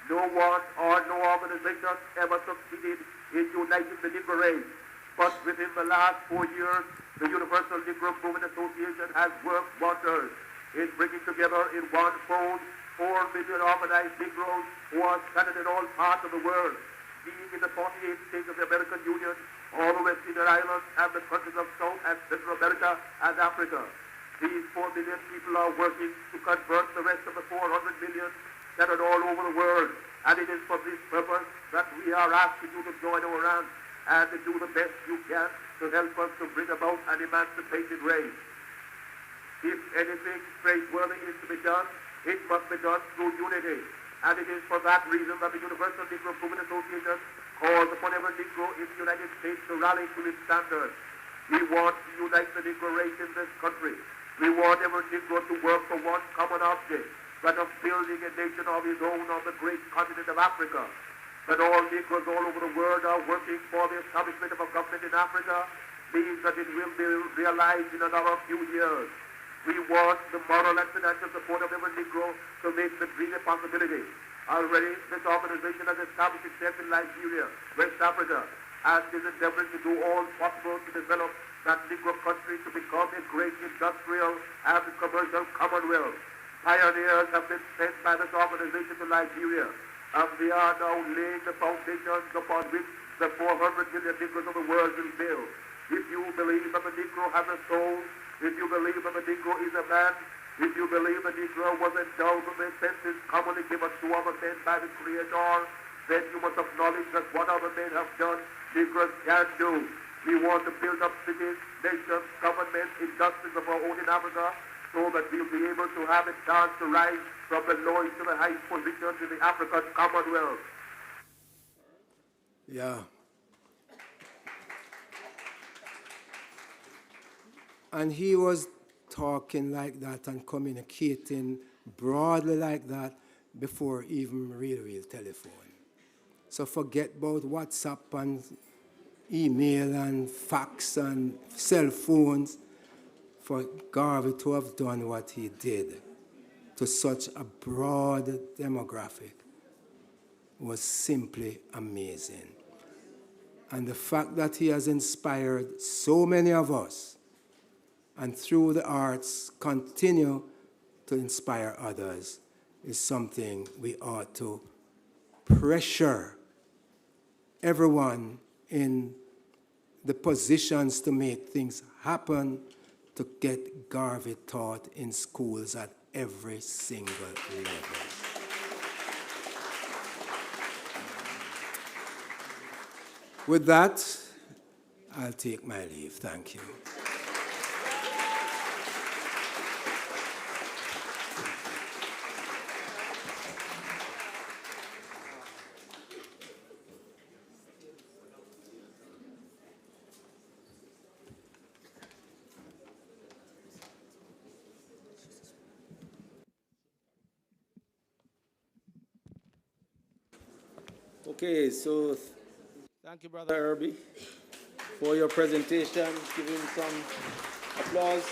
Speaker 13: No one or no organization ever succeeded in uniting the Negro race. But within the last 4 years, the Universal Negro Movement Association has worked wonders in bringing together in one fold 4 million organized Negroes who are scattered in all parts of the world, being in the 48 states of the American Union, all the West Indian Islands, and the countries of South and Central America and Africa. These 4 million people are working to convert the rest of the 400 million scattered all over the world. And it is for this purpose that we are asking you to join our ranks and to do the best you can to help us to bring about an emancipated race. If anything praiseworthy is to be done, it must be done through unity. And it is for that reason that the Universal Negro Movement Association calls upon every Negro in the United States to rally to its standards. We want to unite the Negro race in this country. We want every Negro to work for one common object, that of building a nation of his own on the great continent of Africa. That all Negroes all over the world are working for the establishment of a government in Africa means that it will be realized in another few years. We want the moral and financial support of every Negro to make the dream a possibility. Already, this organization has established itself in Nigeria, West Africa, and is endeavoring to do all possible to develop that Negro country to become a great industrial and commercial commonwealth. Pioneers have been sent by this organization to Nigeria, and they are now laying the foundations upon which the 400 million Negroes of the world will build. If you believe that the Negro has a soul, if you believe that the Negro is a man, if you believe the Negro was endowed with the senses commonly given to other men by the Creator, then you must acknowledge that what other men have done, Negroes can do. We want to build up cities, nations, governments, industries of our own in Africa, so that we'll be able to have a chance to rise from the lowest to the highest positions in the African Commonwealth.
Speaker 3: Yeah. And he was talking like that and communicating broadly like that before even real telephone. So forget about WhatsApp and email and fax and cell phones. For Garvey to have done what he did to such a broad demographic was simply amazing. And the fact that he has inspired so many of us, and through the arts continue to inspire others, is something we ought to pressure everyone in the positions to make things happen to get Garvey taught in schools at every single level. With that, I'll take my leave. Thank you.
Speaker 2: Okay, so thank you, Brother Herby, for your presentation. Give him some applause.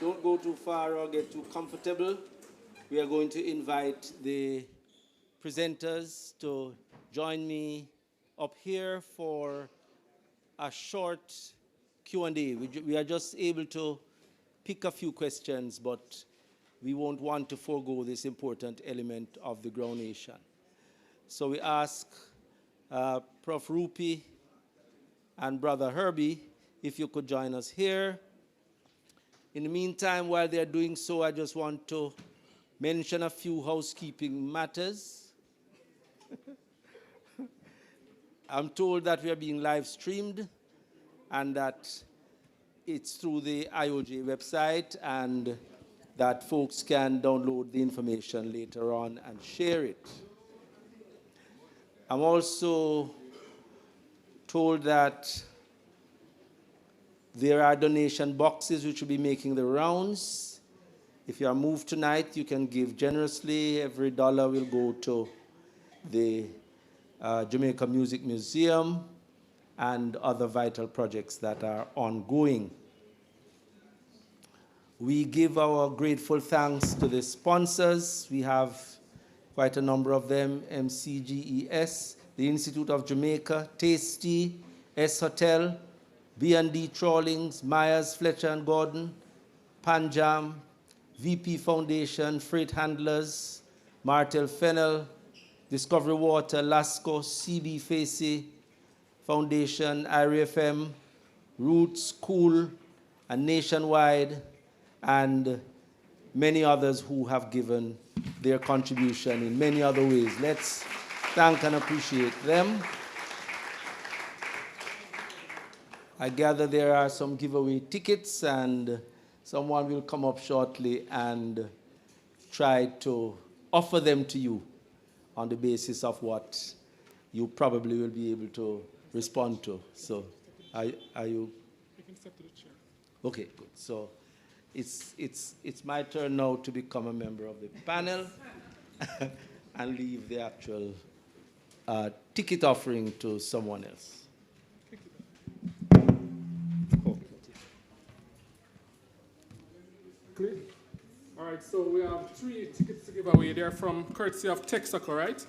Speaker 2: Don't go too far or get too comfortable. We are going to invite the presenters to join me up here for a short Q&A. We are just able to pick a few questions, but we won't want to forego this important element of the Grounation. So we ask Prof. Rupi and Brother Herby if you could join us here. In the meantime, while they're doing so, I just want to mention a few housekeeping matters. I'm told that we are being live streamed and that it's through the IOJ website and that folks can download the information later on and share it. I'm also told that there are donation boxes which will be making the rounds. If you are moved tonight, you can give generously. Every dollar will go to the Jamaica Music Museum and other vital projects that are ongoing. We give our grateful thanks to the sponsors. We have quite a number of them: MCGES, the Institute of Jamaica, Tasty, S Hotel, B&D Trawlings, Myers, Fletcher and Gordon, Panjam, VP Foundation, Freight Handlers, Martel Fennel, Discovery Water, Lasco, CB Facey Foundation, IRFM, Roots, Cool, and Nationwide, and many others who have given their contribution in many other ways. Let's thank and appreciate them. I gather there are some giveaway tickets, and someone will come up shortly and try to offer them to you on the basis of what you probably will be able to respond to. So, are you? You can step to the chair. Okay, good. So, it's my turn now to become a member of the panel and leave the actual ticket offering to someone else.
Speaker 14: Clear? All right, so we have 3 tickets to give away. They're from courtesy of Texaco, right?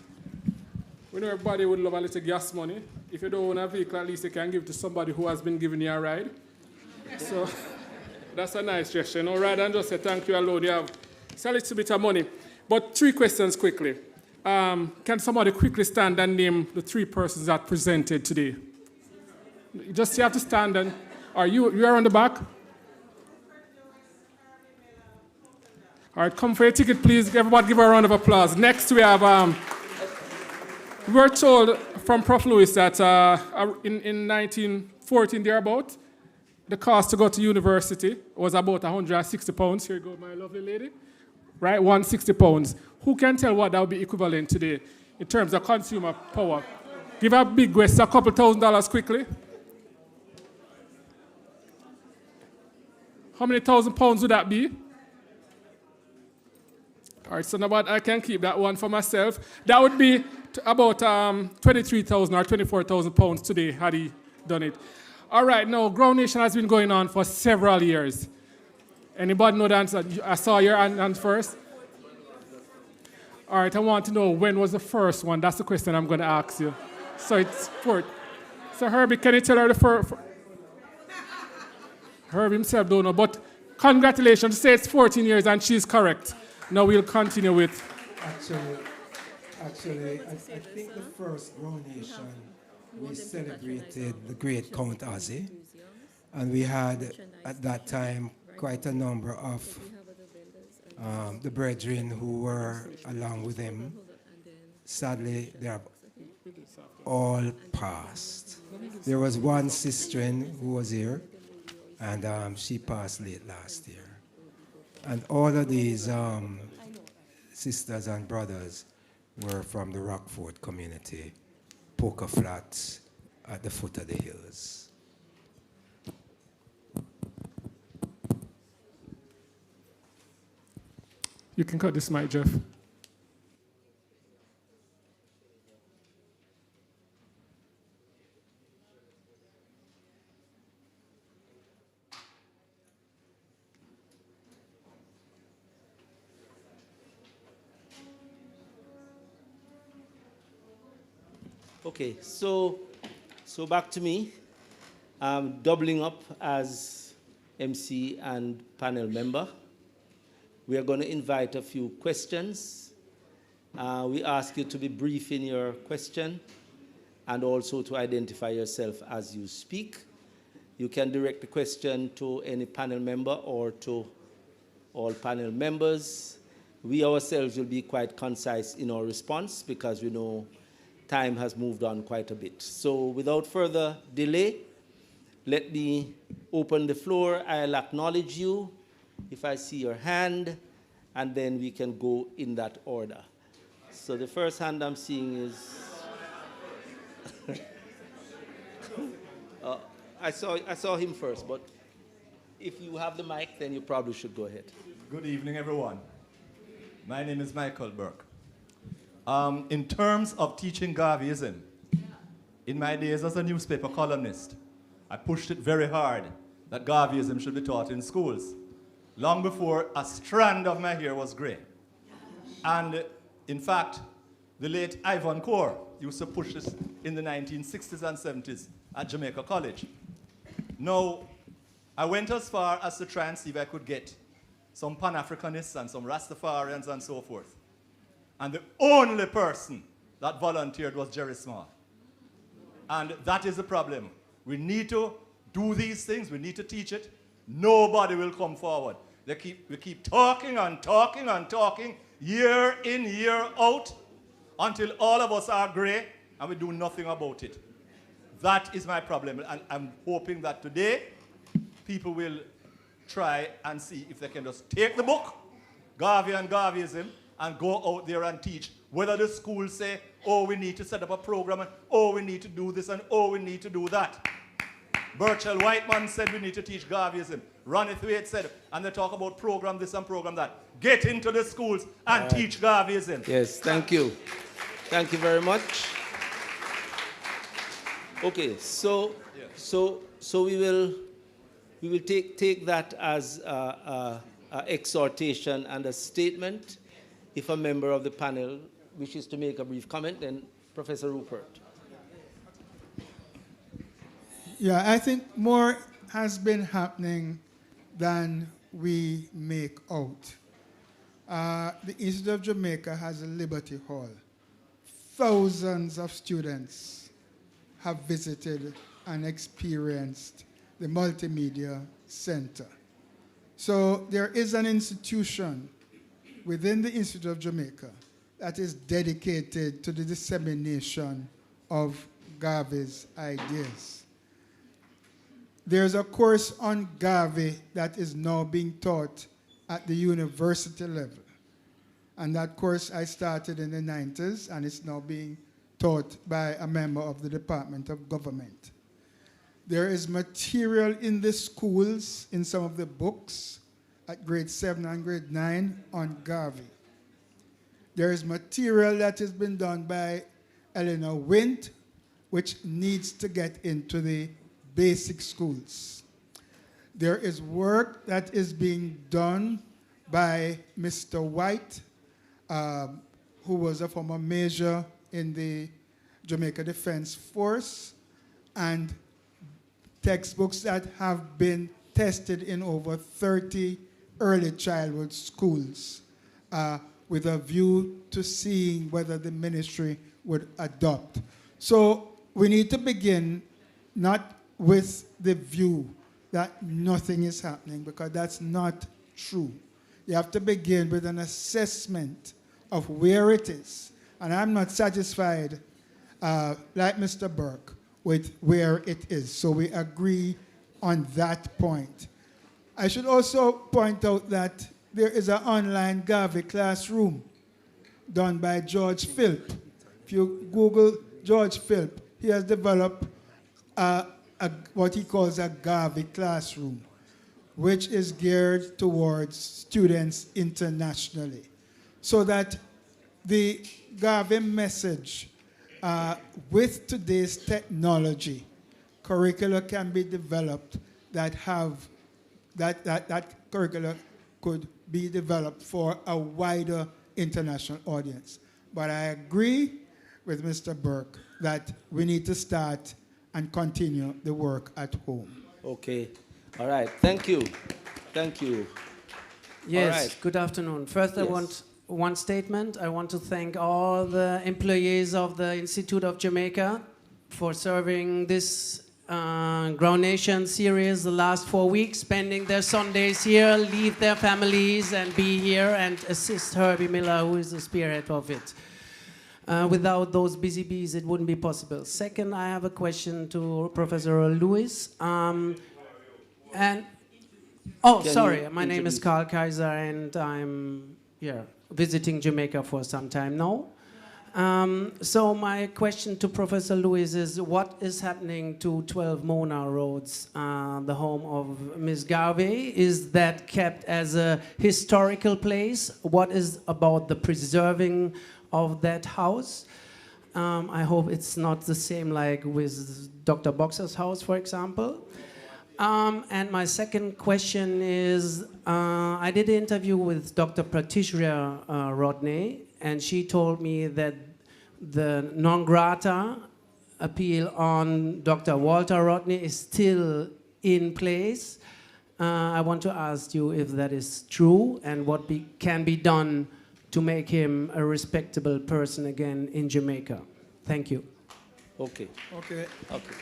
Speaker 14: We know everybody would love a little gas money. If you don't own a vehicle, at least you can give to somebody who has been giving you a ride. So that's a nice gesture. No, rather than just say thank you alone, you have a little bit of money. But 3 questions quickly. Can somebody quickly stand and name the 3 persons that presented today? Just you have to stand and, are you are on the back? All right, come for your ticket, please. Everybody give a round of applause. Next, we have, we were told from Prof. Lewis that in 1914, thereabout, the cost to go to university was about £160. Here you go, my lovely lady. Right, £160. Who can tell what that would be equivalent today in terms of consumer power? Give a big West a couple $1,000s quickly. How many £1,000 would that be? All right, so now I can keep that one for myself. That would be about 23,000 or 24,000 pounds today had he done it. All right, now Grounation has been going on for several years. Anybody know the answer? I saw your hand first. All right, I want to know when was the first one. That's the question I'm going to ask you. So it's 4th. So Herby, can you tell her the first? Herby himself don't know, but congratulations. Say it's 14 years and she's correct. Now we'll continue with.
Speaker 3: Actually, I think the first Grounation, we celebrated the great Count Ozzy, and we had at that time quite a number of the brethren who were along with him. Sadly, they are all passed. There was one sister who was here, and she passed late last year. And all of these sisters and brothers were from the Rockford community, Poker Flats, at the foot of the hills.
Speaker 14: You can cut this mic, Jeff.
Speaker 2: Okay, so back to me. I'm doubling up as MC and panel member. We are going to invite a few questions. We ask you to be brief in your question and also to identify yourself as you speak. You can direct the question to any panel member or to all panel members. We ourselves will be quite concise in our response because we know time has moved on quite a bit. So without further delay, let me open the floor. I'll acknowledge you if I see your hand, and then we can go in that order. So the first hand I'm seeing is... I saw him first, but if you have the mic, then you probably should go ahead.
Speaker 15: Good evening, everyone. My name is Michael Burke. In terms of teaching Garveyism, in my days as a newspaper columnist, I pushed it very hard that Garveyism should be taught in schools, long before a strand of my hair was gray. And in fact, the late Ivan Core used to push this in the 1960s and 70s at Jamaica College. Now, I went as far as to try and see if I could get some Pan-Africanists and some Rastafarians and so forth. And the only person that volunteered was Jerry Small. And that is the problem. We need to do these things. We need to teach it. Nobody will come forward. We keep talking and talking and talking, year in, year out, until all of us are gray and we do nothing about it. That is my problem. And I'm hoping that today people will try and see if they can just take the book, Garvey and Garveyism, and go out there and teach. Whether the schools say, oh, we need to set up a program, and oh, we need to do this, and oh, we need to do that. Burchell Whiteman said we need to teach Garveyism. Ronnie Thwaite said, and they talk about program this and program that. Get into the schools and teach Garveyism.
Speaker 2: Yes, thank you. Thank you very much. Okay, so we will take that as an exhortation and a statement. If a member of the panel wishes to make a brief comment, then Professor Rupert.
Speaker 8: Yeah, I think more has been happening than we make out. The Institute of Jamaica has a Liberty Hall. Thousands of students have visited and experienced the Multimedia Center. So there is an institution within the Institute of Jamaica that is dedicated to the dissemination of Garvey's ideas. There's a course on Garvey that is now being taught at the university level. And that course I started in the 90s, and it's now being taught by a member of the Department of Government. There is material in the schools, in some of the books, at grade 7 and grade 9 on Garvey. There is material that has been done by Eleanor Wint, which needs to get into the basic schools. There is work that is being done by Mr. White, who was a former major in the Jamaica Defense Force, and textbooks that have been tested in over 30 early childhood schools with a view to seeing whether the ministry would adopt. So we need to begin not with the view that nothing is happening, because that's not true. You have to begin with an assessment of where it is. And I'm not satisfied, like Mr. Burke, with where it is. So we agree on that point. I should also point out that there is an online Garvey classroom done by George Philp. If you Google George Philp, he has developed what he calls a Garvey classroom, which is geared towards students internationally, so that the Garvey message, with today's technology, curricula can be developed that curricula could be developed for a wider international audience. But I agree with Mr. Burke that we need to start and continue the work at home.
Speaker 2: Okay. All right. Thank you. Thank you.
Speaker 16: Yes.
Speaker 2: All right.
Speaker 16: Good afternoon. First,
Speaker 2: Yes.
Speaker 16: I want one statement. I want to thank all the employees of the Institute of Jamaica for serving this Grounation series the last 4 weeks, spending their Sundays here, leave their families and be here and assist Herby Miller, who is the spearhead of it. Without those busy bees, it wouldn't be possible. Second, I have a question to Professor Lewis. My name is Carl Kaiser, and I'm visiting Jamaica for some time now. So my question to Professor Lewis is, what is happening to 12 Mona Roads, the home of Ms. Garvey? Is that kept as a historical place? What is about the preserving of that house? I hope it's not the same like with Dr. Boxer's house, for example. And my second question is, I did an interview with Dr. Patricia Rodney, and she told me that the non grata appeal on Dr. Walter Rodney is still in place. I want to ask you if that is true and what can be done to make him a respectable person again in Jamaica. Thank you.
Speaker 2: Okay.
Speaker 8: Okay.
Speaker 2: Okay.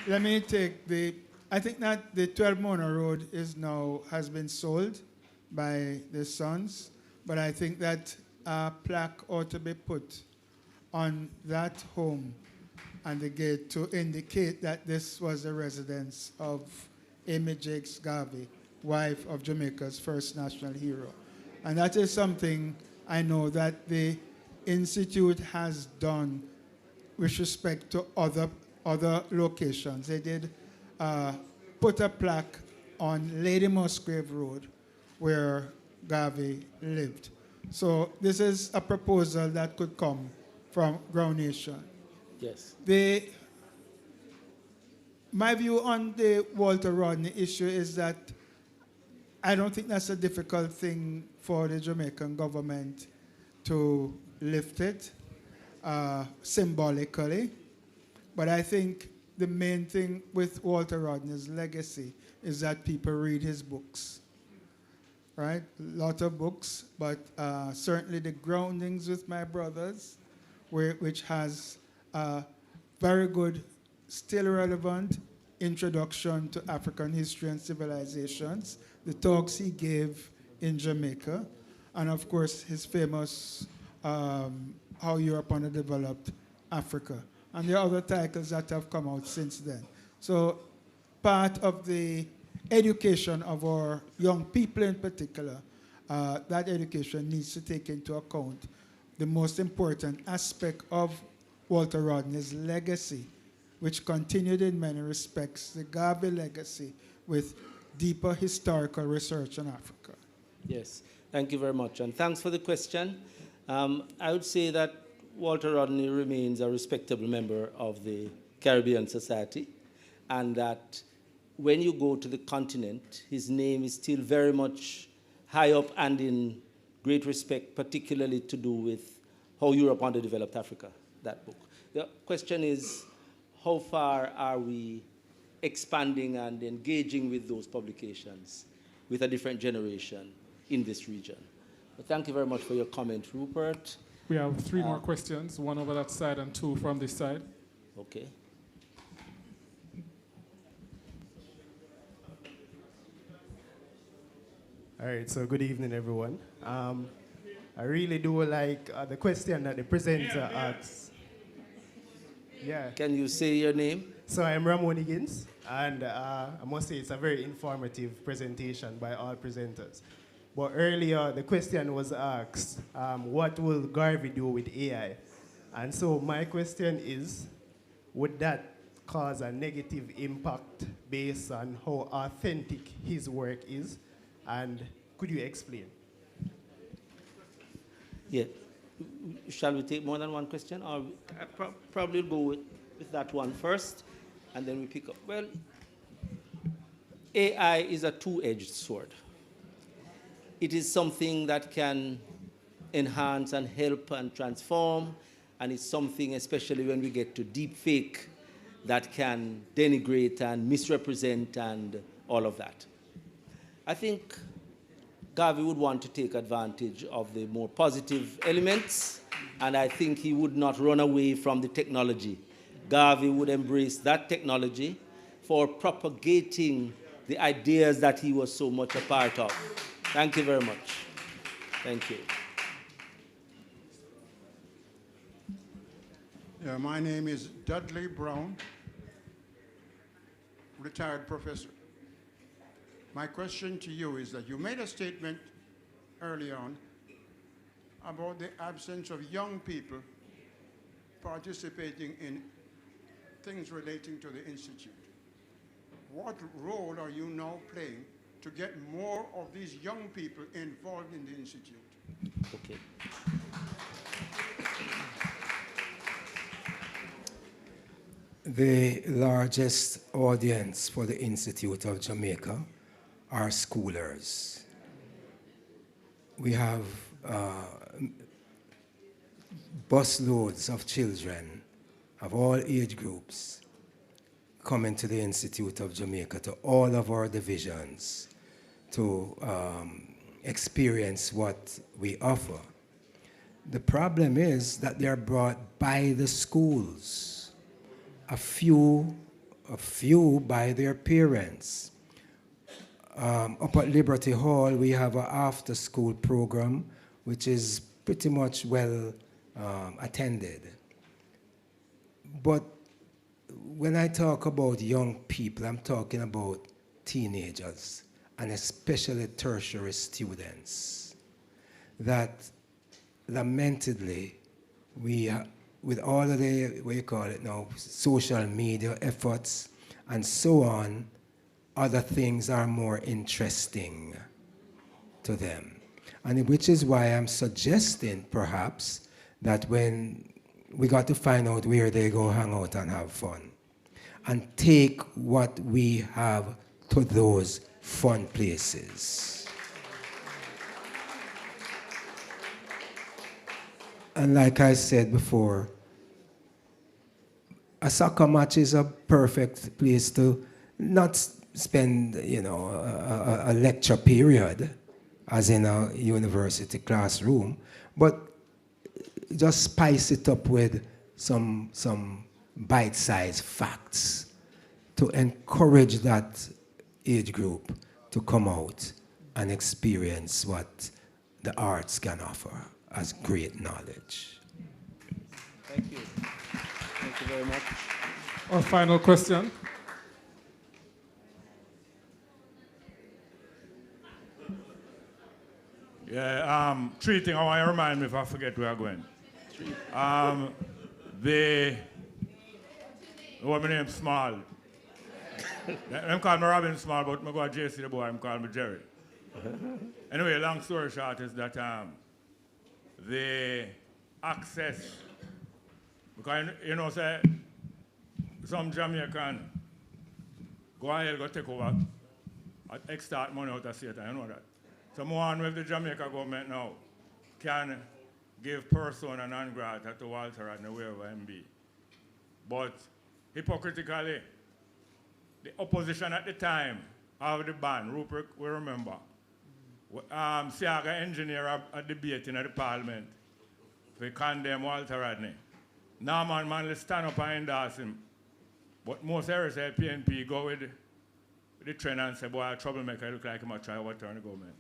Speaker 8: Let me take I think that the 12 Mona Road has been sold by the Sons, but I think that a plaque ought to be put on that home and the gate to indicate that this was the residence of Amy Jacques Garvey, wife of Jamaica's first national hero. And that is something I know that the Institute has done with respect to other locations. They did put a plaque on Lady Musgrave Road where Garvey lived. So this is a proposal that could come from Grounation.
Speaker 2: Yes.
Speaker 8: My view on the Walter Rodney issue is that I don't think that's a difficult thing for the Jamaican government to lift it symbolically. But I think the main thing with Walter Rodney's legacy is that people read his books, right? A lot of books, but certainly the Groundings with My Brothers, which has a very good, still relevant introduction to African history and civilizations, the talks he gave in Jamaica, and of course his famous How Europe Underdeveloped Africa. And there are other titles that have come out since then. So part of the education of our young people in particular, that education needs to take into account the most important aspect of Walter Rodney's legacy, which continued in many respects, the Garvey legacy, with deeper historical research on Africa.
Speaker 2: Yes, thank you very much. And thanks for the question. I would say that Walter Rodney remains a respectable member of the Caribbean Society, and that when you go to the continent, his name is still very much high up and in great respect, particularly to do with How Europe Underdeveloped Africa, that book. The question is, how far are we expanding and engaging with those publications with a different generation in this region? But thank you very much for your comment, Rupert.
Speaker 14: We have 3 more questions, 1 over that side and 2 from this side.
Speaker 2: Okay.
Speaker 17: All right, so good evening, everyone. I really do like the question that the presenter asks. Yeah.
Speaker 2: Can you say your name?
Speaker 17: So I'm Ramon Higgins, and I must say it's a very informative presentation by all presenters. But earlier, the question was asked, what will Garvey do with AI? And so my question is, would that cause a negative impact based on how authentic his work is? And could you explain?
Speaker 2: Yeah. Shall we take more than one question? Or probably go with that one first, and then we pick up. Well, AI is a two-edged sword. It is something that can enhance and help and transform, and it's something, especially when we get to deep fake, that can denigrate and misrepresent and all of that. I think Garvey would want to take advantage of the more positive elements, and I think he would not run away from the technology Garvey would embrace that technology for propagating the ideas that he was so much a part of. Thank you very much. Thank you.
Speaker 18: Yeah, my name is Dudley Brown, retired professor. My question to you is that you made a statement early on about the absence of young people participating in things relating to the Institute. What role are you now playing to get more of these young people involved in the Institute?
Speaker 2: Okay.
Speaker 3: The largest audience for the Institute of Jamaica are schoolers. We have busloads of children of all age groups coming to the Institute of Jamaica, to all of our divisions, to experience what we offer. The problem is that they are brought by the schools, a few by their parents. Up at Liberty Hall, we have an after-school program, which is pretty much well attended. But when I talk about young people, I'm talking about teenagers, and especially tertiary students, that lamentedly, with all of the, what you call it now, social media efforts and so on, other things are more interesting to them. And which is why I'm suggesting, perhaps, that when we got to find out where they go hang out and have fun, and take what we have to those fun places. And like I said before, a soccer match is a perfect place to not spend, a lecture period, as in a university classroom, but just spice it up with some bite-sized facts to encourage that age group to come out and experience what the arts can offer as great knowledge.
Speaker 2: Thank you. Thank you very much.
Speaker 14: Our final question.
Speaker 19: Yeah, three things I want to remind me if I forget where I'm going. My name's Small. Them call me Robin Small, but I go to JC the boy, I'm calling me Jerry. Anyway, long story short is that the access, because say some Jamaican go ahead go take over extort money out of Satan, you know that. Someone with the Jamaica government now can give persona non grata to Walter and wherever him be. But hypocritically, the opposition at the time of the ban, Rupert, we remember, Siaga engineer a debate in the parliament to condemn Walter Rodney. Norman Manley stand up and endorse him. But most areas say PNP go with the trend and say, boy, a troublemaker, look like him try to overturn the government.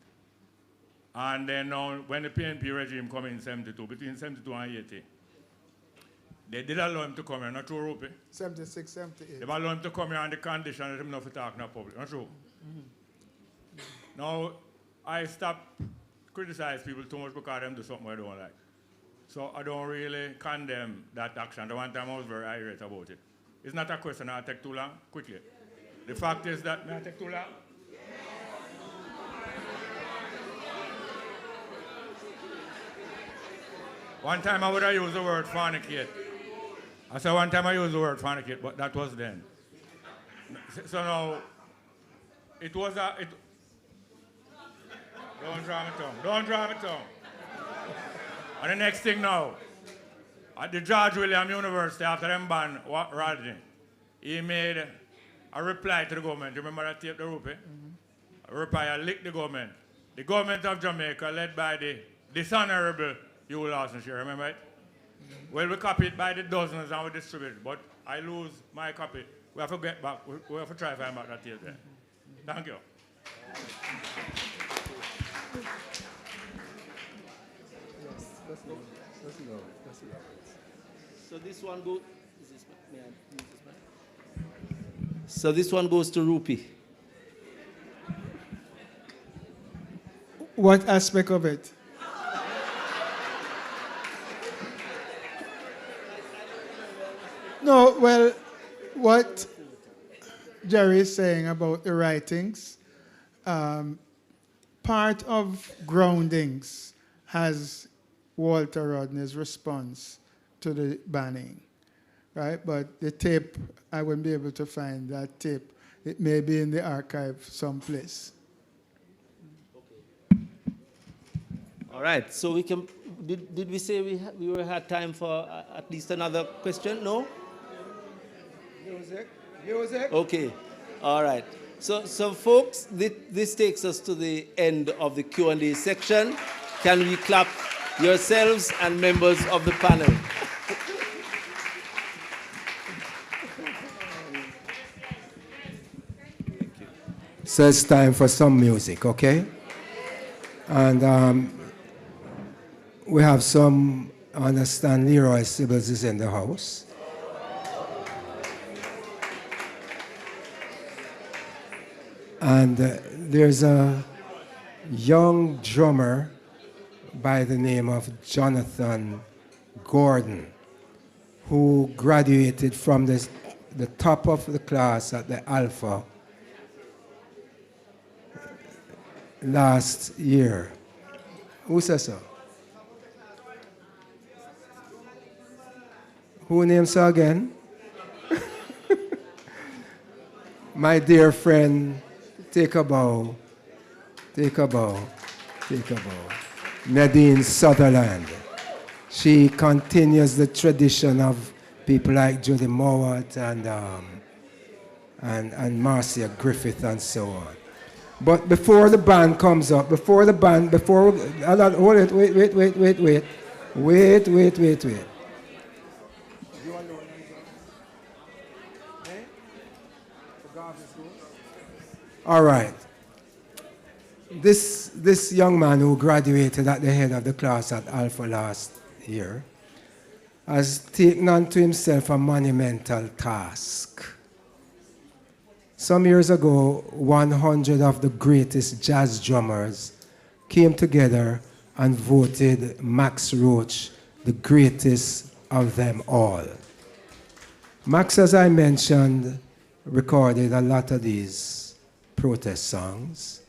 Speaker 19: And then now, when the PNP regime come in 72, between 72 and 80, they did allow him to come here, not true, Rupi?
Speaker 8: 76, 78.
Speaker 19: They allow him to come here on the condition that him not to talk in the public, not true? Mm-hmm. Now, I stop criticize people too much because them do something I don't like. So I don't really condemn that action. The one time I was very irate about it. It's not a question, I'll take too long, quickly. The fact is that, may I take too long? One time I would have used the word fornicate. I said one time I used the word fornicate, but that was then. So now, it was a... Don't draw my tongue. Don't draw my tongue. And the next thing now, at the George William University, after them ban Rodney, he made a reply to the government. You remember that tape, the Rupi? Mm-hmm. A reply, I licked the government. The government of Jamaica, led by the dishonorable Hugh Lawson, you remember it? Mm-hmm. Well, we copied by the dozens and we distributed, but I lose my copy. We have to get back. We have to try to find back that tape there. Thank you.
Speaker 2: So this one goes. So this one goes to Rupi.
Speaker 8: What aspect of it? No, well, what Jerry is saying about the writings, part of Groundings has Walter Rodney's response to the banning, right? But the tape, I wouldn't be able to find that tape. It may be in the archive someplace.
Speaker 2: All right, so we can. Did we say we had time for at least another question? No.
Speaker 3: Music.
Speaker 2: Okay. All right. So folks, this takes us to the end of the Q&A section. Can we clap yourselves and members of the panel?
Speaker 3: So it's time for some music, okay? And we have some, I understand Leroy Sibbles is in the house. And there's a young drummer by the name of Jonathan Gordon who graduated from the top of the class at the Alpha last year. Who says so? Who names so again? My dear friend, take a bow. Take a bow. Take a bow. Nadine Sutherland. She continues the tradition of people like Judy Mowat and Marcia Griffith and so on. But before the band comes up, hold it, wait. All right. This young man who graduated at the head of the class at Alpha last year has taken unto himself a monumental task. Some years ago, 100 of the greatest jazz drummers came together and voted Max Roach the greatest of them all. Max, as I mentioned, recorded a lot of these protest songs,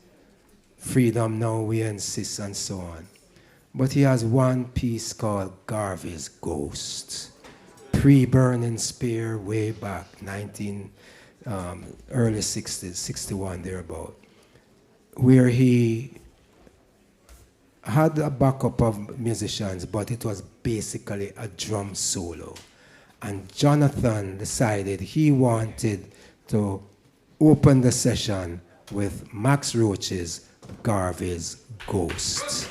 Speaker 3: Freedom Now We Insist and so on. But he has one piece called Garvey's Ghost, pre-Burning Spear way back, early 60s, 61 thereabout, where he had a backup of musicians, but it was basically a drum solo. And Jonathan decided he wanted to open the session with Max Roach's Garvey's Ghost.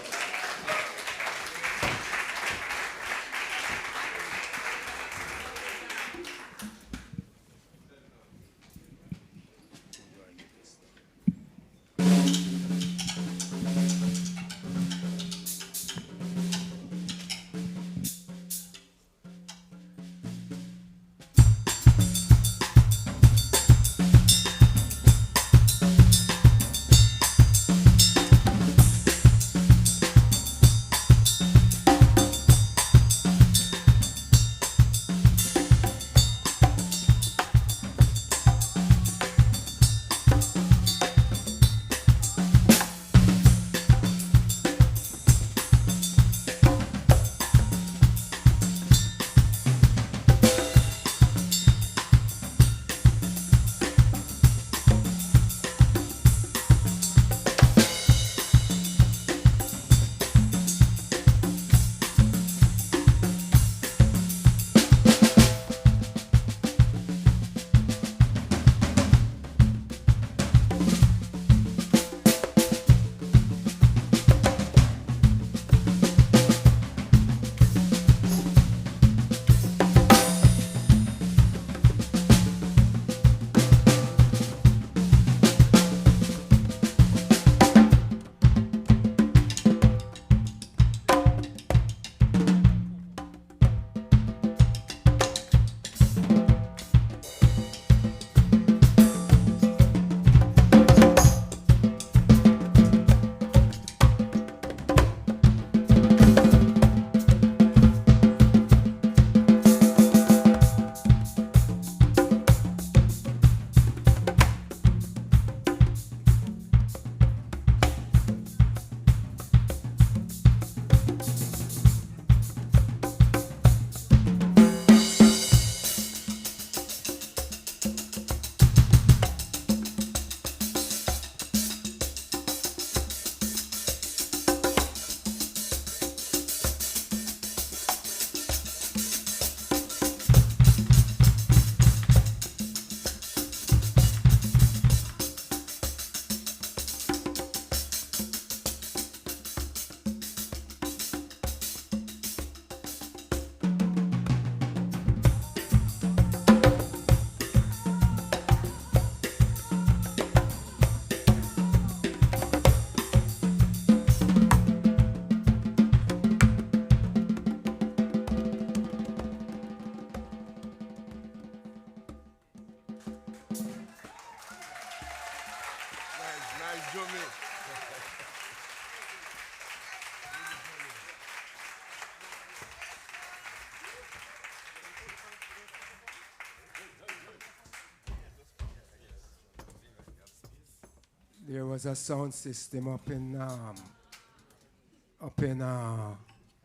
Speaker 3: There was a sound system up in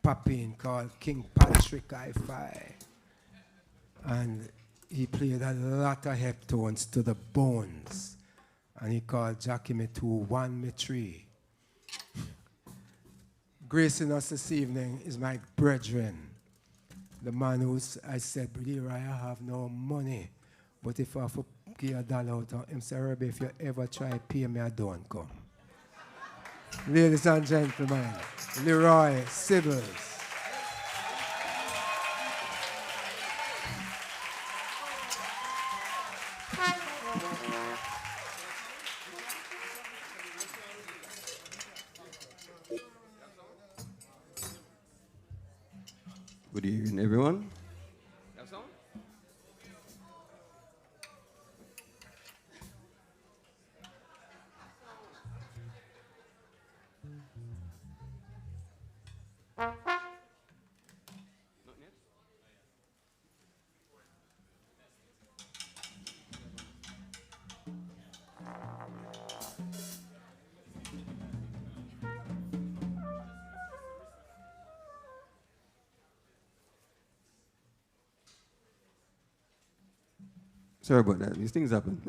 Speaker 3: Papine called King Patrick Hi-Fi. And he played a lot of heptones to the bones. And he called Jackie me 2, 1 me 3. Gracing us this evening is my brethren. The man who I said, Brother, I have no money. But if I have to give $1 out, him say, Herby, if you ever try pay me, I don't come. Ladies and gentlemen, Leroy Sibbles.
Speaker 20: Good evening, everyone. Sorry about that. These things happen.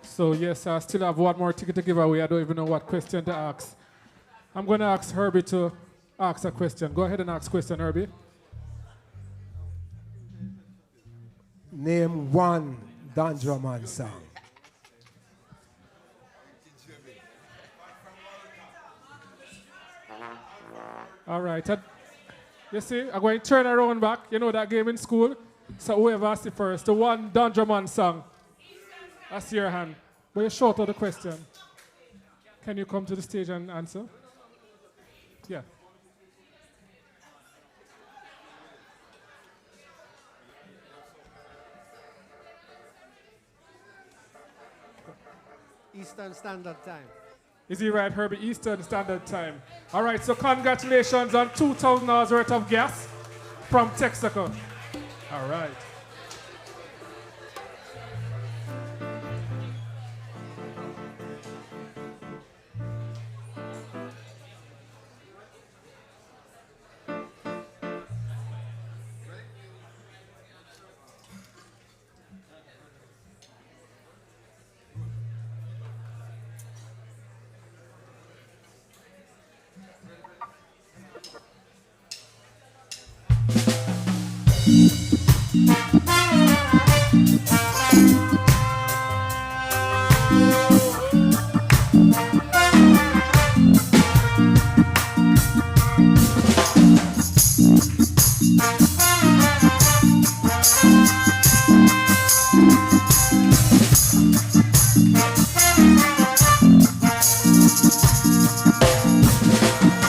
Speaker 14: So yes, I still have one more ticket to give away. I don't even know what question to ask. I'm going to ask Herby to ask a question. Go ahead and ask question, Herby.
Speaker 3: Name one Don Drummond song.
Speaker 14: All right. You see, I'm going to turn around back. You know that game in school? So whoever asked it first, the one Don Drummond song. I see your hand. But you're short of the question. Can you come to the stage and answer? Yeah.
Speaker 21: Eastern Standard Time.
Speaker 14: Is he right, Herby? Eastern Standard Time. All right, so congratulations on $2,000 worth of gas from Texaco. All right.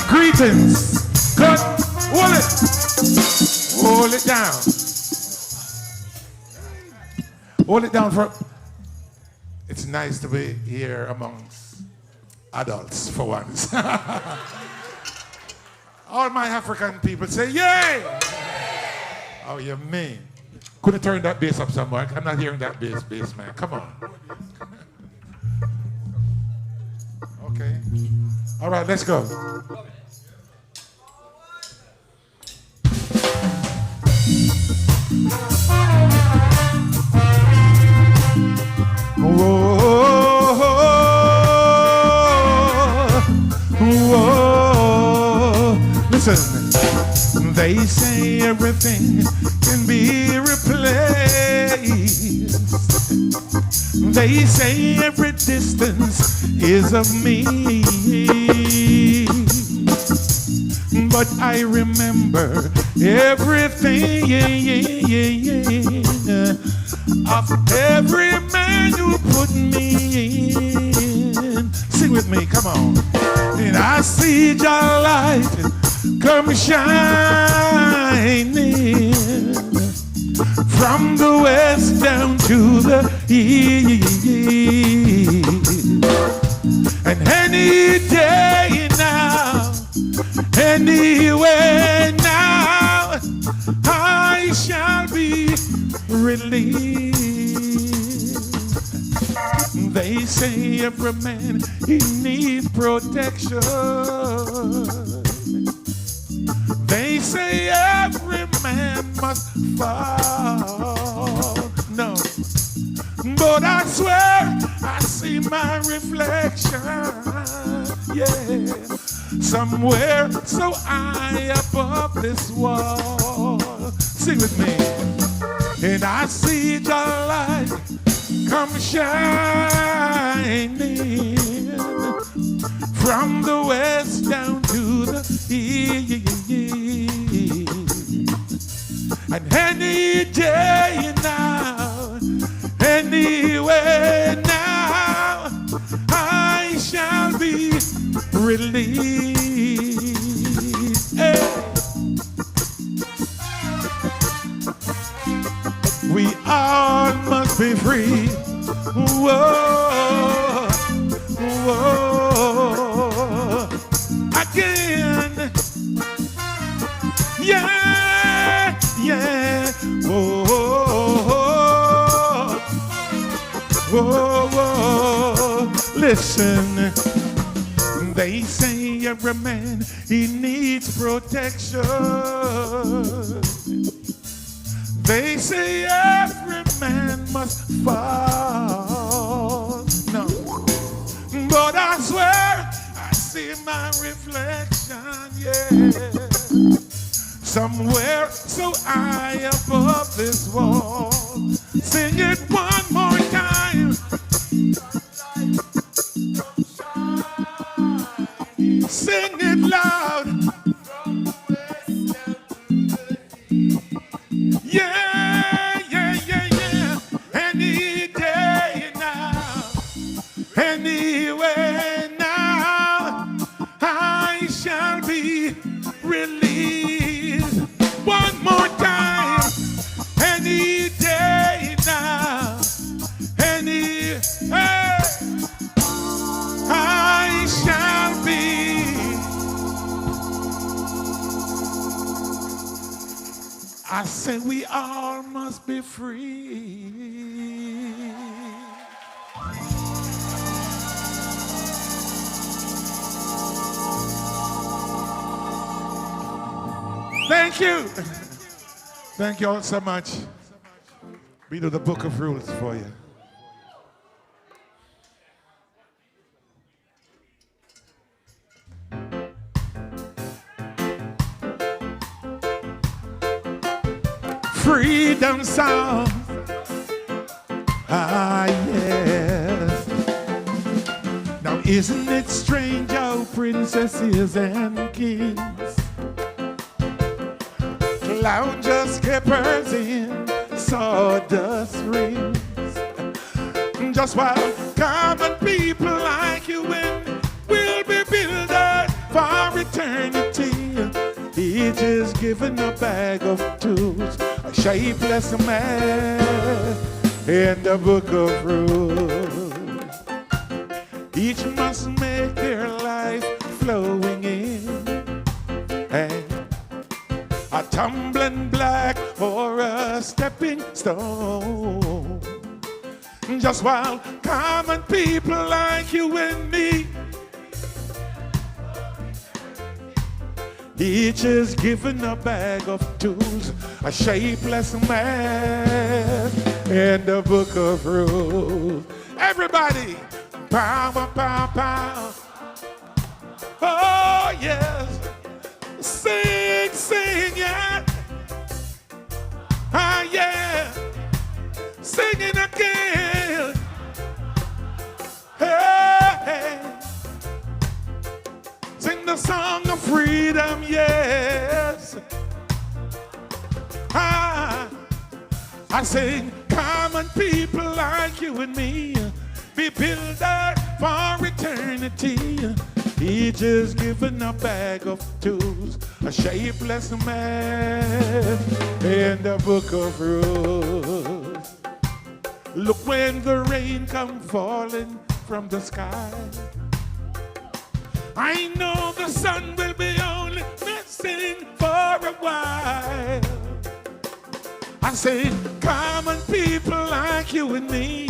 Speaker 22: Greetings. Good. Hold it. Hold it down. Hold it down for. It's nice to be here amongst adults for once. All my African people say, yay! Oh, you mean? Couldn't turn that bass up somewhere. I'm not hearing that bass, man. Come on. Okay. All right, let's go. Listen, they say everything can be replaced. They say every distance is of me. But I remember everything of every man who put me in. Sing with me, come on. And I see your light come shining from the west down to the east. And any day now, anywhere now, I shall be released. every man, he needs protection. They say every man must fall. No, but I swear I see my reflection. Yeah, somewhere so high above this wall. Sing with me. And I see the light come shining from the west down to the east. And any day now, anywhere now, I shall be released. Hey. We all must be free. Whoa, whoa, again. Yeah, yeah. Whoa, whoa, whoa. Listen, they say every man, he needs protection. They say every man must fall. No, but I swear I see my reflection, yeah, somewhere so high above this wall. Sing it one more time. Sing it loud. Yeah, yeah, yeah, yeah. Any day now, anywhere now, I shall be released. One more time. Any day now, any, hey, I shall be. I say we all must be free. Thank you. Thank you all so much. We do the book of rules for you. Freedom song. Ah, yes. Now, isn't it strange how princesses and kings, clown just skippers in sawdust rings, just while common people like you and will be builders for eternity. Each is given a bag of tools, a shapeless man in the book of rules. Each must make their life flowing in, and a tumbling block or a stepping stone. Just while common people like you and me, each is given a bag of tools, a shapeless man in the book of rules. Everybody, pow, pow, pow. Oh, yes. Sing, sing, yeah. Ah, yeah. Singing again. Hey, hey. Sing the song of freedom, yes. Ah, I sing, common people like you and me, be builder for eternity. Each is given a bag of tools, a shapeless man in the book of rules. Look when the rain comes falling from the sky, I know the sun will be only missing for a while. I say, common people like you and me,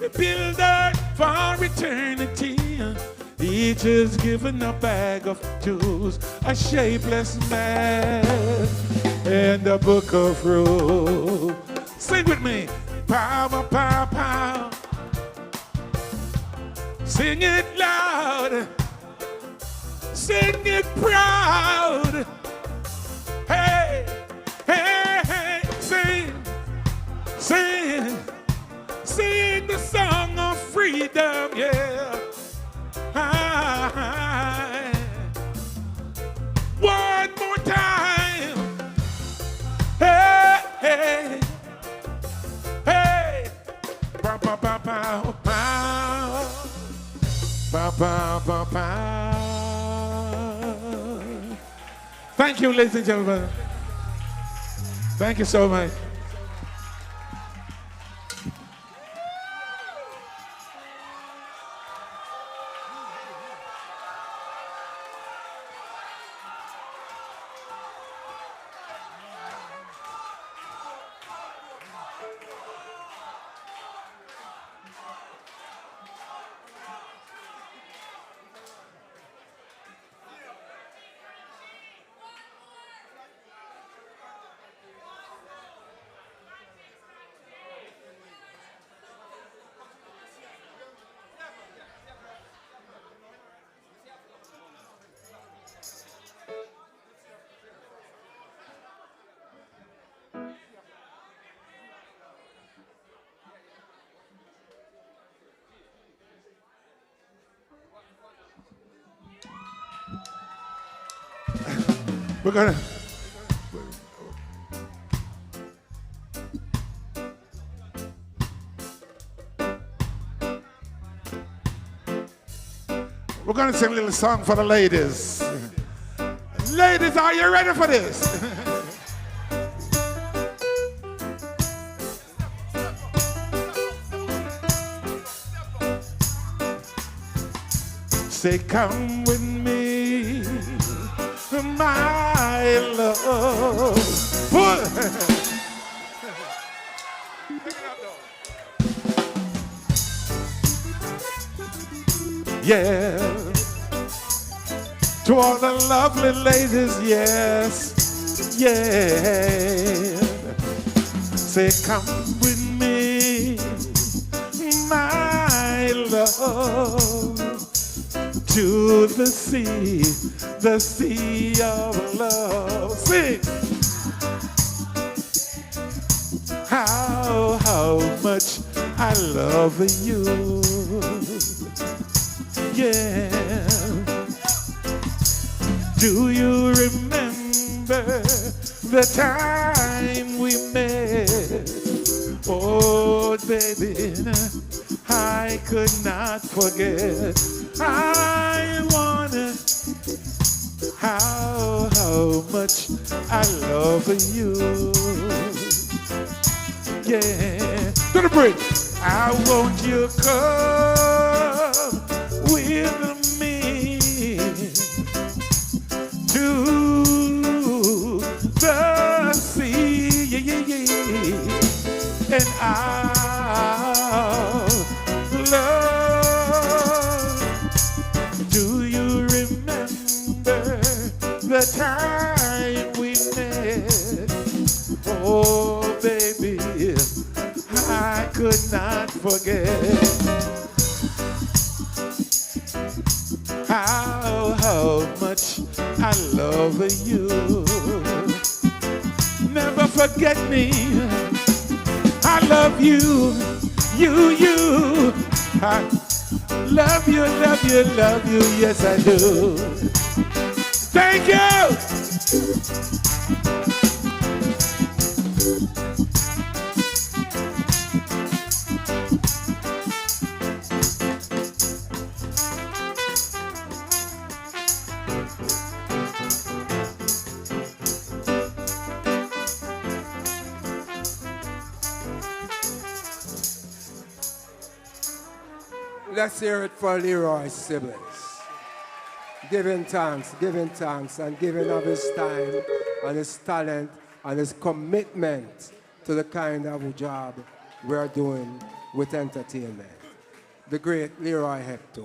Speaker 22: we build that for eternity. Each is given a bag of tools, a shapeless man, and a book of rules. Sing with me. Power, power, power. Sing it loud. Sing it proud. Hey, hey, hey. Sing, sing, sing the song of freedom, yeah. One more time. Hey, hey, hey. Pow, pow, pow, pow, pow. Pow, pow, pow, pow. Thank you, ladies and gentlemen. Thank you so much. We're gonna. We're gonna sing a little song for the ladies. Ladies, are you ready for this? Say, come with me, my love. Yeah. To all the lovely ladies, yes, yeah. Say, come with me, my love, to the sea of love. Sing. How much I love you. Yeah. Do you remember the time we met? Oh, baby, I could not forget. I wanna how much I love you. Yeah. To the bridge. I want you to come with me to the sea, and I'll love. Do you remember the time we met? Oh, baby, I could not forget. How much I love you. Never forget me. I love you, you. I love you, yes I do. Thank you.
Speaker 3: Let's hear it for Leroy siblings. Giving thanks, and giving of his time and his talent and his commitment to the kind of job we're doing with entertainment. the great Leroy Hector.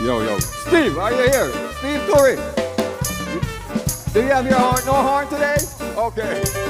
Speaker 1: Yo. Steve, are you here? Steve Torrey. Do you have your horn? No horn today? Okay.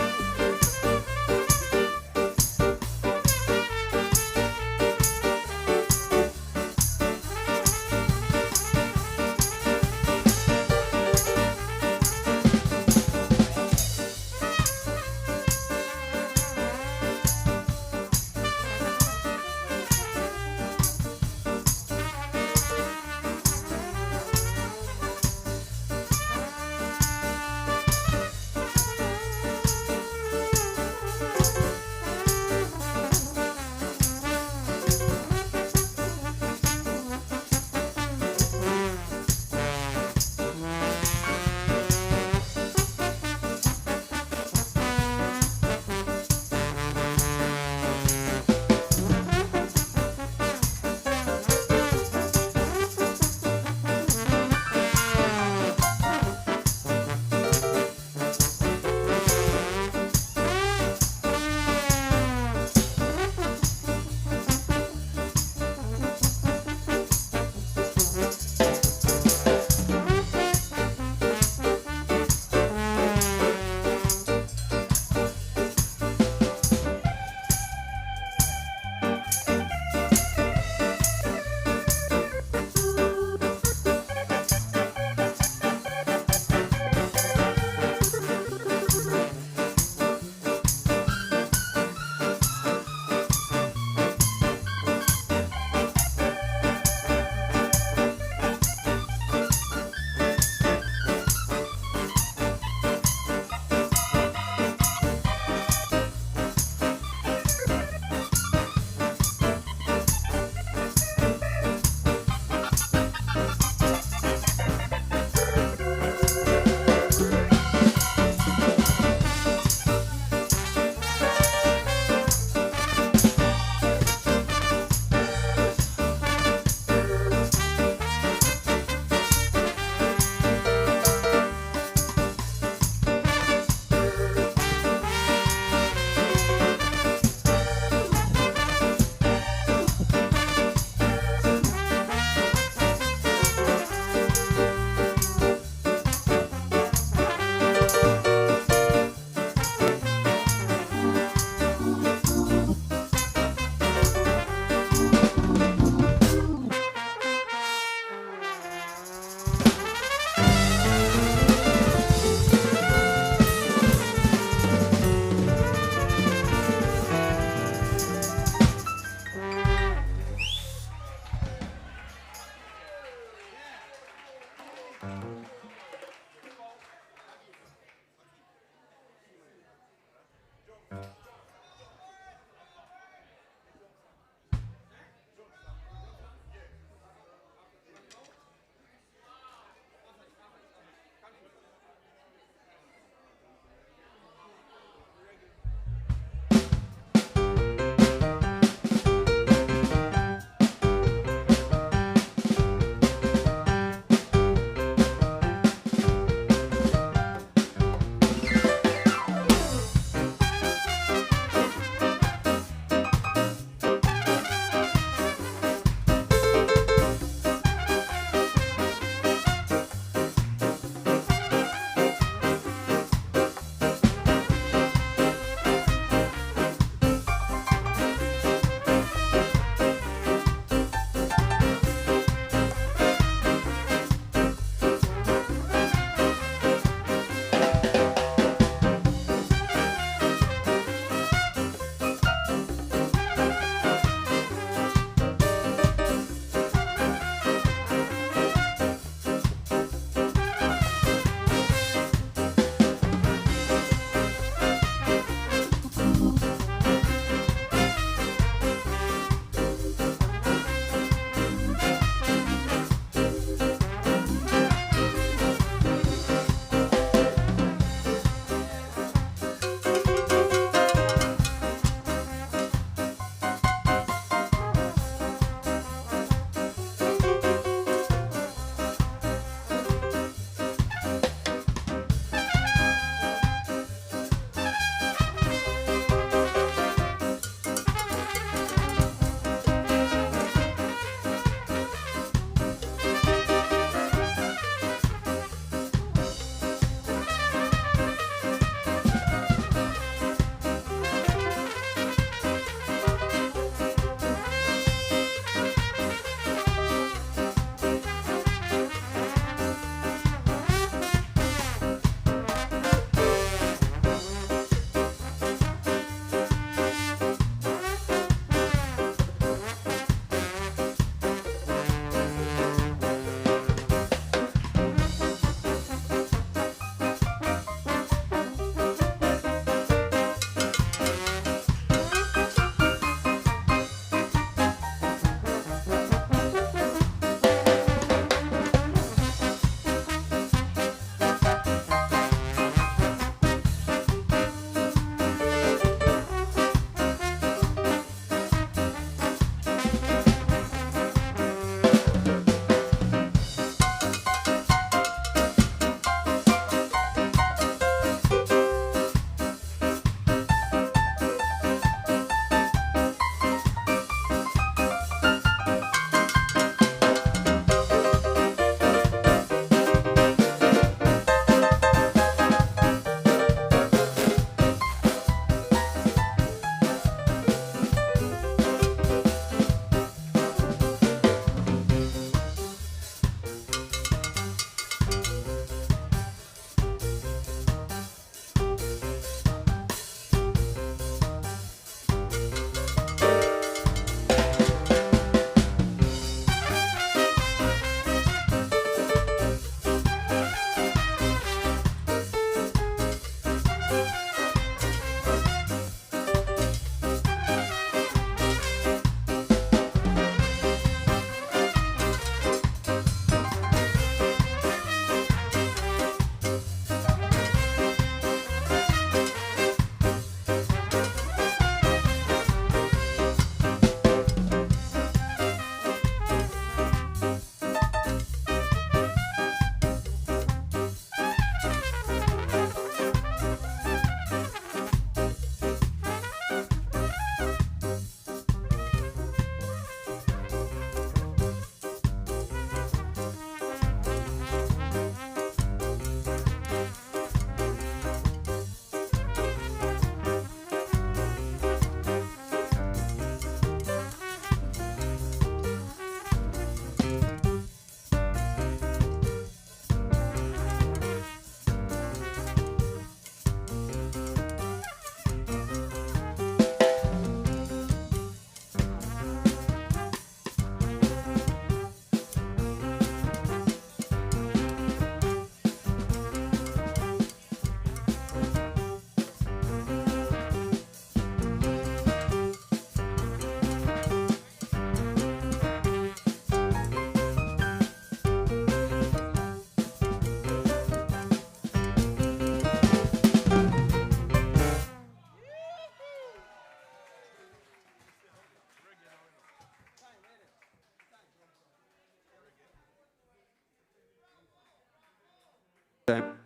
Speaker 20: Time.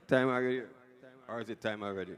Speaker 20: Time already? Or is it time already?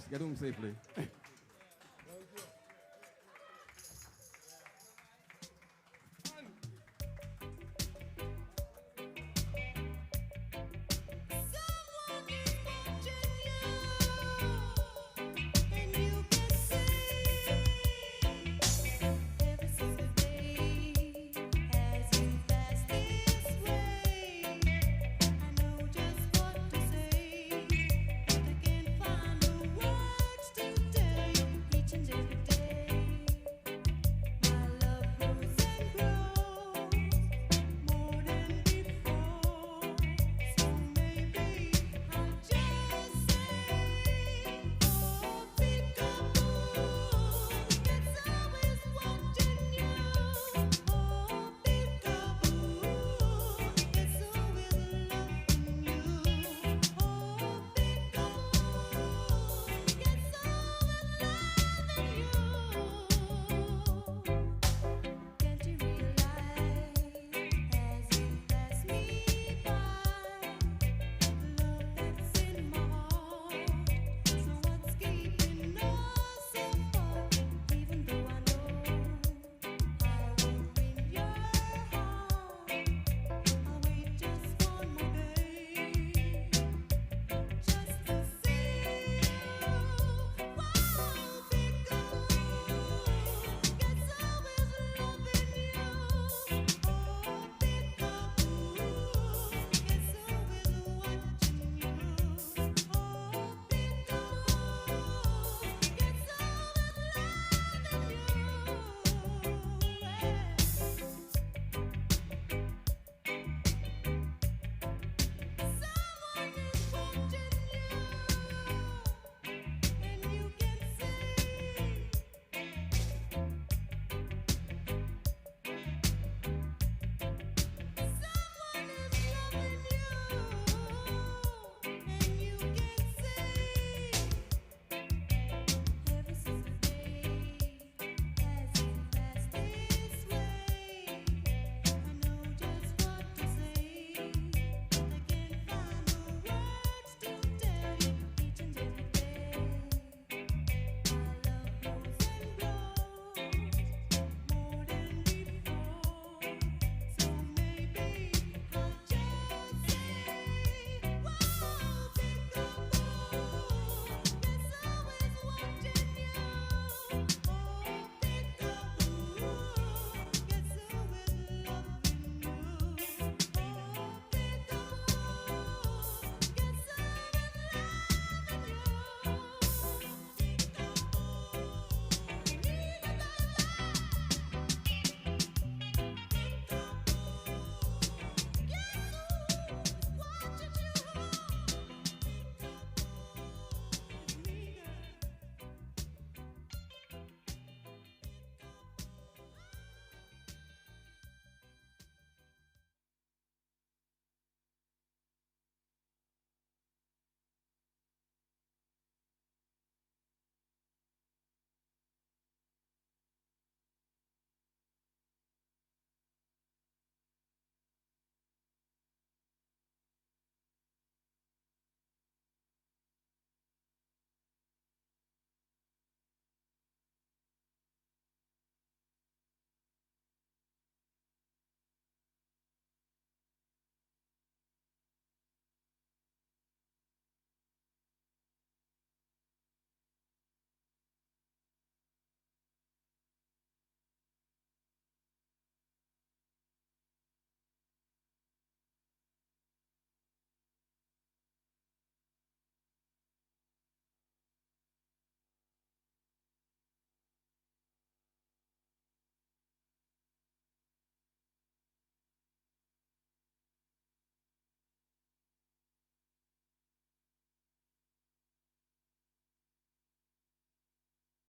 Speaker 1: Get home safely.